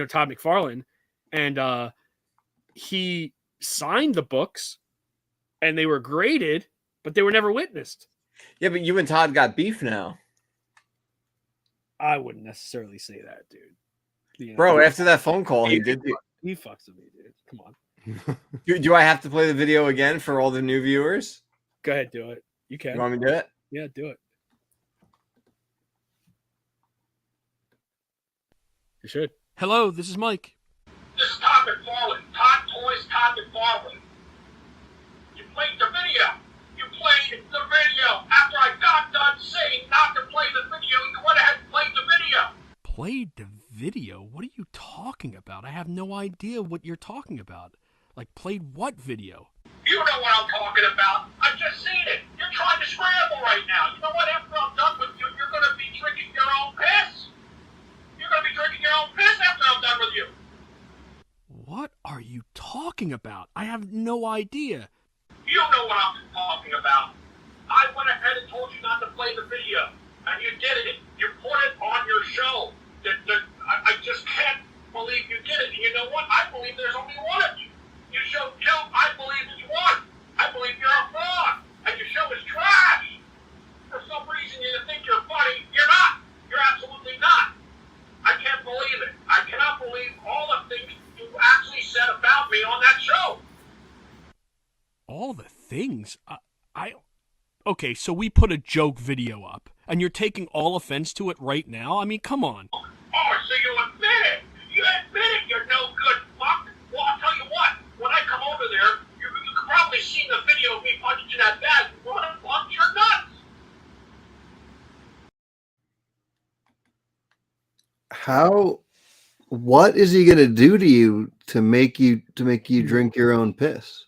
Todd McFarlane, and he signed the books and they were graded, but they were never witnessed. Yeah, but you and Todd got beef now. I wouldn't necessarily say that, dude. Bro, after that phone call, he did. He fucks with me, dude. Come on. Do I have to play the video again for all the new viewers? Go ahead, do it. You can. You want me to do it? Yeah, do it. You should. Hello, this is Mike. This is Todd McFarlane. Todd Toys, Todd McFarlane. You played the video. You played the video. After I got done saying not to play the video, you went ahead and played the video. Played the video? What are you talking about? I have no idea what you're talking about. Like, played what video? You know what I'm talking about. I've just seen it. You're trying to scramble right now. You know what? After I'm done with you, you're going to be drinking your own piss. You're going to be drinking your own piss after I'm done with you. What are you talking about? I have no idea. You know what I'm talking about. I went ahead and told you not to play the video, and you did it. You put it on your show. I just can't believe you did it. And you know what? I believe there's only one of you. You showed two. I believe it's one. I believe you're a fraud, and your show is trash. For some reason, you think you're funny. You're not. You're absolutely not. I can't believe it. I cannot believe all the things you actually said about me on that show. All the things? Okay, so we put a joke video up, and you're taking all offense to it right now? I mean, come on. Oh, so you admit it. You admit it, you're no good fuck. Well, I'll tell you what. When I come over there, you could probably see the video of me punching that bag. What the fuck? You're nuts. What is he gonna do to you to make you drink your own piss?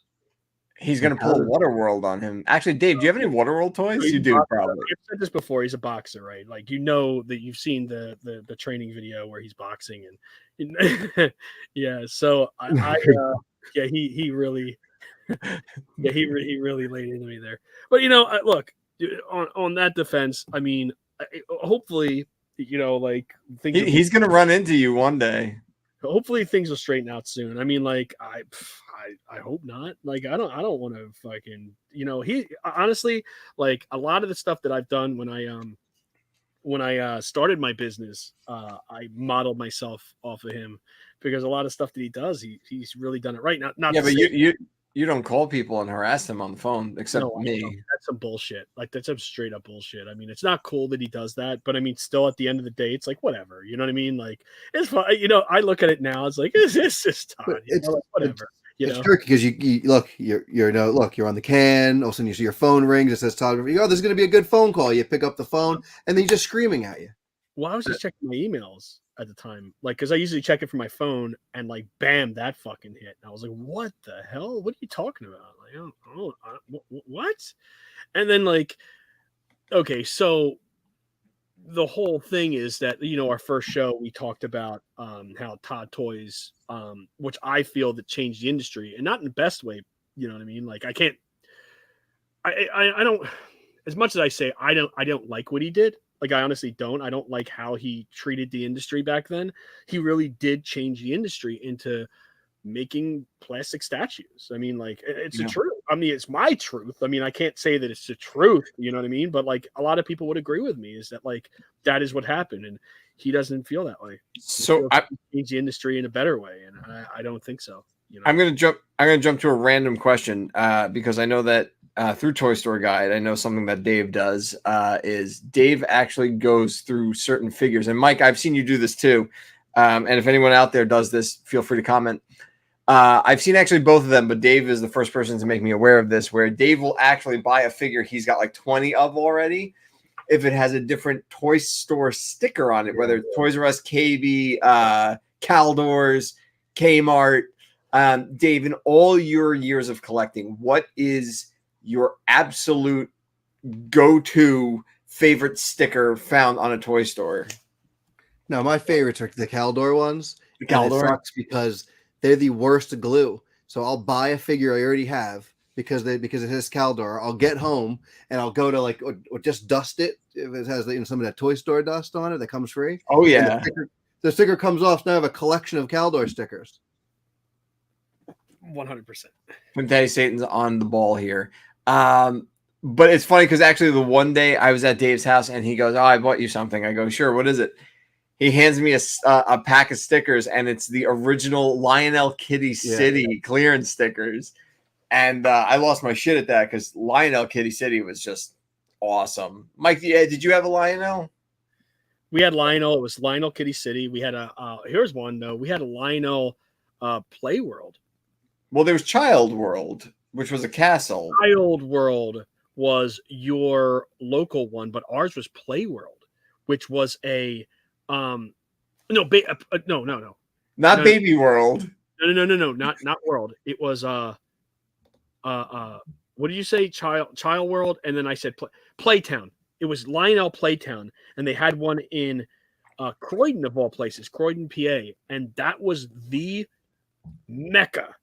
He's going to pull a Waterworld on him. Actually, Dave, do you have any Waterworld toys? You do, probably. I've said this before. He's a boxer, right? Like, you know that you've seen the training video where he's boxing, and yeah. So yeah, he really, yeah, he really laid into me there. But look, on that defense, I mean, hopefully, like he's going to run into you one day. Hopefully things will straighten out soon. I mean, like I hope not. Like I don't want to fucking he honestly, like a lot of the stuff that I've done when I started my business, I modeled myself off of him because a lot of stuff that he does, he's really done it right. Not yeah, but you don't call people and harass them on the phone, except me. That's some bullshit. Like that's some straight up bullshit. I mean, it's not cool that he does that, but I mean, still at the end of the day, it's like whatever. You know what I mean? Like it's fine. I look at it now. It's like it's just Todd. Like, whatever. It's tricky because you look, you're on the can. All of a sudden, you see your phone rings. It says Todd. You go, there's going to be a good phone call. You pick up the phone, and then he's just screaming at you. Well, I was just checking my emails at the time, like, because I usually check it from my phone, and like, bam, that fucking hit. And I was like, what the hell? What are you talking about? Like, what? And then like, okay, so the whole thing is that our first show we talked about how Todd Toys, which I feel that changed the industry, and not in the best way. You know what I mean? Like I don't. As much as I say I don't like what he did. Like I honestly don't. I don't like how he treated the industry back then. He really did change the industry into making plastic statues. I mean, like it's the truth. I mean, it's my truth. I mean, I can't say that it's the truth. You know what I mean? But like a lot of people would agree with me is that like that is what happened, and he doesn't feel that way. So I change the industry in a better way, and I don't think so. I'm gonna jump to a random question because I know that through Toy Store Guide, I know something that Dave does is Dave actually goes through certain figures. And Mike, I've seen you do this too. And if anyone out there does this, feel free to comment. I've seen actually both of them, but Dave is the first person to make me aware of this, where Dave will actually buy a figure he's got like 20 of already if it has a different Toy Store sticker on it, whether it's Toys R Us, KB, Caldors, Kmart. Dave, in all your years of collecting, what is your absolute go-to favorite sticker found on a toy store? No, my favorites are the Caldor ones. The Caldor sucks because they're the worst glue. So I'll buy a figure I already have because it has Caldor. I'll get home and I'll go to like or just dust it if it has some of that toy store dust on it that comes free. Oh yeah, the sticker comes off. Now I have a collection of Caldor stickers. 100%. Daddy Satan's on the ball here. But it's funny because actually the one day I was at Dave's house and he goes, "Oh, I bought you something." I go, "Sure, what is it?" He hands me a pack of stickers, and it's the original Lionel Kitty City clearance stickers. And I lost my shit at that because Lionel Kitty City was just awesome. Mike, did you have a Lionel? We had Lionel. It was Lionel Kitty City. We had here's one though. We had a Lionel Play World. Well, there was Child World, which was a castle. Child World was your local one, but ours was Play World, which was a no, not Baby World. No, not World. It was what did you say? Child World, and then I said Playtown. It was Lionel Playtown, and they had one in Croydon of all places, Croydon, PA, and that was the mecca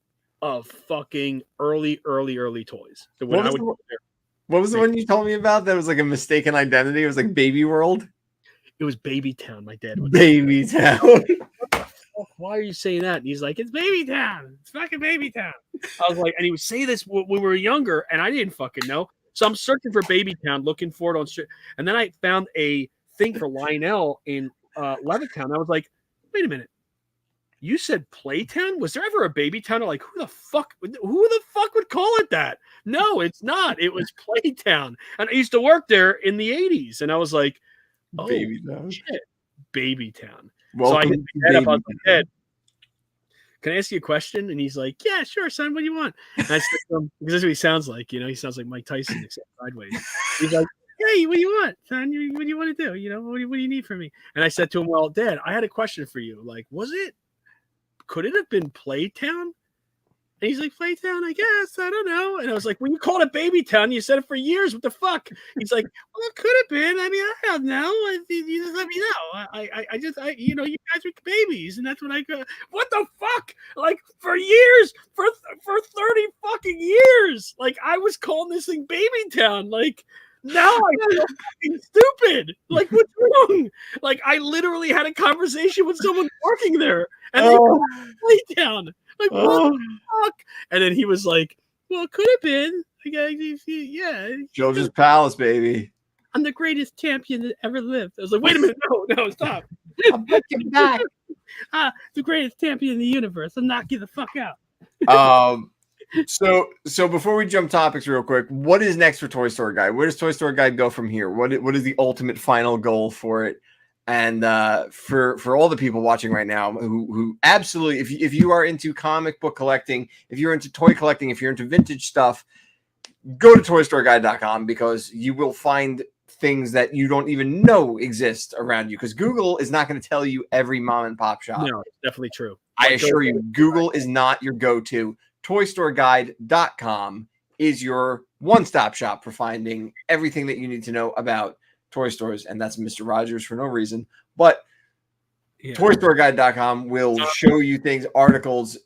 of fucking early toys. So when what was the one you told me about that was like a mistaken identity? It was like Baby World. It was Baby Town. My dad was Baby Town. What the fuck? Why are you saying that? And he's like, "It's Baby Town. It's fucking Baby Town." I was like, and he would say this when we were younger, and I didn't fucking know. So I'm searching for Baby Town, looking for it on street, and then I found a thing for Lionel in Levittown. I was like, "Wait a minute, You said Playtown? Was there ever a Baby Town? Like, who the fuck would call it that? No, it's not. It was Playtown. And I used to work there in the 80s. And I was like, oh, Baby Town. shit, Baby Town. Welcome so I hit to my head up. I was Baby like, Dad, can I ask you a question? And he's like, yeah, sure, son. What do you want? And I said to him, because that's what he sounds like. He sounds like Mike Tyson, except sideways. He's like, hey, what do you want, son? What do you want to do? What do you need from me? And I said to him, well, Dad, I had a question for you. Like, could it have been Playtown? And he's like, Playtown, I guess. I don't know. And I was like, well, you called it Baby Town. You said it for years. What the fuck? He's like, well, it could have been. I mean, I don't know. You just let me know. You guys are babies. And that's what I go. What the fuck? Like, for years, for 30 fucking years. Like, I was calling this thing Baby Town. Like, now I feel fucking stupid. Like, what's wrong? Like, I literally had a conversation with someone working there. And they Playtown. Like, what the fuck? And then he was like, well, it could have been. Yeah. Children's Palace, baby. I'm the greatest champion that ever lived. I was like, wait a minute. No, stop. I'll put you back. The greatest champion in the universe. I'll knock you the fuck out. So before we jump topics real quick, what is next for Toy Store Guide? Where does Toy Store Guide go from here? What is the ultimate final goal for it? And for all the people watching right now who absolutely, if you are into comic book collecting, if you're into toy collecting, if you're into vintage stuff, go to toystoreguide.com because you will find things that you don't even know exist around you because Google is not going to tell you every mom and pop shop. No, it's definitely true. I assure you, Google is not your go-to. Toystoreguide.com is your one-stop shop for finding everything that you need to know about toy stores, and that's Mr. Rogers for no reason. But ToyStoreGuide.com will show you things, articles,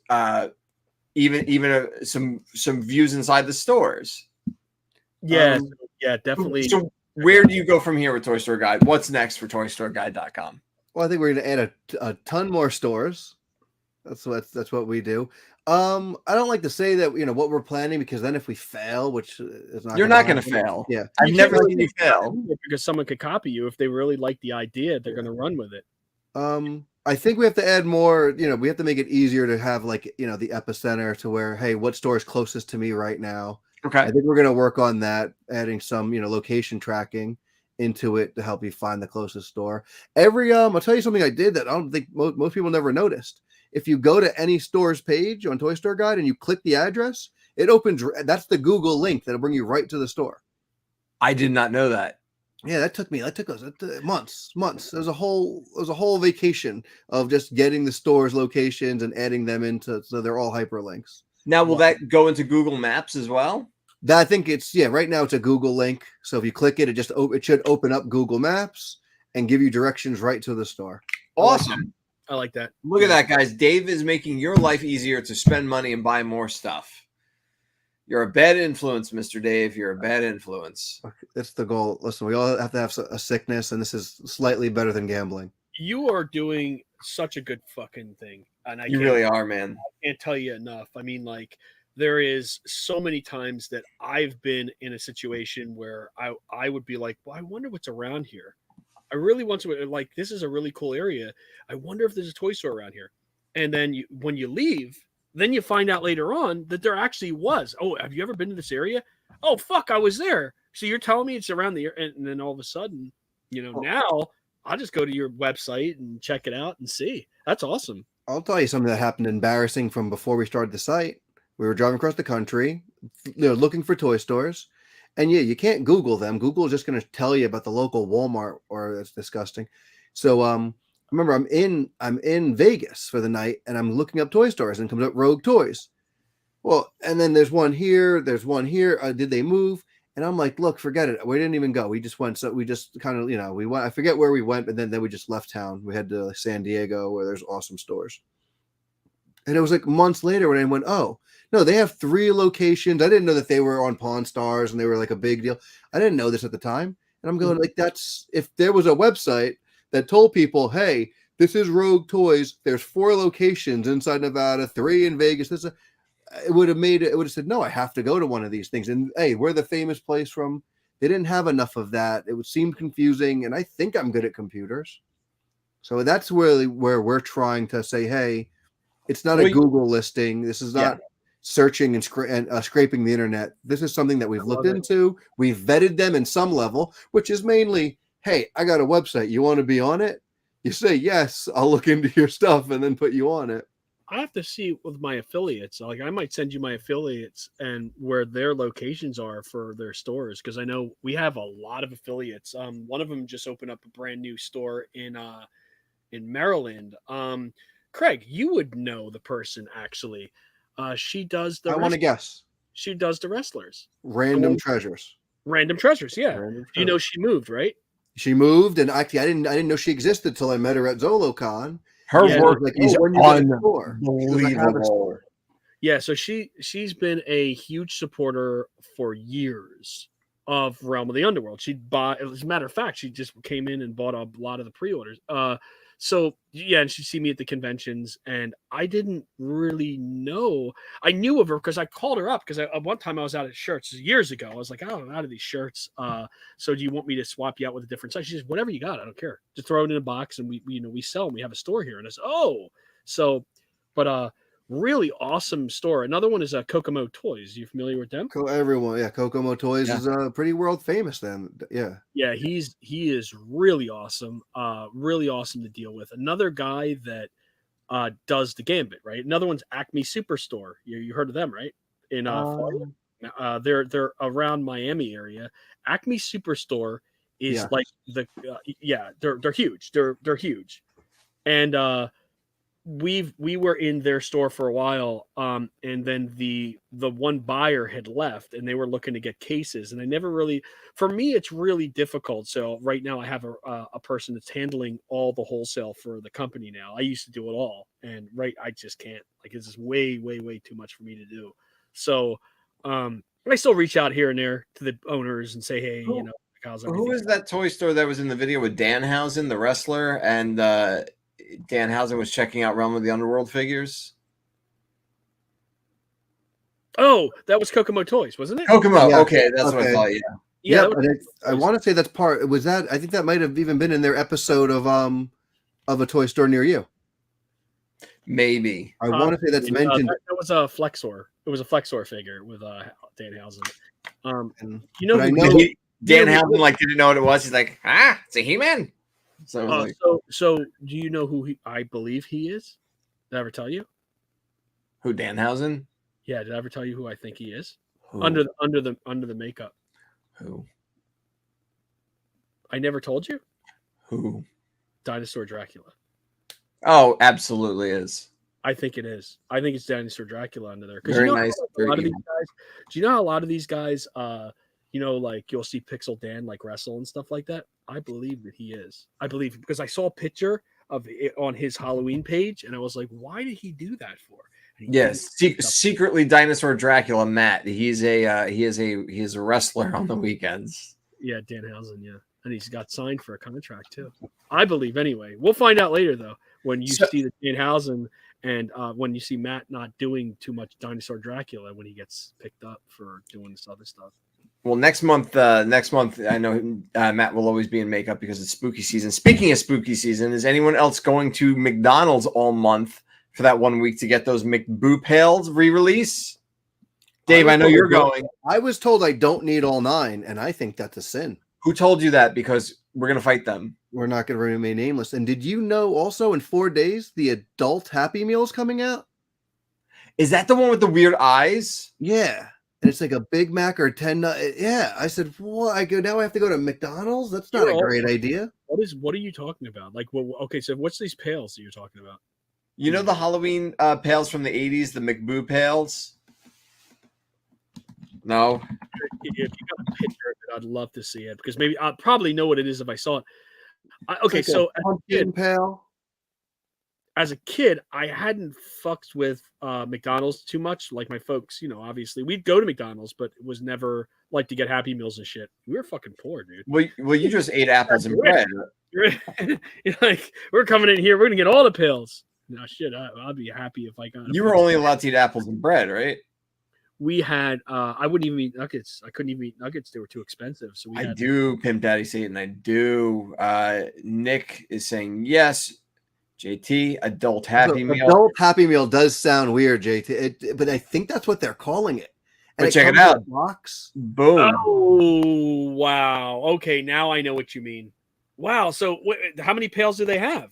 even some views inside the stores. Yeah, definitely. So where do you go from here with Toy Store Guide? What's next for ToyStoreGuide.com? Well, I think we're going to add a ton more stores. That's what we do. I don't like to say that what we're planning because then if we fail, which is not, you're not going to fail. Yeah, I've never seen you fail because someone could copy you if they really like the idea. They're going to run with it. I think we have to add more. We have to make it easier to have the epicenter to where, hey, what store is closest to me right now? Okay, I think we're going to work on that, adding some location tracking into it to help you find the closest store. I'll tell you something I did that I don't think most people never noticed. If you go to any store's page on Toy Store Guide and you click the address, it opens. That's the Google link that'll bring you right to the store. I did not know that. Yeah, that took us months. It was a whole vacation of just getting the store's locations and adding them into so they're all hyperlinks. Now, will that go into Google Maps as well? I think right now it's a Google link. So if you click it, it should open up Google Maps and give you directions right to the store. Awesome. I like that. Look at that, guys. Dave is making your life easier to spend money and buy more stuff. You're a bad influence, Mr. Dave. You're a bad influence. That's the goal. Listen, we all have to have a sickness, and this is slightly better than gambling. You are doing such a good fucking thing. And you really are, man. I can't tell you enough. I mean, there is so many times that I've been in a situation where I would be like, well, I wonder what's around here. I really want to, this is a really cool area. I wonder if there's a toy store around here. And then when you leave, then you find out later on that there actually was. Oh, have you ever been to this area? Oh, fuck, I was there. So you're telling me it's around the area. And then all of a sudden, now I'll just go to your website and check it out and see. That's awesome. I'll tell you something that happened embarrassing from before we started the site. We were driving across the country, looking for toy stores. And yeah, you can't Google them. Google is just going to tell you about the local Walmart, or it's disgusting. So I remember I'm in Vegas for the night, and I'm looking up toy stores, and it comes up Rogue Toys. Well, and then there's one here. Did they move? And I'm like, look, forget it. We didn't even go. We just went. So we just kind of, we went. I forget where we went, but then we just left town. We had to San Diego, where there's awesome stores. And it was months later when I went, oh, no, they have 3 locations. I didn't know that they were on Pawn Stars and they were a big deal. I didn't know this at the time. And I'm going that's, if there was a website that told people, hey, this is Rogue Toys. There's 4 locations inside Nevada, 3 in Vegas. It would have said, no, I have to go to one of these things. And hey, we're the famous place from. They didn't have enough of that. It would seem confusing. And I think I'm good at computers. So that's really where we're trying to say, hey, It's not a Google listing. This is not searching and scraping the internet. This is something that we've looked into. We've vetted them in some level, which is mainly, hey, I got a website. You want to be on it? You say yes. I'll look into your stuff and then put you on it. I have to see with my affiliates. Like, I might send you my affiliates and where their locations are for their stores, because I know we have a lot of affiliates. One of them just opened up a brand new store in Maryland. Kreg, you would know the person actually. She does the. I want to guess. She does the wrestlers. Random Treasures. Random Treasures, yeah. You know she moved, right? She moved, and actually, I didn't know she existed till I met her at ZoloCon. Her work is unbelievable. Yeah, so she's been a huge supporter for years of Realm of the Underworld. She'd buy, as a matter of fact, she just came in and bought a lot of the pre-orders. So yeah, and she'd see me at the conventions, and I didn't really know. I knew of her because I called her up because one time I was out of shirts years ago. I was like, oh, I'm out of these shirts. So do you want me to swap you out with a different size? She says, whatever you got, I don't care. Just throw it in a box, and we sell them. We have a store here. And I said, oh, so, but really awesome store. Another one is Kokomo Toys. You familiar with them? Kokomo Toys is pretty world famous. Then, yeah, he is really awesome. Really awesome to deal with. Another guy that does the Gambit, right? Another one's Acme Superstore. You heard of them, right? In Florida. They're around Miami area. Acme Superstore is like they're huge. They're huge, and we were in their store for a while, and then the one buyer had left, and they were looking to get cases, and I never really, for me, it's really difficult. So right now I have a person that's handling all the wholesale for the company now. I used to do it all, and I just can't. Like, it's just way too much for me to do. So I still reach out here and there to the owners and say, hey, how's everything? Who is that toy store that was in the video with Danhausen, the wrestler, and Danhausen was checking out Realm of the Underworld figures? Oh, that was Kokomo Toys, wasn't it? Kokomo. Yeah. Okay, that's what I thought. Yeah. I want to say that's part. Was that? I think that might have even been in their episode of a toy store near you. Maybe. I want to say that's mentioned. That was a Flexor. It was a Flexor figure with Danhausen. Danhausen didn't know what it was. He's like, it's a He-Man. So do you know who I believe he is? Did I ever tell you? Who, Danhausen? Yeah, did I ever tell you who I think he is? Who? Under the makeup. Who? I never told you? Who? Dinosaur Dracula. Oh, absolutely is. I think it is. I think it's Dinosaur Dracula under there. Very nice. Do you know how a lot of these guys like you'll see Pixel Dan like wrestle and stuff like that? I believe that he is. I believe because I saw a picture of it on his Halloween page, and I was like, "Why did he do that for?" Yes, secretly Dinosaur Dracula, Matt. He is a wrestler on the weekends. Yeah, Danhausen. Yeah, and he's got signed for a contract too. I believe anyway. We'll find out later though when you see the Danhausen and when you see Matt not doing too much Dinosaur Dracula when he gets picked up for doing this other stuff. Well, next month, I know Matt will always be in makeup because it's spooky season. Speaking of spooky season, is anyone else going to McDonald's all month for that 1 week to get those McBoo Pails re-release? Dave, I know you're going. I was told I don't need all 9, and I think that's a sin. Who told you that? Because we're going to fight them. We're not going to remain nameless. And did you know also in 4 days, the adult Happy Meal is coming out? Is that the one with the weird eyes? Yeah. And it's like a Big Mac or 10. Yeah. I said, what? Now I have to go to McDonald's? That's not a great idea. What are you talking about? Like, okay, so what's these pails that you're talking about? You know the Halloween pails from the 80s, the McBoo Pails? No. If you got a picture of it, I'd love to see it because maybe I'll probably know what it is if I saw it. So pumpkin pail. As a kid, I hadn't fucked with McDonald's too much. Like my folks, obviously we'd go to McDonald's, but it was never like to get Happy Meals and shit. We were fucking poor, dude. Well, you just ate apples and bread. You're like, we're coming in here, we're gonna get all the pills. No shit, I'd be happy if I got. You were only allowed to eat apples and bread, right? We had. I wouldn't even eat nuggets. I couldn't even eat nuggets; they were too expensive. So I do, Pimp Daddy Satan. I do. Nick is saying yes. JT, adult Happy Meal. Adult Happy Meal does sound weird, JT, but I think that's what they're calling it. And But check it comes in a out. box. Boom. Oh, wow. Okay, now I know what you mean. Wow. So how many pails do they have?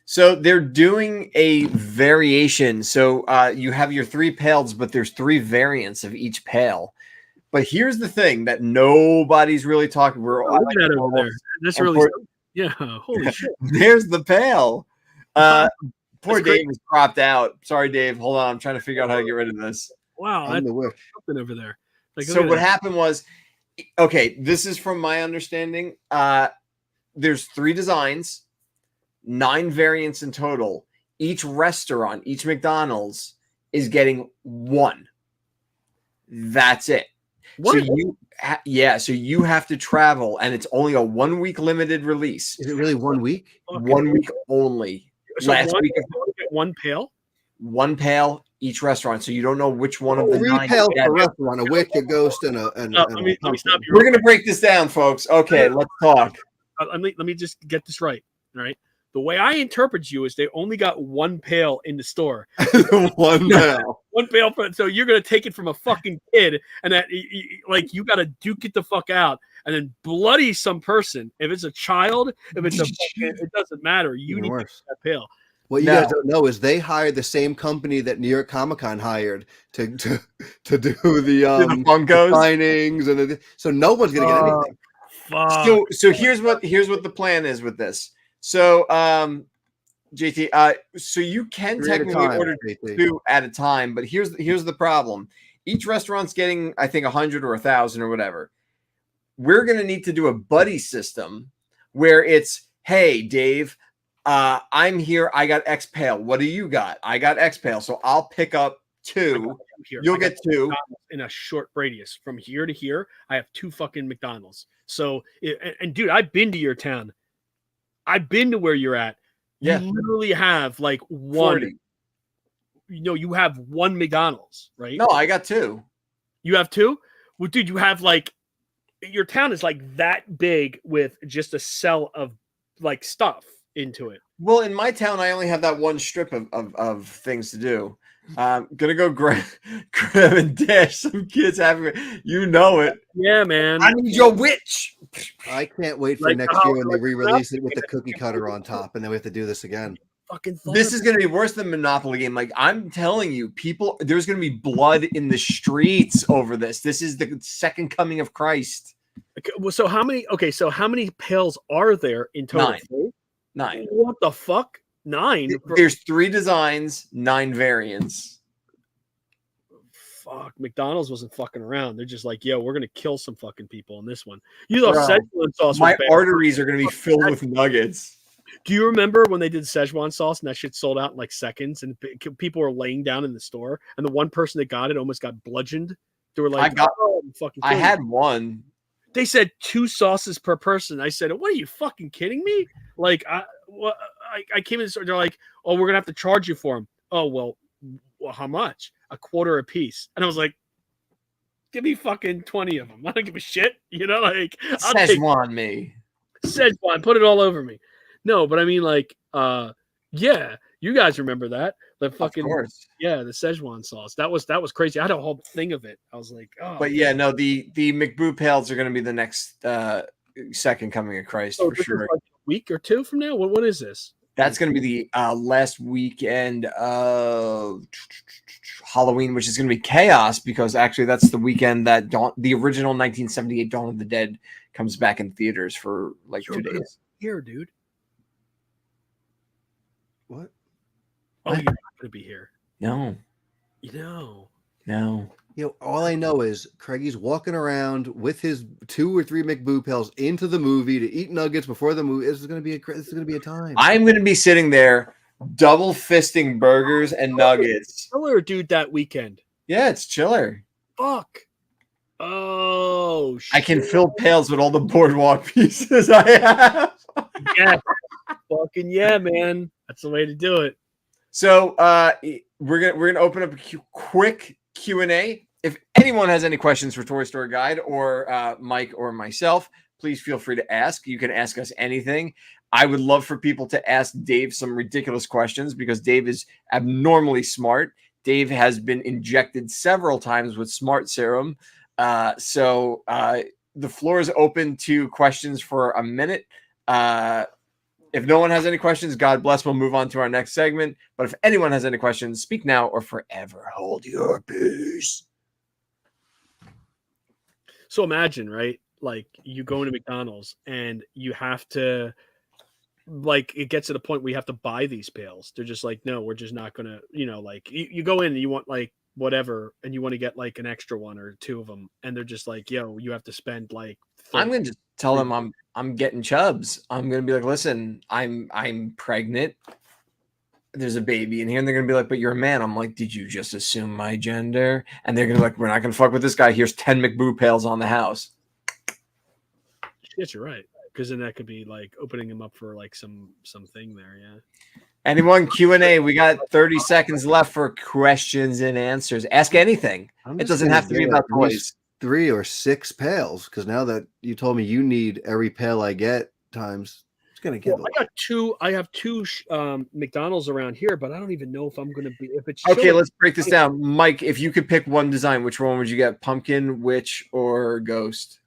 So they're doing a variation. So you have your 3 pails, but there's 3 variants of each pail. But here's the thing that nobody's really talking. We're all Look at that over there. That's really, yeah. Holy shit. There's the pail. Poor great. Dave was cropped out. Sorry, Dave. Hold on. I'm trying to figure out how to get rid of this. Wow. I'm That's the wish. something over there. Like, So what happened was, okay, this is from my understanding. There's 3 designs, 9 variants in total. Each restaurant, each McDonald's is getting 1. That's it. What? So you have to travel, and it's only a 1-week limited release. Is it really 1 week? 1 week only. So Last week, 1 pail? 1 pail each restaurant. So you don't know which one of the 3 9 pails get. per restaurant, a witch, a ghost, and a. Let me stop you. We're gonna break this down, folks. Okay, let's talk. Let me just get this right. All right. The way I interpret you is they only got 1 pail in the store. 1 pail. 1 pail. So you're gonna take it from a fucking kid, and that like you gotta duke it the fuck out, and then bloody some person. If it's a child, if it's a fucking, it doesn't matter. You Even need worse. that pail. What you guys don't know is they hired the same company that New York Comic Con hired to do the Funkos signings, and so no one's gonna get anything. Fuck. So here's what the plan is with this. So JT, so you can 3 at a technically time, order JT. 2 at a time, but here's the problem. Each restaurant's getting, I think, 100 or 1,000 or whatever. We're gonna need to do a buddy system where it's, hey, Dave, I'm here. I got X pail. What do you got? I got X pail. So I'll pick up 2. You'll get 2 in a short radius from here to here. I have 2 fucking McDonald's. So and dude, I've been to your town. I've been to where you're at. Yeah. You literally have like 1. 40. You have 1 McDonald's, right? No, I got 2. You have 2? Well, dude, you have like your town is like that big with just a cell of like stuff into it. Well, in my town, I only have that 1 strip of things to do. Gonna go grab and dash some kids having, you know it. Yeah, man. I need your witch. I can't wait for Like next how- year when they like re-release it with the cookie cutter on top, and then we have to do this again. Fucking This is going to be worse than Monopoly game. Like, I'm telling you, people, there's going to be blood in the streets over this. This is the second coming of Christ. Okay, well, so how many pails are there in total? 9. 9. What the fuck? 9? There's 3 designs, 9 variants. Fuck, McDonald's wasn't fucking around. They're just like, yo, we're gonna kill some fucking people in this one. You know, Bro, Szechuan sauce. My was bad. arteries are going to be filled with nuggets. Do you remember when they did Szechuan sauce and that shit sold out in like seconds, and people were laying down in the store, and the one person that got it almost got bludgeoned? They were like, I had 1. They said 2 sauces per person. I said, what are you fucking kidding me? Like, I came in the store. They're like, oh, we're gonna have to charge you for them. Oh, well, how much? $0.25 a piece. And I was like, give me fucking 20 of them. I don't give a shit. You know, like, I'll take Szechuan, put it all over me. No, but I mean, like, yeah, you guys remember that? The fucking, yeah, the Szechuan sauce. That was crazy. I had a whole thing of it. I was like, oh. But yeah, no, the McBoo pails are going to be the next second coming of Christ for sure. Like a week or 2 from now. What is this? That's going to be the last weekend of Halloween, which is going to be chaos because actually that's the weekend that the original 1978 Dawn of the Dead comes back in theaters for like 2 days. Here, dude. What? Oh, you're not going to be here. No. No. You know, all I know is Craigie's walking around with his 2 or 3 McBoo pills into the movie to eat nuggets before the movie. This is going to be a time. I'm going to be sitting there double fisting burgers and nuggets. Chiller, dude, that weekend. Yeah, it's chiller. Fuck. Oh, shit. I can fill pails with all the boardwalk pieces I have. Yeah. Fucking yeah, man. That's the way to do it. So we're gonna open up a quick Q&A. If anyone has any questions for Toy Story Guide or Mike or myself, please feel free to ask. You can ask us anything. I would love for people to ask Dave some ridiculous questions because Dave is abnormally smart. Dave has been injected several times with smart serum. So the floor is open to questions for a minute. If no one has any questions, God bless. We'll move on to our next segment. But if anyone has any questions, speak now or forever hold your peace. So imagine, right? Like you go into McDonald's and you have to, like, it gets to the point where you have to buy these pails. They're just like, no, we're just not gonna, like you go in and you want like whatever, and you want to get like an extra one or two of them, and they're just like, yo, you have to spend like. I'm gonna just tell them I'm getting chubs. I'm gonna be like, listen, I'm pregnant. There's a baby in here, and they're gonna be like, but you're a man. I'm like, did you just assume my gender? And they're gonna be like, we're not gonna fuck with this guy. Here's 10 McBoo pails on the house. Yes, you're right. Because then that could be like opening him up for like something there, yeah. Anyone Q&A? We got 30 seconds left for questions and answers. Ask anything. It doesn't have to be about toys. 3 or 6 pails, because now that you told me you need every pail I get times, it's gonna get. Well, I have two McDonald's around here, but I don't even know if I'm gonna be. If it's okay, let's break this down. Mike, if you could pick one design, which one would you get? Pumpkin, witch, or ghost?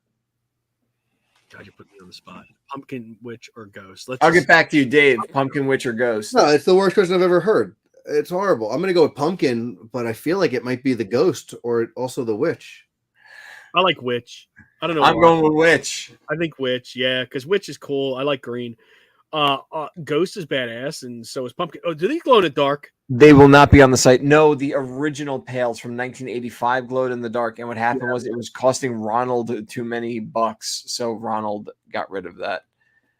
God, you put me on the spot. Pumpkin, witch, or ghost? I'll get back to you, Dave. Pumpkin, witch, or ghost? No, it's the worst question I've ever heard. It's horrible. I'm gonna go with pumpkin, but I feel like it might be the ghost or also the witch. I like witch. I don't know. I'm going with witch. I think witch, yeah, because witch is cool. I like green. Ghost is badass, and so is pumpkin. Oh, do they glow in the dark? They will not be on the site. No, the original pails from 1985 glowed in the dark, and what happened was it was costing Ronald too many bucks, so Ronald got rid of that.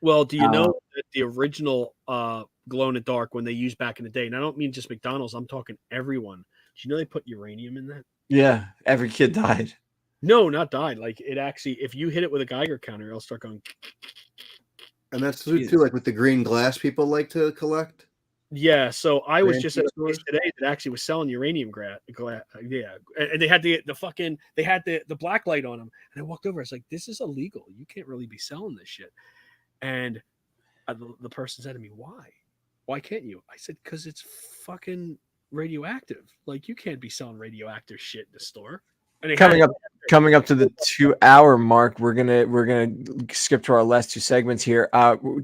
Well, do you know that the original glow in the dark when they used back in the day, and I don't mean just McDonald's, I'm talking everyone. Do you know they put uranium in that? Yeah, every kid died. No, not died. Like it actually, if you hit it with a Geiger counter, it'll start going. And that's too, like with the green glass people like to collect. Yeah, so I was just at a place today that actually was selling uranium glass. Yeah, and they had the black light on them, and I walked over. I was like, "This is illegal. You can't really be selling this shit." And the person said to me, "Why? Why can't you?" I said, "Because it's fucking radioactive. Like you can't be selling radioactive shit in the store." Coming up to the 2-hour mark, we're gonna skip to our last 2 segments here.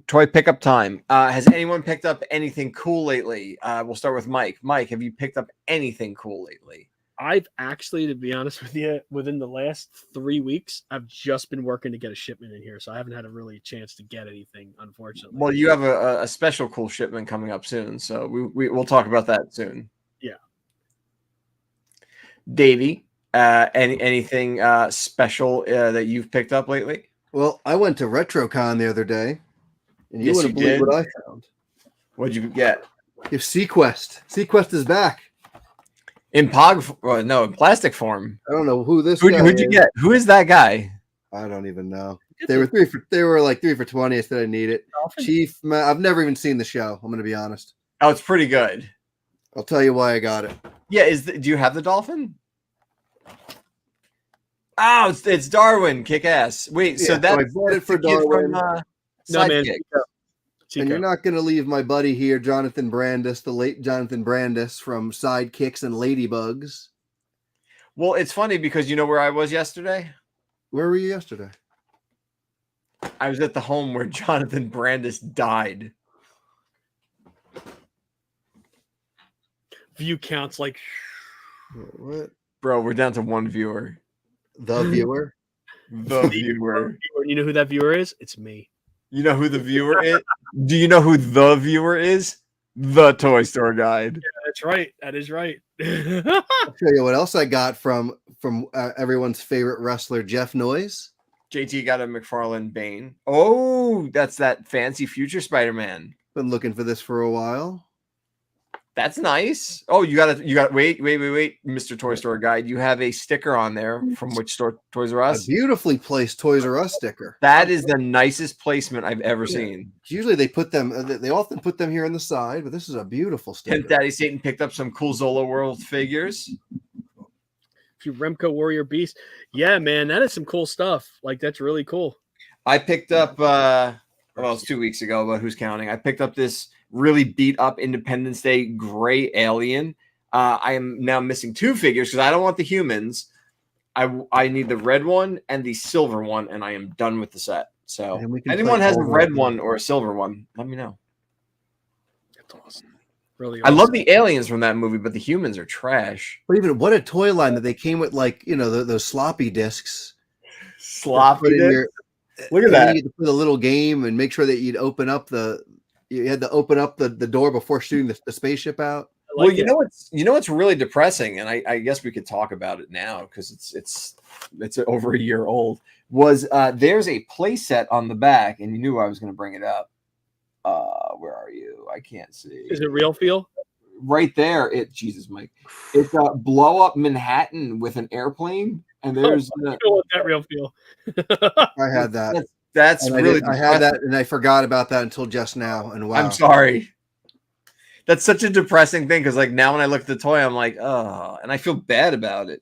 Toy pickup time. Has anyone picked up anything cool lately? We'll start with Mike. Mike, have you picked up anything cool lately? I've actually, to be honest with you, within the last 3 weeks, I've just been working to get a shipment in here, so I haven't had a really chance to get anything, unfortunately. Well, you have a special cool shipment coming up soon, so we'll talk about that soon. Yeah. Davey. Anything special that you've picked up lately? Well, I went to RetroCon the other day, and you wouldn't believe what I found. What'd you get? If Sequest. Sequest is back in in plastic form. I don't know who this. Who'd you get? Who is that guy? I don't even know. They were like 3 for $20. I said I need it. Chief, I've never even seen the show. I'm gonna be honest. Oh, it's pretty good. I'll tell you why I got it. Yeah, do you have the dolphin? Oh, it's Darwin. Kick ass. Wait, yeah, so that I bought it for Darwin. From, no, man. And you're not going to leave my buddy here, Jonathan Brandis, the late Jonathan Brandis from Sidekicks and Ladybugs. Well, it's funny because you know where I was yesterday? Where were you yesterday? I was at the home where Jonathan Brandis died. View counts like... What? Bro, we're down to 1 viewer. The viewer? The viewer. You know who that viewer is? It's me. You know who the viewer is? Do you know who the viewer is? The Toy Store Guide. Yeah, that's right. That is right. I'll tell you what else I got from everyone's favorite wrestler, Jeff Noyes. JT got a McFarlane Bane. Oh, that's that fancy future Spider-Man. Been looking for this for a while. That's nice. Oh, you got wait, Mr. Toy Store Guide. You have a sticker on there from which store? Toys R Us? A beautifully placed Toys R Us sticker. That is the nicest placement I've ever seen. Usually they put them, they often put them here on the side, but this is a beautiful sticker. And Daddy Satan picked up some cool Zola World figures. Remco Warrior Beast. Yeah, man, that is some cool stuff. Like, that's really cool. I picked up, well, it's 2 weeks ago, but who's counting? I picked up this really beat up Independence Day gray alien. I am now missing 2 figures because I don't want the humans. I need the red one and the silver one, and I am done with the set. So if anyone has a red one or a silver one, let me know. That's awesome. Really I love the aliens from that movie, but the humans are trash. But even what a toy line that they came with, like, you know, those sloppy discs. Sloppy discs? Look at that. You had to put a little game and make sure that you had to open up the door before shooting the spaceship out. Well, you know what's really depressing, and I guess we could talk about it now because it's over a year old. Was there's a play set on the back, and you knew I was going to bring it up. Where are you? I can't see. Is it Real Feel? Right there. Jesus, Mike. It's a blow up Manhattan with an airplane, and there's that Real Feel. I had that. That's really. I had that, and I forgot about that until just now. And wow, I'm sorry. That's such a depressing thing because, like, now when I look at the toy, I'm like, oh, and I feel bad about it.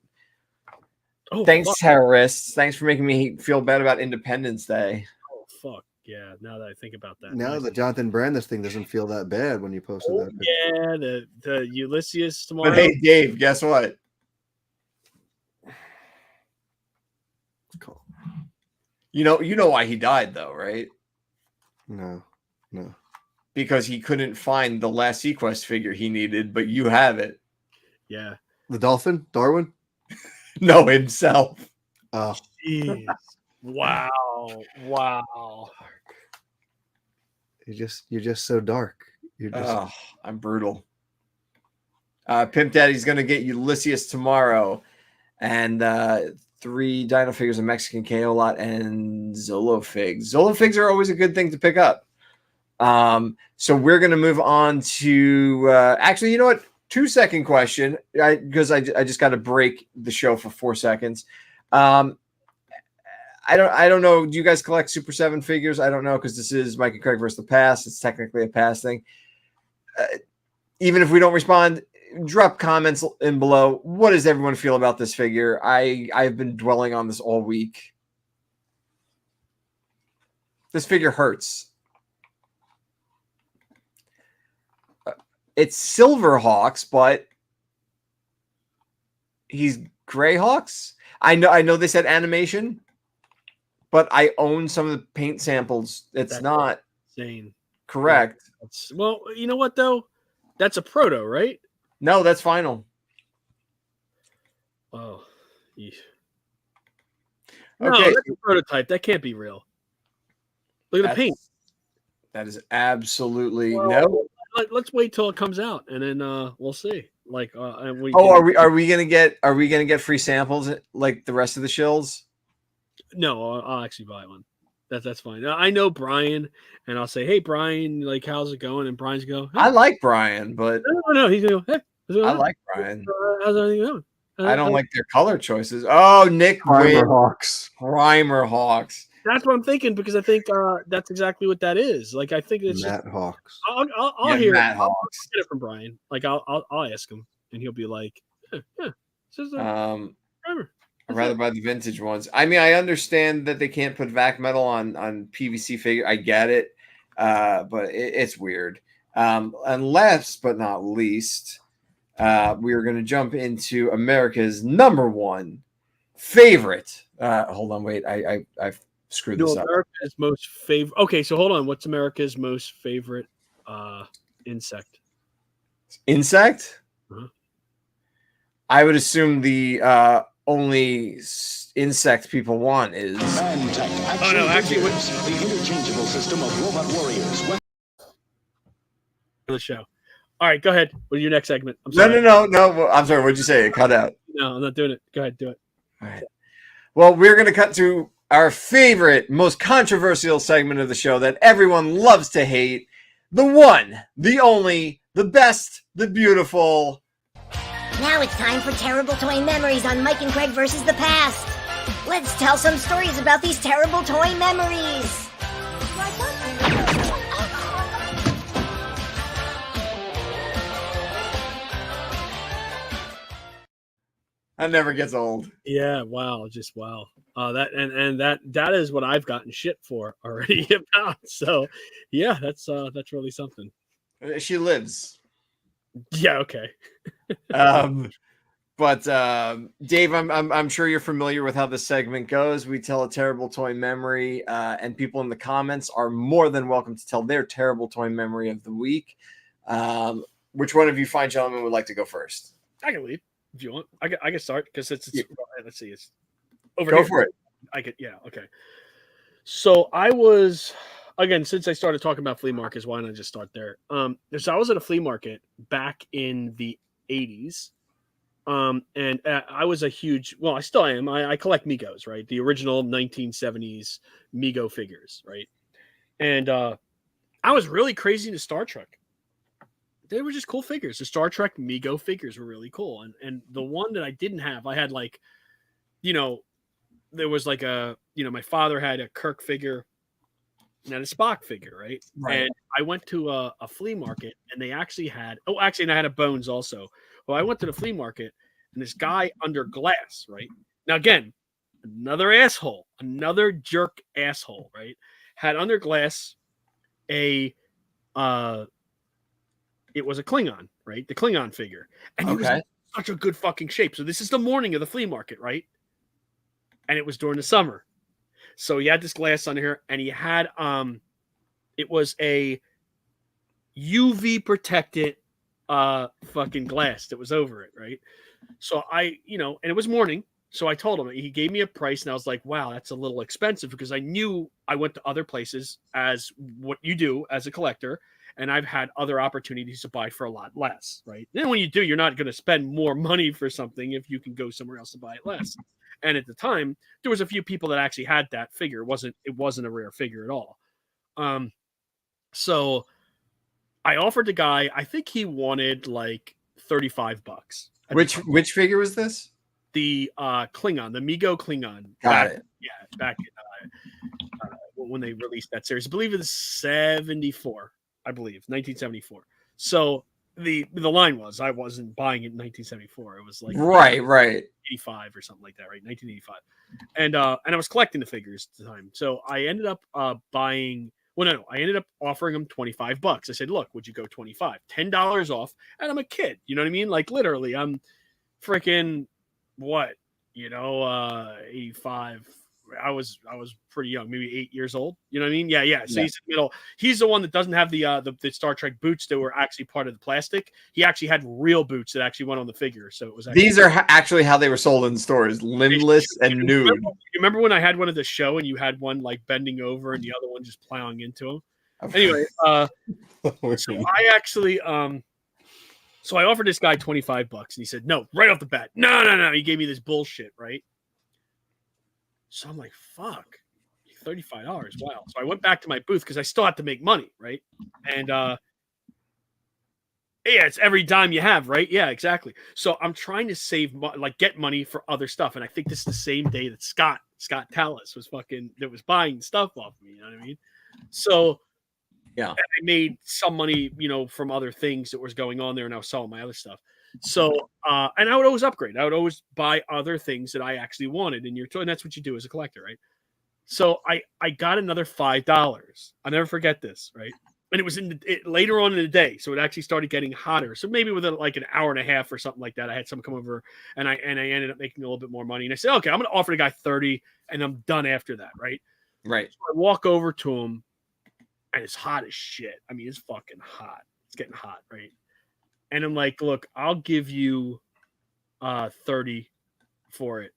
Oh, thanks, fuck. Terrorists. Thanks for making me feel bad about Independence Day. Oh, fuck. Yeah, now that I think about that. Now that Jonathan Brandis thing doesn't feel that bad when you posted that picture. Yeah, the Ulysses tomorrow. But hey, Dave, guess what? Cool. You know why he died, though, right? No. Because he couldn't find the last Sequest figure he needed, but you have it. Yeah. The dolphin? Darwin? No, himself. Oh. Jeez. Wow. You're just so dark. I'm brutal. Pimp Daddy's gonna get Ulysses tomorrow. And 3 Dino figures, a Mexican KO lot, and Zolo figs. Zolo figs are always a good thing to pick up. So we're going to move on to actually, you know what? 2-second question, because I just got to break the show for 4 seconds. I don't know. Do you guys collect Super 7 figures? I don't know, because this is Mike and Kreg versus the past. It's technically a past thing. Even if we don't respond, drop comments in below. What does everyone feel about this figure? I've been dwelling on this all week. This figure hurts. It's Silverhawks, but he's Greyhawks. I know they said animation, but I own some of the paint samples. That's not insane. Correct. Well, you know what though? That's a proto, right? No, that's final. Oh, yeesh. Okay, no, that's a prototype. That can't be real. Look at the paint. That is absolutely no. Let's wait till it comes out, and then we'll see. Like, are we gonna get free samples like the rest of the shills? No, I'll actually buy one. That's fine. I know Brian, and I'll say, "Hey, Brian, like, how's it going?" And Brian's go, hey. I like Brian, but no, he's gonna go, "Hey, I like Brian. How's everything going?" I don't like their color choices. Oh, Nick Primer Hawks. That's what I'm thinking, because I think that's exactly what that is. Like, I think it's Matt Hawks. I'll hear Matt I'll Hawks. get it from Brian. Like, I'll ask him, and he'll be like, "Yeah, it's just a primer." I'd rather buy the vintage ones. I mean, I understand that they can't put vac metal on PVC figure. I get it, but it's weird. And last but not least, we are going to jump into America's #1 favorite. Hold on, wait. I've screwed this up. America's most favorite. Okay, so hold on. What's America's most favorite insect? Insect? Uh-huh. I would assume the only insect people want is. Actually, the interchangeable system of robot warriors. The show. All right, go ahead. What's your next segment? I'm sorry. No. I'm sorry. What'd you say? It cut out. No, I'm not doing it. Go ahead, do it. All right. Well, we're going to cut to our favorite, most controversial segment of the show that everyone loves to hate. The one, the only, the best, the beautiful. Now it's time for Terrible Toy Memories on Mike and Kreg versus the Past. Let's tell some stories about these terrible toy memories. That never gets old. Yeah, wow, just wow. That is what I've gotten shit for already about. So yeah, that's really something. She lives. Yeah, okay. But Dave, I'm sure you're familiar with how this segment goes. We tell a terrible toy memory, and people in the comments are more than welcome to tell their terrible toy memory of the week. Which one of you fine gentlemen would like to go first? I can lead if you want. I can start because it's let's see, it's over go here. for it. I could, yeah, okay. So I was, again, since I started talking about flea markets, why not just start there? So I was at a flea market back in the 80s. And I was a huge, well, I still am. I collect Megos, right? The original 1970s Mego figures, right? And I was really crazy into Star Trek. They were just cool figures. The Star Trek Mego figures were really cool. And the one that I didn't have, I had like, there was like my father had a Kirk figure and had a Spock figure, right? And I went to a flea market and they actually had, and I had a Bones also. Well, I went to the flea market and this guy under glass, right? Now, again, another asshole, another jerk asshole, right? Had under glass it was a Klingon, right? The Klingon figure. And he was in such a good fucking shape. So this is the morning of the flea market, right? And it was during the summer. So he had this glass under here and he had, it was a UV protected fucking glass that was over it, right? So and it was morning. So I told him, he gave me a price and I was like, wow, that's a little expensive because I knew I went to other places as what you do as a collector. And I've had other opportunities to buy for a lot less, right? Then when you do, you're not going to spend more money for something if you can go somewhere else to buy it less. And at the time, there was a few people that actually had that figure. It wasn't a rare figure at all. So I offered the guy, I think he wanted like $35. Which figure was this? The Klingon, the Mego Klingon. Got it. Yeah, back when they released that series. I believe it's 74. I believe 1974. So the line was I wasn't buying it in 1974. It was like right 85 or something like that, right? 1985. And I was collecting the figures at the time. So I ended up buying. Well, no, I ended up offering him $25. I said, look, would you go 25? $10 off. And I'm a kid. You know what I mean? Like literally, I'm freaking what? 85. I was pretty young, maybe 8 years old. You know what I mean? Yeah. So he's in the middle. He's the one that doesn't have the Star Trek boots that were actually part of the plastic. He actually had real boots that actually went on the figure. So it was. These are actually how they were sold in stores, limbless and nude. You remember when I had one at the show and you had one like bending over and the other one just plowing into him? Anyway, so I actually so I offered this guy $25 and he said no right off the bat. No. He gave me this bullshit, right? So I'm like, fuck, $35. Wow. So I went back to my booth because I still had to make money, right? And yeah, it's every dime you have, right? Yeah, exactly. So I'm trying to save, get money for other stuff. And I think this is the same day that Scott Tallis was buying stuff off of me. You know what I mean? So yeah, I made some money, from other things that was going on there, and I was selling my other stuff. So, and I would always upgrade. I would always buy other things that I actually wanted. And that's what you do as a collector, right? So I got another $5. I'll never forget this, right? And it was later on in the day. So it actually started getting hotter. So maybe within like an hour and a half or something like that, I had someone come over and I ended up making a little bit more money. And I said, okay, I'm going to offer the guy 30 and I'm done after that, right? Right. So I walk over to him and it's hot as shit. I mean, it's fucking hot. It's getting hot, right? And I'm like, look, I'll give you 30 for it.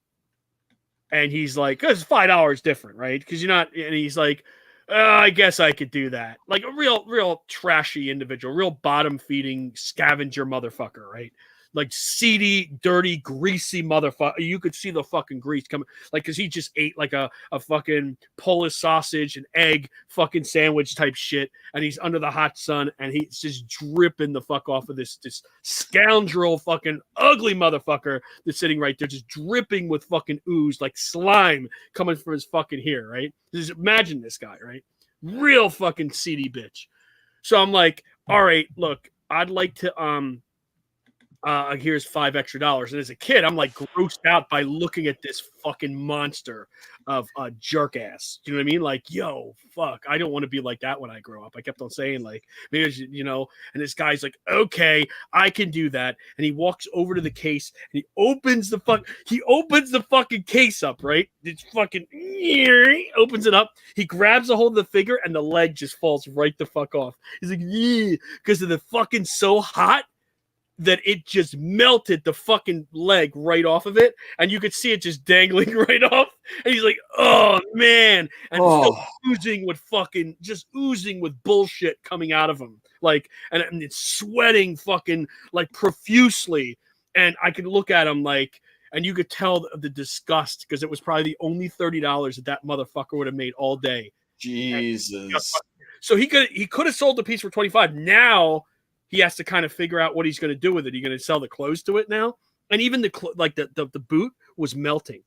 And he's like, it's $5 different, right? Because you're not, and he's like, I guess I could do that. Like a real trashy individual, real bottom feeding scavenger motherfucker, right? Like seedy, dirty, greasy motherfucker. You could see the fucking grease coming, like, because he just ate like a fucking Polish sausage and egg fucking sandwich type shit, and he's under the hot sun, and he's just dripping the fuck off of this scoundrel fucking ugly motherfucker that's sitting right there, just dripping with fucking ooze, like slime coming from his fucking hair, right? Just imagine this guy, right? Real fucking seedy bitch. So I'm like, all right, look, I'd like to here's $5 extra. And as a kid, I'm like grossed out by looking at this fucking monster of a jerk ass. Do you know what I mean? Like, yo, fuck, I don't want to be like that when I grow up. I kept on saying, like, maybe, you know, and this guy's like, okay, I can do that. And he walks over to the case and he opens the fucking case up, right? It's fucking opens it up. He grabs a hold of the figure and the leg just falls right the fuck off. He's like, yeah, because of the fucking so hot that it just melted the fucking leg right off of it, and you could see it just dangling right off. And he's like, "Oh man!" And still oozing with bullshit coming out of him, like, and it's sweating fucking like profusely. And I could look at him like, and you could tell the disgust because it was probably the only $30 that motherfucker would have made all day. Jesus. So he could have sold the piece for $25. Now he has to kind of figure out what he's going to do with it. He's going to sell the clothes to it now, and even the boot was melting.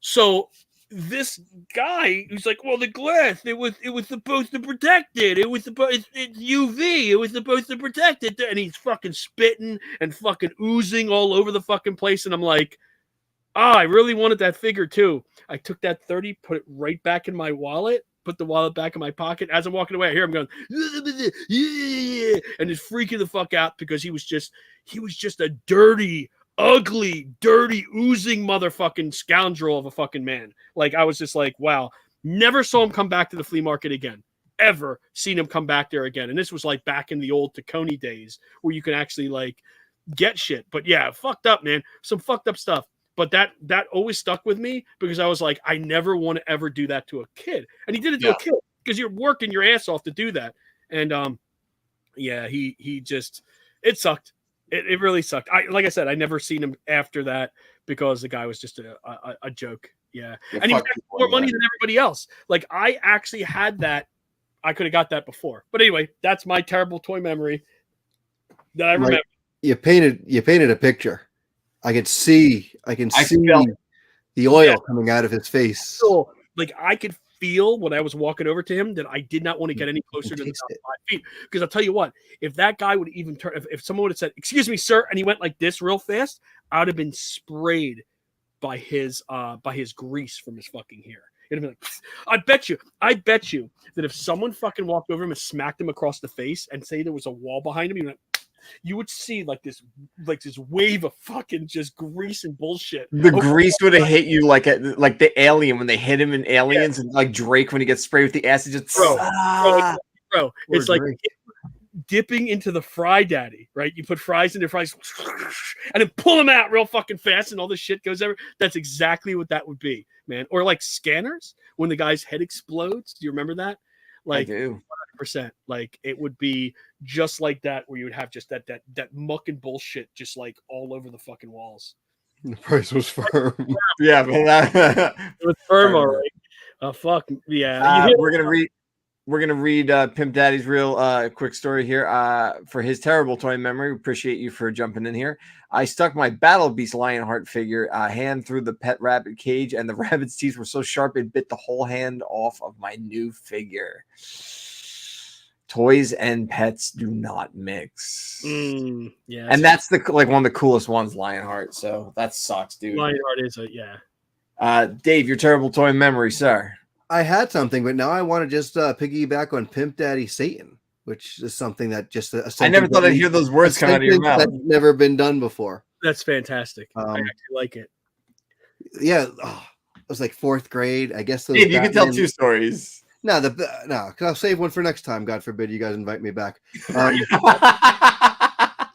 So this guy who's like, well, the glass it was supposed to protect it. It was supposed it's UV. It was supposed to protect it, and he's fucking spitting and fucking oozing all over the fucking place. And I'm like, I really wanted that figure too. I took that 30, put it right back in my wallet. Put the wallet back in my pocket. As I'm walking away, I hear him going, yeah, and just freaking the fuck out because he was just a dirty, ugly, dirty, oozing motherfucking scoundrel of a fucking man. Like, I was just like, wow, never saw him come back to the flea market again. Ever seen him come back there again. And this was like back in the old Tacony days where you can actually like get shit. But yeah, fucked up, man. Some fucked up stuff. But that always stuck with me because I was like, I never want to ever do that to a kid. And he did it to a kid because you're working your ass off to do that. And he just, it sucked. It really sucked. Like I said, I never seen him after that because the guy was just a joke. Yeah. And he had more money than everybody else. Like, I actually had that. I could have got that before. But anyway, that's my terrible toy memory that I remember. You painted a picture. I can see the oil coming out of his face. Like, I could feel when I was walking over to him that I did not want to get any closer to the top 5 feet. Because I'll tell you what, if that guy would even turn, if someone would have said, "Excuse me, sir," and he went like this real fast, I would have been sprayed by his grease from his fucking hair. It'd have been like, I bet you that if someone fucking walked over him and smacked him across the face and say there was a wall behind him, he went, you would see like this wave of fucking just grease and bullshit. The grease would have hit you like the alien when they hit him in Aliens, and like Drake when he gets sprayed with the acid. Just bro, it's like dipping into the fry daddy, right? You put fries in their fries and then pull them out real fucking fast, and all this shit goes everywhere. That's exactly what that would be, man. Or like Scanners when the guy's head explodes. Do you remember that? Like, I do. 100%. Like, it would be just like that, where you would have just that muck and bullshit just like all over the fucking walls. The price was firm. Yeah, man. It was firm, all right. Fuck yeah. We're gonna read Pimp Daddy's real quick story here. For his terrible toy memory, appreciate you for jumping in here. I stuck my Battle Beast Lionheart figure hand through the pet rabbit cage, and the rabbit's teeth were so sharp it bit the whole hand off of my new figure. Toys and pets do not mix. Yeah, and that's one of the coolest ones, Lionheart. So that sucks, dude. Lionheart is Dave, your terrible toy memory, sir. I had something, but now I want to just piggyback on Pimp Daddy Satan, which is something that just I never thought I'd hear those words come out of your mouth. That's never been done before. That's fantastic. I actually like it. Yeah, it was like 4th grade. I guess those. Dave, you can tell 2 stories. No, because I'll save one for next time. God forbid you guys invite me back.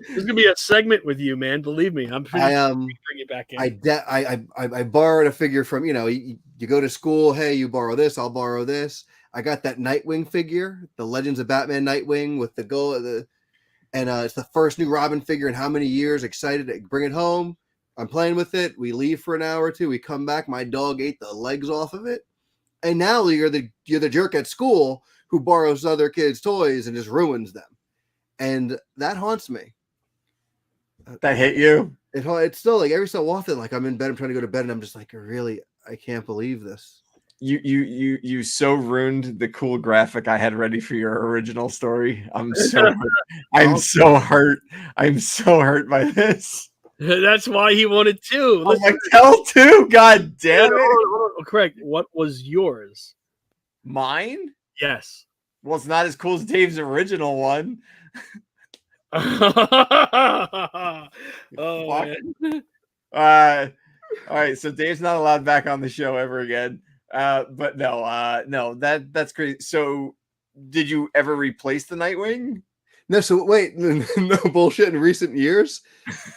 There's gonna be a segment with you, man. Believe me, I'm bring it back in. I borrowed a figure from you go to school. Hey, you borrow this, I'll borrow this. I got that Nightwing figure, the Legends of Batman Nightwing with the and it's the first new Robin figure in how many years? Excited to bring it home. I'm playing with it. We leave for an hour or two. We come back. My dog ate the legs off of it. And now you're the jerk at school who borrows other kids' toys and just ruins them, and that haunts me. That hit you? It's still like every so often, like I'm in bed, I'm trying to go to bed, and I'm just like, I can't believe this. You so ruined the cool graphic I had ready for your original story. I'm so hurt. I'm so hurt. I'm so hurt by this. That's why he wanted two. I'm like, tell two. God damn it. Hold on. Craig, what was yours? Mine? Yes. Well, it's not as cool as Dave's original one. Oh, man. All right, so Dave's not allowed back on the show ever again. But no, that's crazy. So, did you ever replace the Nightwing? No, so wait, no bullshit. In recent years,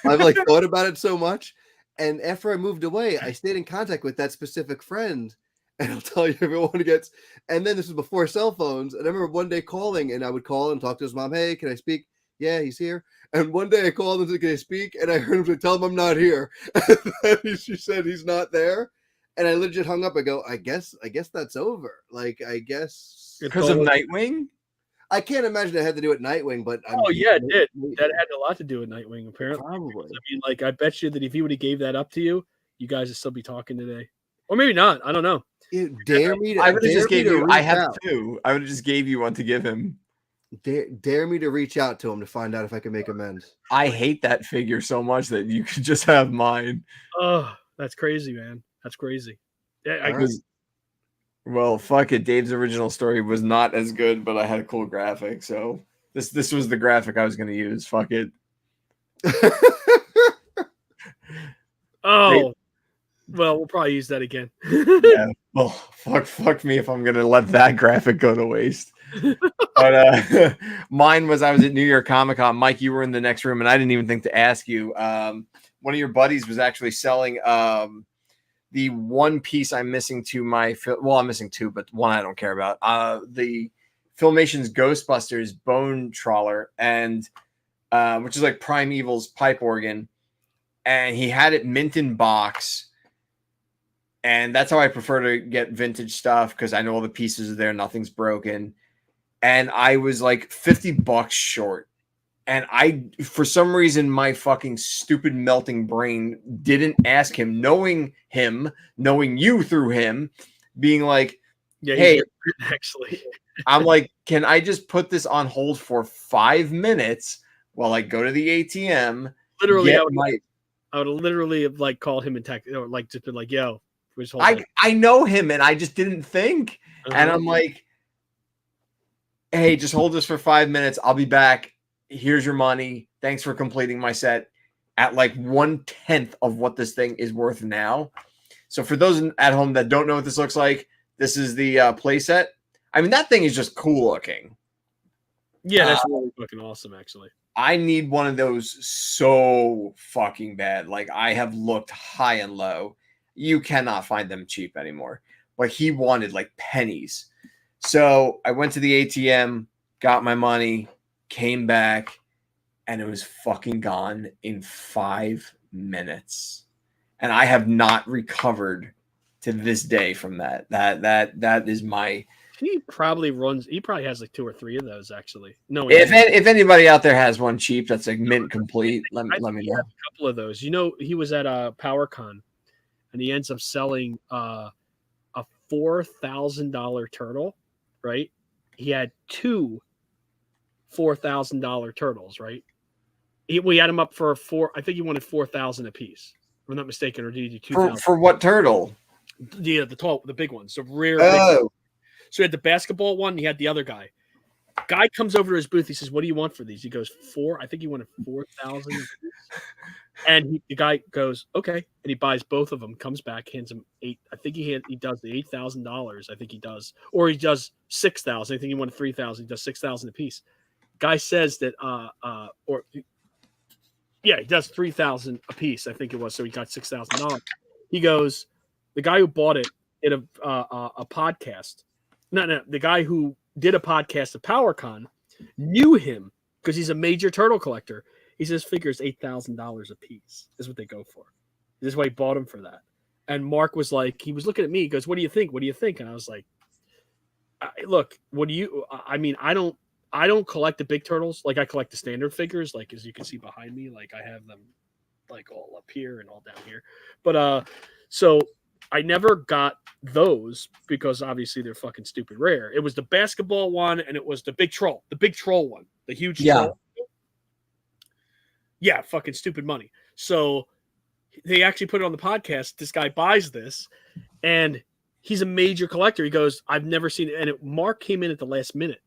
I've like thought about it so much, and after I moved away, I stayed in contact with that specific friend, and I'll tell you everyone gets. And then this was before cell phones, and I remember one day calling, and I would call and talk to his mom. Hey, can I speak? Yeah, he's here. And one day I called and said, "Can I speak?" And I heard him say, "Tell him I'm not here." And she said he's not there, and I legit hung up. I go, I guess that's over. Like, I guess because of Nightwing. I can't imagine it had to do with Nightwing, but yeah, it did. That had a lot to do with Nightwing, apparently. Probably. I mean, like, I bet you that if he would have gave that up to you, you guys would still be talking today, or maybe not. I don't know. Dare me to. I would have just gave you. I have out. two. I would have just gave you one to give him. Dare me to reach out to him to find out if I can make amends. I hate that figure so much that you could just have mine. Oh, that's crazy, man. That's crazy. Yeah, Well, fuck it. Dave's original story was not as good, but I had a cool graphic, so this was the graphic I was going to use. Fuck it. Oh, well, we'll probably use that again. Yeah. Well, fuck me if I'm going to let that graphic go to waste. But mine was, I was at New York Comic Con. Mike, you were in the next room, and I didn't even think to ask you. One of your buddies was actually selling the one piece I'm missing to my I'm missing two, but one I don't care about. The Filmation's Ghostbusters bone trawler, and which is like Primeval's pipe organ, and he had it mint in box. And that's how I prefer to get vintage stuff, because I know all the pieces are there, nothing's broken. And I was like $50 short. And I, for some reason, my fucking stupid melting brain didn't ask him, knowing you through him, being like, yeah, hey, actually, I'm like, can I just put this on hold for 5 minutes while I go to the ATM? Literally, I would literally have like called him and text, or like just been like, yo, I know him, and I just didn't think. And I'm like, hey, just hold this for 5 minutes. I'll be back. Here's your money. Thanks for completing my set at like 1/10 of what this thing is worth now. So for those at home that don't know what this looks like, this is the play set. I mean, that thing is just cool looking. Yeah, that's really fucking awesome, actually. I need one of those so fucking bad. Like, I have looked high and low. You cannot find them cheap anymore. But he wanted like pennies. So I went to the ATM, got my money, came back, and it was fucking gone in 5 minutes. And I have not recovered to this day from that. That is my. He probably has like 2 or 3 of those, actually. No, if anybody out there has one cheap that's like mint complete, let me know. A couple of those. You know, he was at a PowerCon, and he ends up selling a $4,000 turtle, right? He had 2 $4,000 turtles, right? We had him up for I think he wanted $4,000 a piece. If I'm not mistaken, or did he do 2,000? For what turtle? Yeah, the big ones, the rare. Oh. So he had the basketball one. And he had the other guy. Guy comes over to his booth. He says, "What do you want for these?" He goes, I think he wanted 4,000. And the guy goes, "Okay," and he buys both of them. Comes back, hands him 8. I think he does the $8,000. I think he does, or he does 6,000. I think he wanted 3,000. He does 6,000 a piece. Guy says that, he does 3,000 a piece. I think it was. So he got $6,000. He goes, the guy who bought it did a podcast. No, the guy who did a podcast at PowerCon knew him because he's a major turtle collector. He says figures $8,000 a piece is what they go for. This is why he bought him for that. And Mark was like, he was looking at me. He goes, "What do you think? What do you think?" And I was like, "Look, what do you? I mean, I don't collect the big turtles. Like, I collect the standard figures. Like, as you can see behind me, like I have them like all up here and all down here. But so I never got those because obviously they're fucking stupid rare. It was the basketball one and it was the big troll one, the huge troll. Yeah, fucking stupid money. So they actually put it on the podcast. This guy buys this and he's a major collector. He goes, I've never seen it. And Mark came in at the last minute.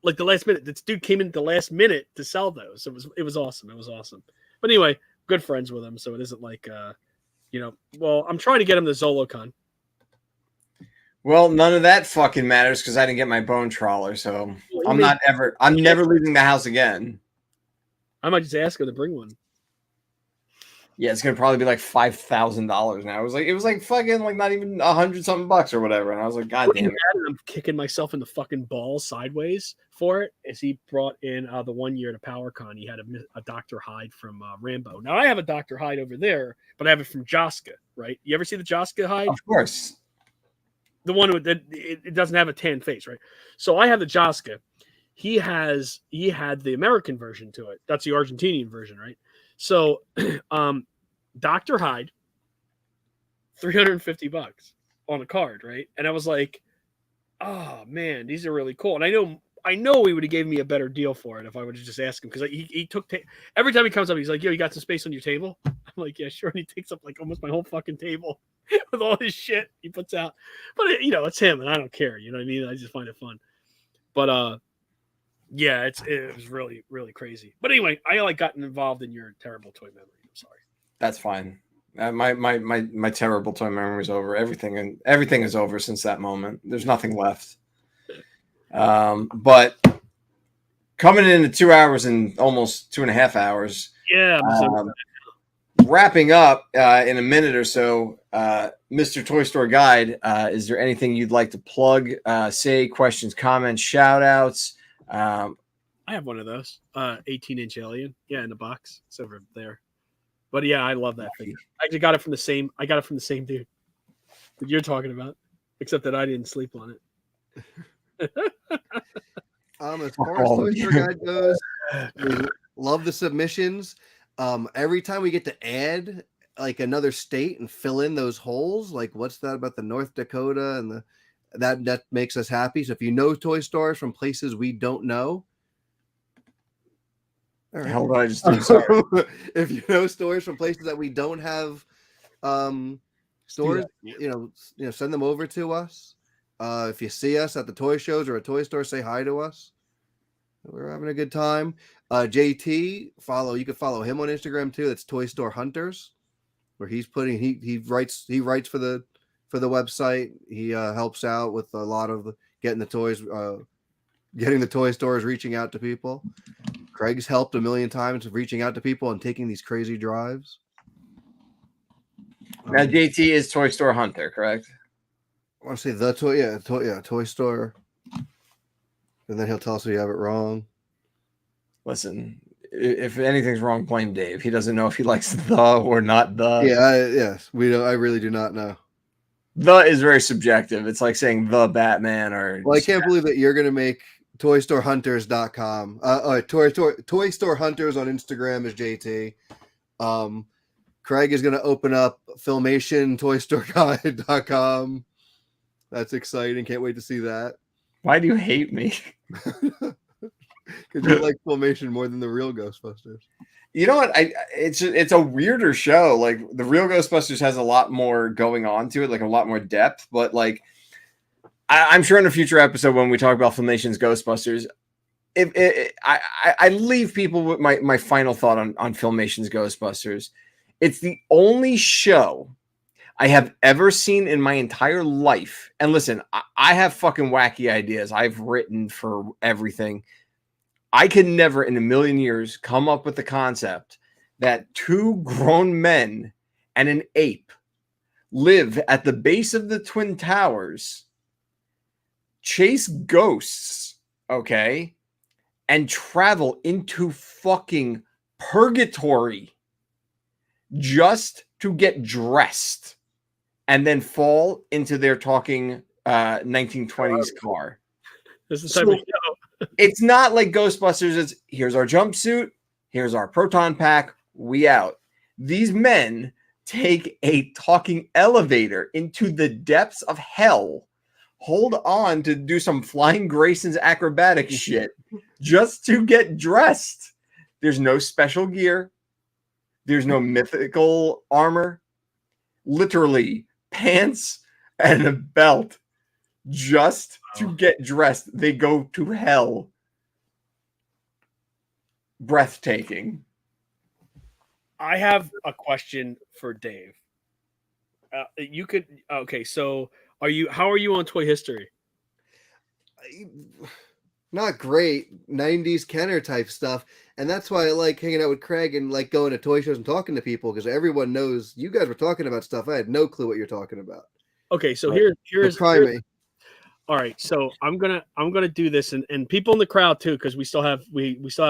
Like the last minute. This dude came in at the last minute to sell those. It was awesome. It was awesome. But anyway, good friends with him. So it isn't like well, I'm trying to get him to ZoloCon. Well, none of that fucking matters because I didn't get my bone trawler, so I'm never leaving the house again. I might just ask him to bring one. Yeah, it's gonna probably be like $5,000 now. It was like fucking like not even $100-something or whatever. And I was like, God damn it! I'm kicking myself in the fucking balls sideways for it. As he brought in the 1 year to PowerCon, he had a Dr. Hyde from Rambo. Now I have a Dr. Hyde over there, but I have it from Joska. Right? You ever see the Joska Hyde? Of course. The one with it doesn't have a tan face, right? So I have the Joska. He had the American version to it. That's the Argentinian version, right? So, Dr. Hyde, $350 on a card, right? And I was like, oh man, these are really cool. And I know he would have given me a better deal for it if I would have just asked him because he took every time he comes up, he's like, yo, you got some space on your table? I'm like, yeah, sure. And he takes up like almost my whole fucking table with all his shit he puts out. But it's him, and I don't care. You know what I mean? I just find it fun. But yeah, it was really, really crazy. But anyway, I like gotten involved in your terrible toy memory. I'm sorry. That's fine. My terrible toy memory is over. Everything is over since that moment. There's nothing left. But coming into 2 hours and almost 2.5 hours. Yeah. Wrapping up in a minute or so, Mr. Toy Store Guide, is there anything you'd like to plug, say, questions, comments, shout outs? I have one of those 18-inch alien. Yeah, in the box. It's over there. But yeah, I love that figure. I actually got it from the same dude that you're talking about, except that I didn't sleep on it. As far as Toy Store Guide goes, we love the submissions. Every time we get to add like another state and fill in those holes, like what's that about the North Dakota and that makes us happy. So if you know toy stores from places we don't know, all right. Hold on, I just do sorry. If you know stores from places that we don't have stores, send them over to us. If you see us at the toy shows or a toy store, say hi to us. We're having a good time. JT, you can follow him on Instagram too. That's Toy Store Hunters, where he's putting he writes for the website. He helps out with a lot of getting the toys, getting the toy stores reaching out to people. Craig's helped a million times with reaching out to people and taking these crazy drives. Now JT is Toy Store Hunter, correct? I want to say Toy Store. And then he'll tell us we have it wrong. Listen, if anything's wrong, blame Dave. He doesn't know if he likes the or not the. Yeah, we don't. I really do not know. The is very subjective. It's like saying the Batman or. Well, I can't believe that you're going to make ToyStoreHunters.com. Toy Store Hunters on Instagram is JT. Craig is going to open up Filmation ToyStoreGuide.com. That's exciting. Can't wait to see that. Why do you hate me? Because you like Filmation more than the real Ghostbusters. You know what? It's a weirder show. Like the real Ghostbusters has a lot more going on to it, like a lot more depth. But like, I'm sure in a future episode when we talk about Filmation's Ghostbusters, I leave people with my final thought on Filmation's Ghostbusters. It's the only show I have ever seen in my entire life. And listen, I have fucking wacky ideas. I've written for everything. I can never in a million years come up with the concept that two grown men and an ape live at the base of the Twin Towers, chase ghosts, okay, and travel into fucking purgatory just to get dressed and then fall into their talking 1920s car. This is the type of show. It's not like Ghostbusters. It's here's our jumpsuit, here's our proton pack, we out. These men take a talking elevator into the depths of hell, hold on to do some Flying Grayson's acrobatic shit just to get dressed. There's no special gear. There's no mythical armor. Literally pants and a belt just to get dressed. They go to hell. Breathtaking. I have a question for Dave. You could okay. So, how are you on toy history? Not great 90s Kenner type stuff, and that's why I like hanging out with Kreg and like going to toy shows and talking to people, because everyone knows you guys were talking about stuff I had no clue what you're talking about. Okay, so Right. here's me. All right, so I'm gonna do this, and people in the crowd too, because we still have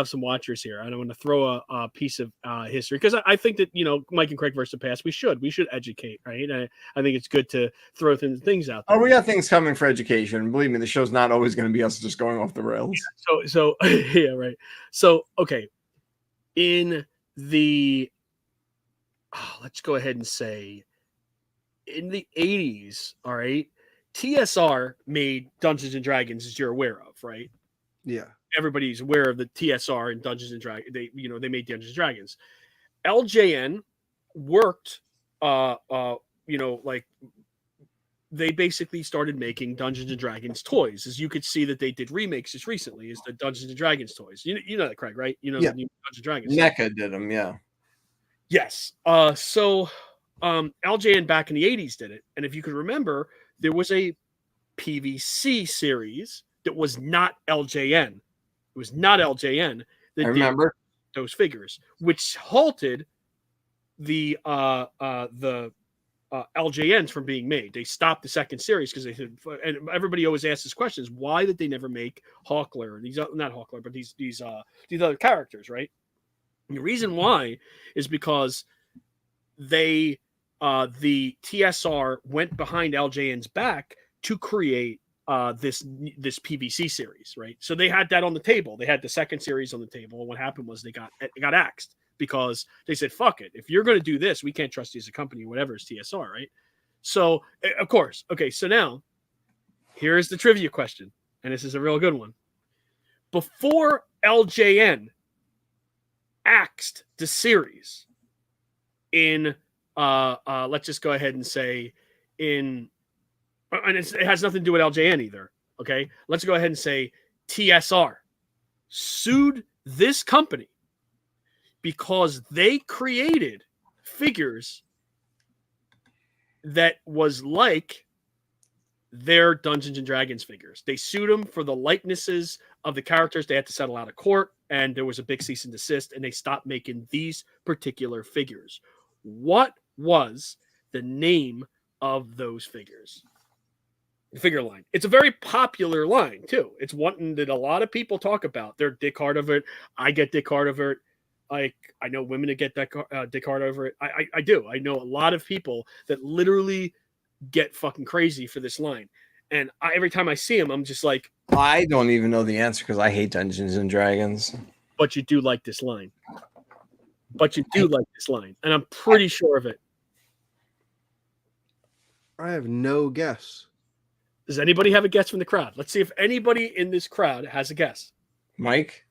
some watchers here. And I want to throw a piece of history, because I think that Mike and Kreg versus the past, we should educate, right? I think it's good to throw things out there. Oh, we got things coming for education. Believe me, the show's not always going to be us just going off the rails. Yeah, so yeah, right. So okay, in the let's go ahead and say in the 80s, all right. TSR made Dungeons and Dragons, as you're aware of, right? Yeah. Everybody's aware of the TSR and Dungeons and Dragons. They made Dungeons and Dragons. LJN worked, like they basically started making Dungeons and Dragons toys. As you could see that they did remakes as recently as the Dungeons and Dragons toys. You know that, Kreg, right? The new Dungeons and Dragons. NECA did them, yeah. Yes. So LJN back in the 80s did it. And if you could remember, there was a PVC series that was not LJN. It was not LJN that I remember did those figures, which halted the LJNs from being made. They stopped the second series because they said, and everybody always asks this question: is why did they never make Hawkler? These not Hawkler, but these other characters, right? And the reason why is because the TSR went behind LJN's back to create this PVC series, right? So they had that on the table. They had the second series on the table. And what happened was they got axed because they said, fuck it. If you're going to do this, we can't trust you as a company or whatever is TSR, right? So, of course. Okay, so now here's the trivia question. And this is a real good one. Before LJN axed the series in let's just go ahead and say and it has nothing to do with LJN either. Okay, let's go ahead and say TSR sued this company because they created figures that was like their Dungeons and Dragons figures. They sued them for the likenesses of the characters. They had to settle out of court, and there was a big cease and desist, and they stopped making these particular figures. What was the name of those figures? The figure line. It's a very popular line too. It's one that a lot of people talk about. They're dick hard over it. I get dick hard over it. I know women that get that dick hard over it. I do. I know a lot of people that literally get fucking crazy for this line. And every time I see them, I'm just like, I don't even know the answer because I hate Dungeons and Dragons. But you do like this line. And I'm pretty sure of it. I have no guess. Does anybody have a guess from the crowd? Let's see if anybody in this crowd has a guess. Mike?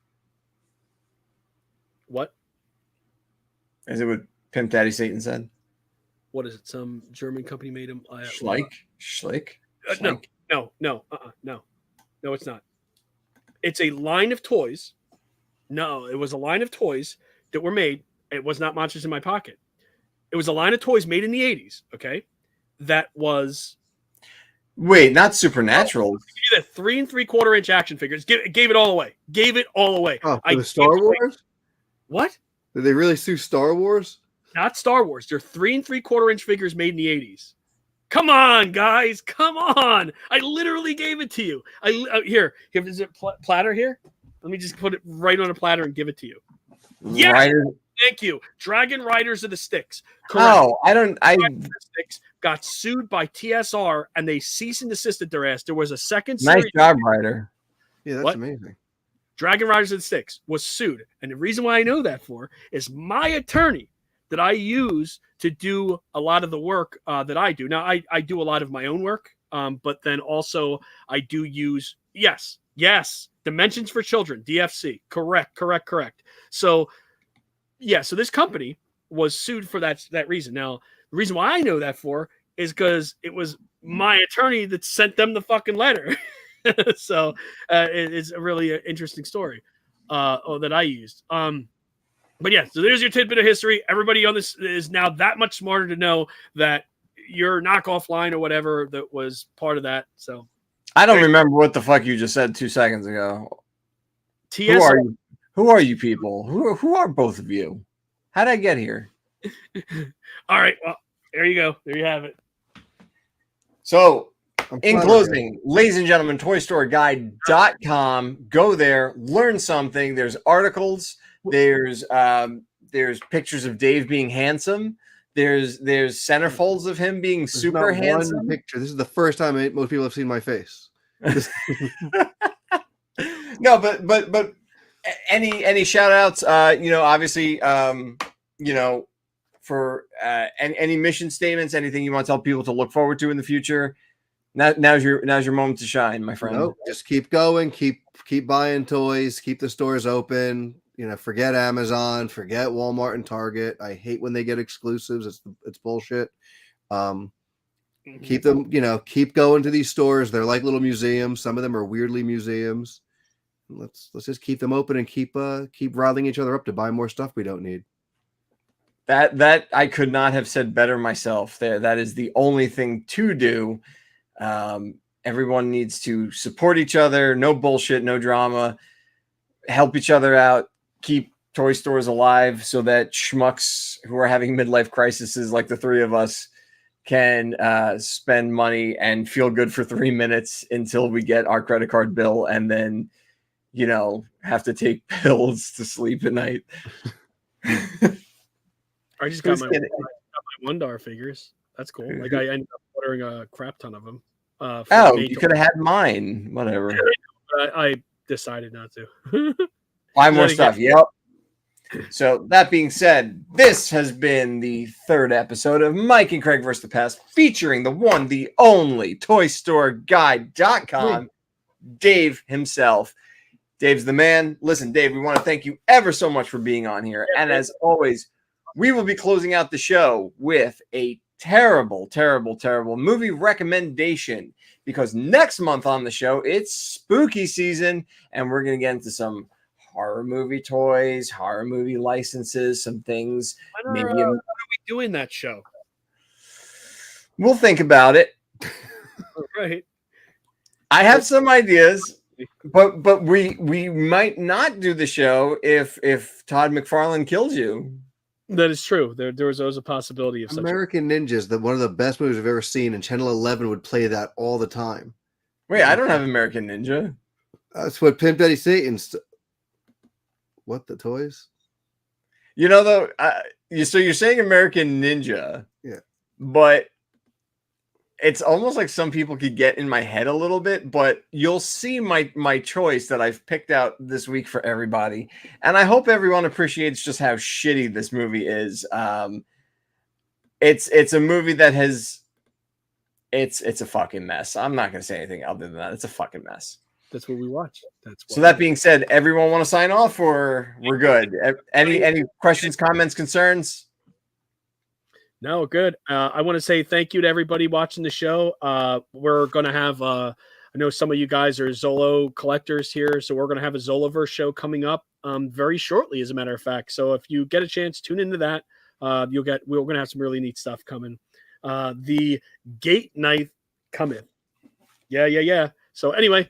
What? Is it what Pimp Daddy Satan said? What is it? Some German company made him. Schleich? No, it's not. It's a line of toys. No, it was a line of toys that were made. It was not Monsters in My Pocket. It was a line of toys made in the 80s. Okay, that was. Wait, not Supernatural. The 3 3/4 inch action figures. Gave it all away. Oh, the Star Wars? What? Did they really sue Star Wars? Not Star Wars. They're 3 3/4 inch figures made in the 80s. Come on, guys. Come on. I literally gave it to you. Here. Is it platter here? Let me just put it right on a platter and give it to you. Yes. Rider. Thank you. Dragon Riders of the Sticks. Correct. Oh, Sticks got sued by TSR and they cease and desisted their ass. There was a second nice series. job, Ryder. Yeah, that's amazing. Dragon Riders of the Sticks was sued. And the reason why I know that is my attorney that I use to do a lot of the work that I do. Now, I do a lot of my own work, but then also I do use, yes, Dimensions for Children, DFC. Correct. So, yeah, so this company was sued for that reason. Now, the reason why I know that for is because it was my attorney that sent them the fucking letter. So it's a really interesting story that I used. But yeah, so there's your tidbit of history. Everybody on this is now that much smarter to know that your knockoff line or whatever that was part of that. So I don't remember what the fuck you just said 2 seconds ago. TS. Who are you people? Who are both of you? How did I get here? All right. Well, there you go. There you have it. So, in closing, ladies and gentlemen, ToyStoreGuide.com. Go there, learn something. There's articles. There's pictures of Dave being handsome. There's centerfolds of him being super handsome. One picture. This is the first time most people have seen my face. No, but any shout outs, obviously, for any mission statements, anything you want to tell people to look forward to in the future. Now's your moment to shine, my friend. Nope, just keep going, keep buying toys, keep the stores open. Forget Amazon, forget Walmart and Target. I hate when they get exclusives. It's bullshit. Keep them, keep going to these stores. They're like little museums. Some of them are weirdly museums. Let's just keep them open and keep riling each other up to buy more stuff we don't need. That I could not have said better myself. That is the only thing to do. Everyone needs to support each other. No bullshit, no drama. Help each other out. Keep toy stores alive so that schmucks who are having midlife crises like the three of us can spend money and feel good for 3 minutes until we get our credit card bill and then, have to take pills to sleep at night. I just got my $1 figures. That's cool. Like I ended up ordering a crap ton of them. You could have had mine. Whatever. I decided not to. Buy more stuff. Yep. So that being said, this has been the 3rd episode of Mike and Kreg vs. the Past, featuring the one, the only ToyStoreGuide.com, Dave himself. Dave's the man. Listen, Dave, we want to thank you ever so much for being on here. And as always, we will be closing out the show with a terrible, terrible, terrible movie recommendation, because next month on the show, it's spooky season, and we're going to get into some horror movie toys, horror movie licenses, some things. Maybe when are we doing that show? We'll think about it. Right. I have some ideas. But we might not do the show if Todd McFarlane kills you. That is true. There was always a possibility of American Ninjas, one of the best movies I've ever seen, and Channel 11 would play that all the time. Wait, I don't have American Ninja. That's what Pimp Daddy Satan's. What, the toys? So you're saying American Ninja, yeah, but it's almost like some people could get in my head a little bit, but you'll see my choice that I've picked out this week for everybody. And I hope everyone appreciates just how shitty this movie is. It's a movie that it's a fucking mess. I'm not going to say anything other than that. It's a fucking mess. That's what we watch. So that being said, everyone want to sign off, or we're good? Any questions, comments, concerns? No, good. I want to say thank you to everybody watching the show. We're going to have, I know some of you guys are Zolo collectors here, so we're going to have a Zoloverse show coming up very shortly, as a matter of fact. So if you get a chance, tune into that. We're going to have some really neat stuff coming. The Gate Knife coming. Yeah. So anyway,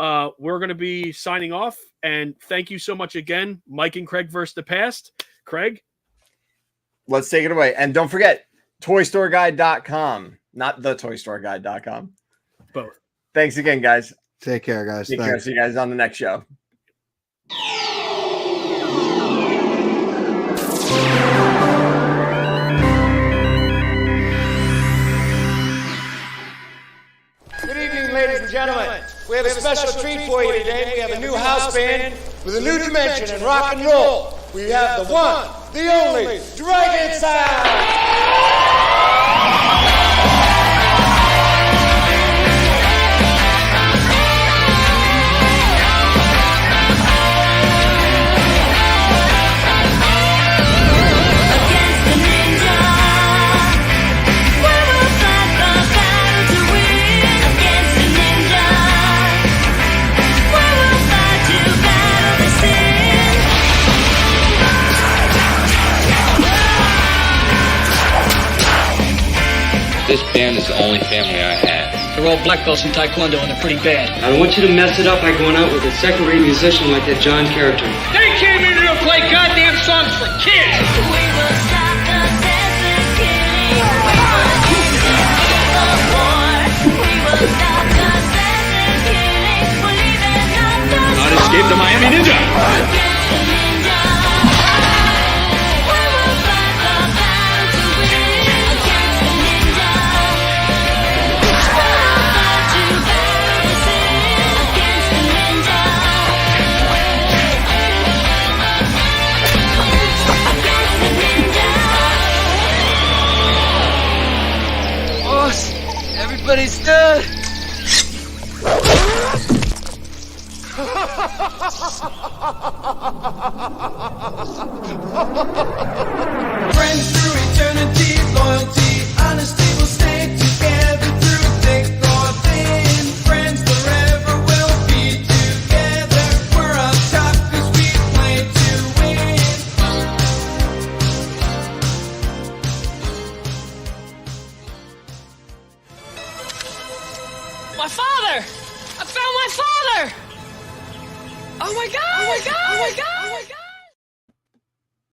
we're going to be signing off, and thank you so much again, Mike and Kreg vs. the Past. Kreg? Let's take it away. And don't forget, ToyStoreGuide.com, not the ToyStoreGuide.com. Both. Thanks again, guys. Take care, guys. Take care. See you guys on the next show. Good evening, ladies and gentlemen. We have a special treat for you today. We have a new house band with a new dimension in rock and roll. we have the one, the only Dragon Sound! This band is the only family I have. They're all black belts in Taekwondo and they're pretty bad. I don't want you to mess it up by going out with a second-rate musician like that John character. They came in here to play goddamn songs for kids! We will stop the senseless killing. We will stop the war. We will stop the senseless killing. We'll even stop the Not escape the Miami Ninja! Against the ninja. We will fight the battle to win. Against the ninja. We will fight to battle to sin. Against the ninja. Against the ninja. Boss, everybody's dead. Friends through eternity, loyalty, honesty will stay together through thick or thin. Friends forever will be together. We're up top 'cause we play to win. My father! I found my father! Oh my god! Oh my god! Oh my god!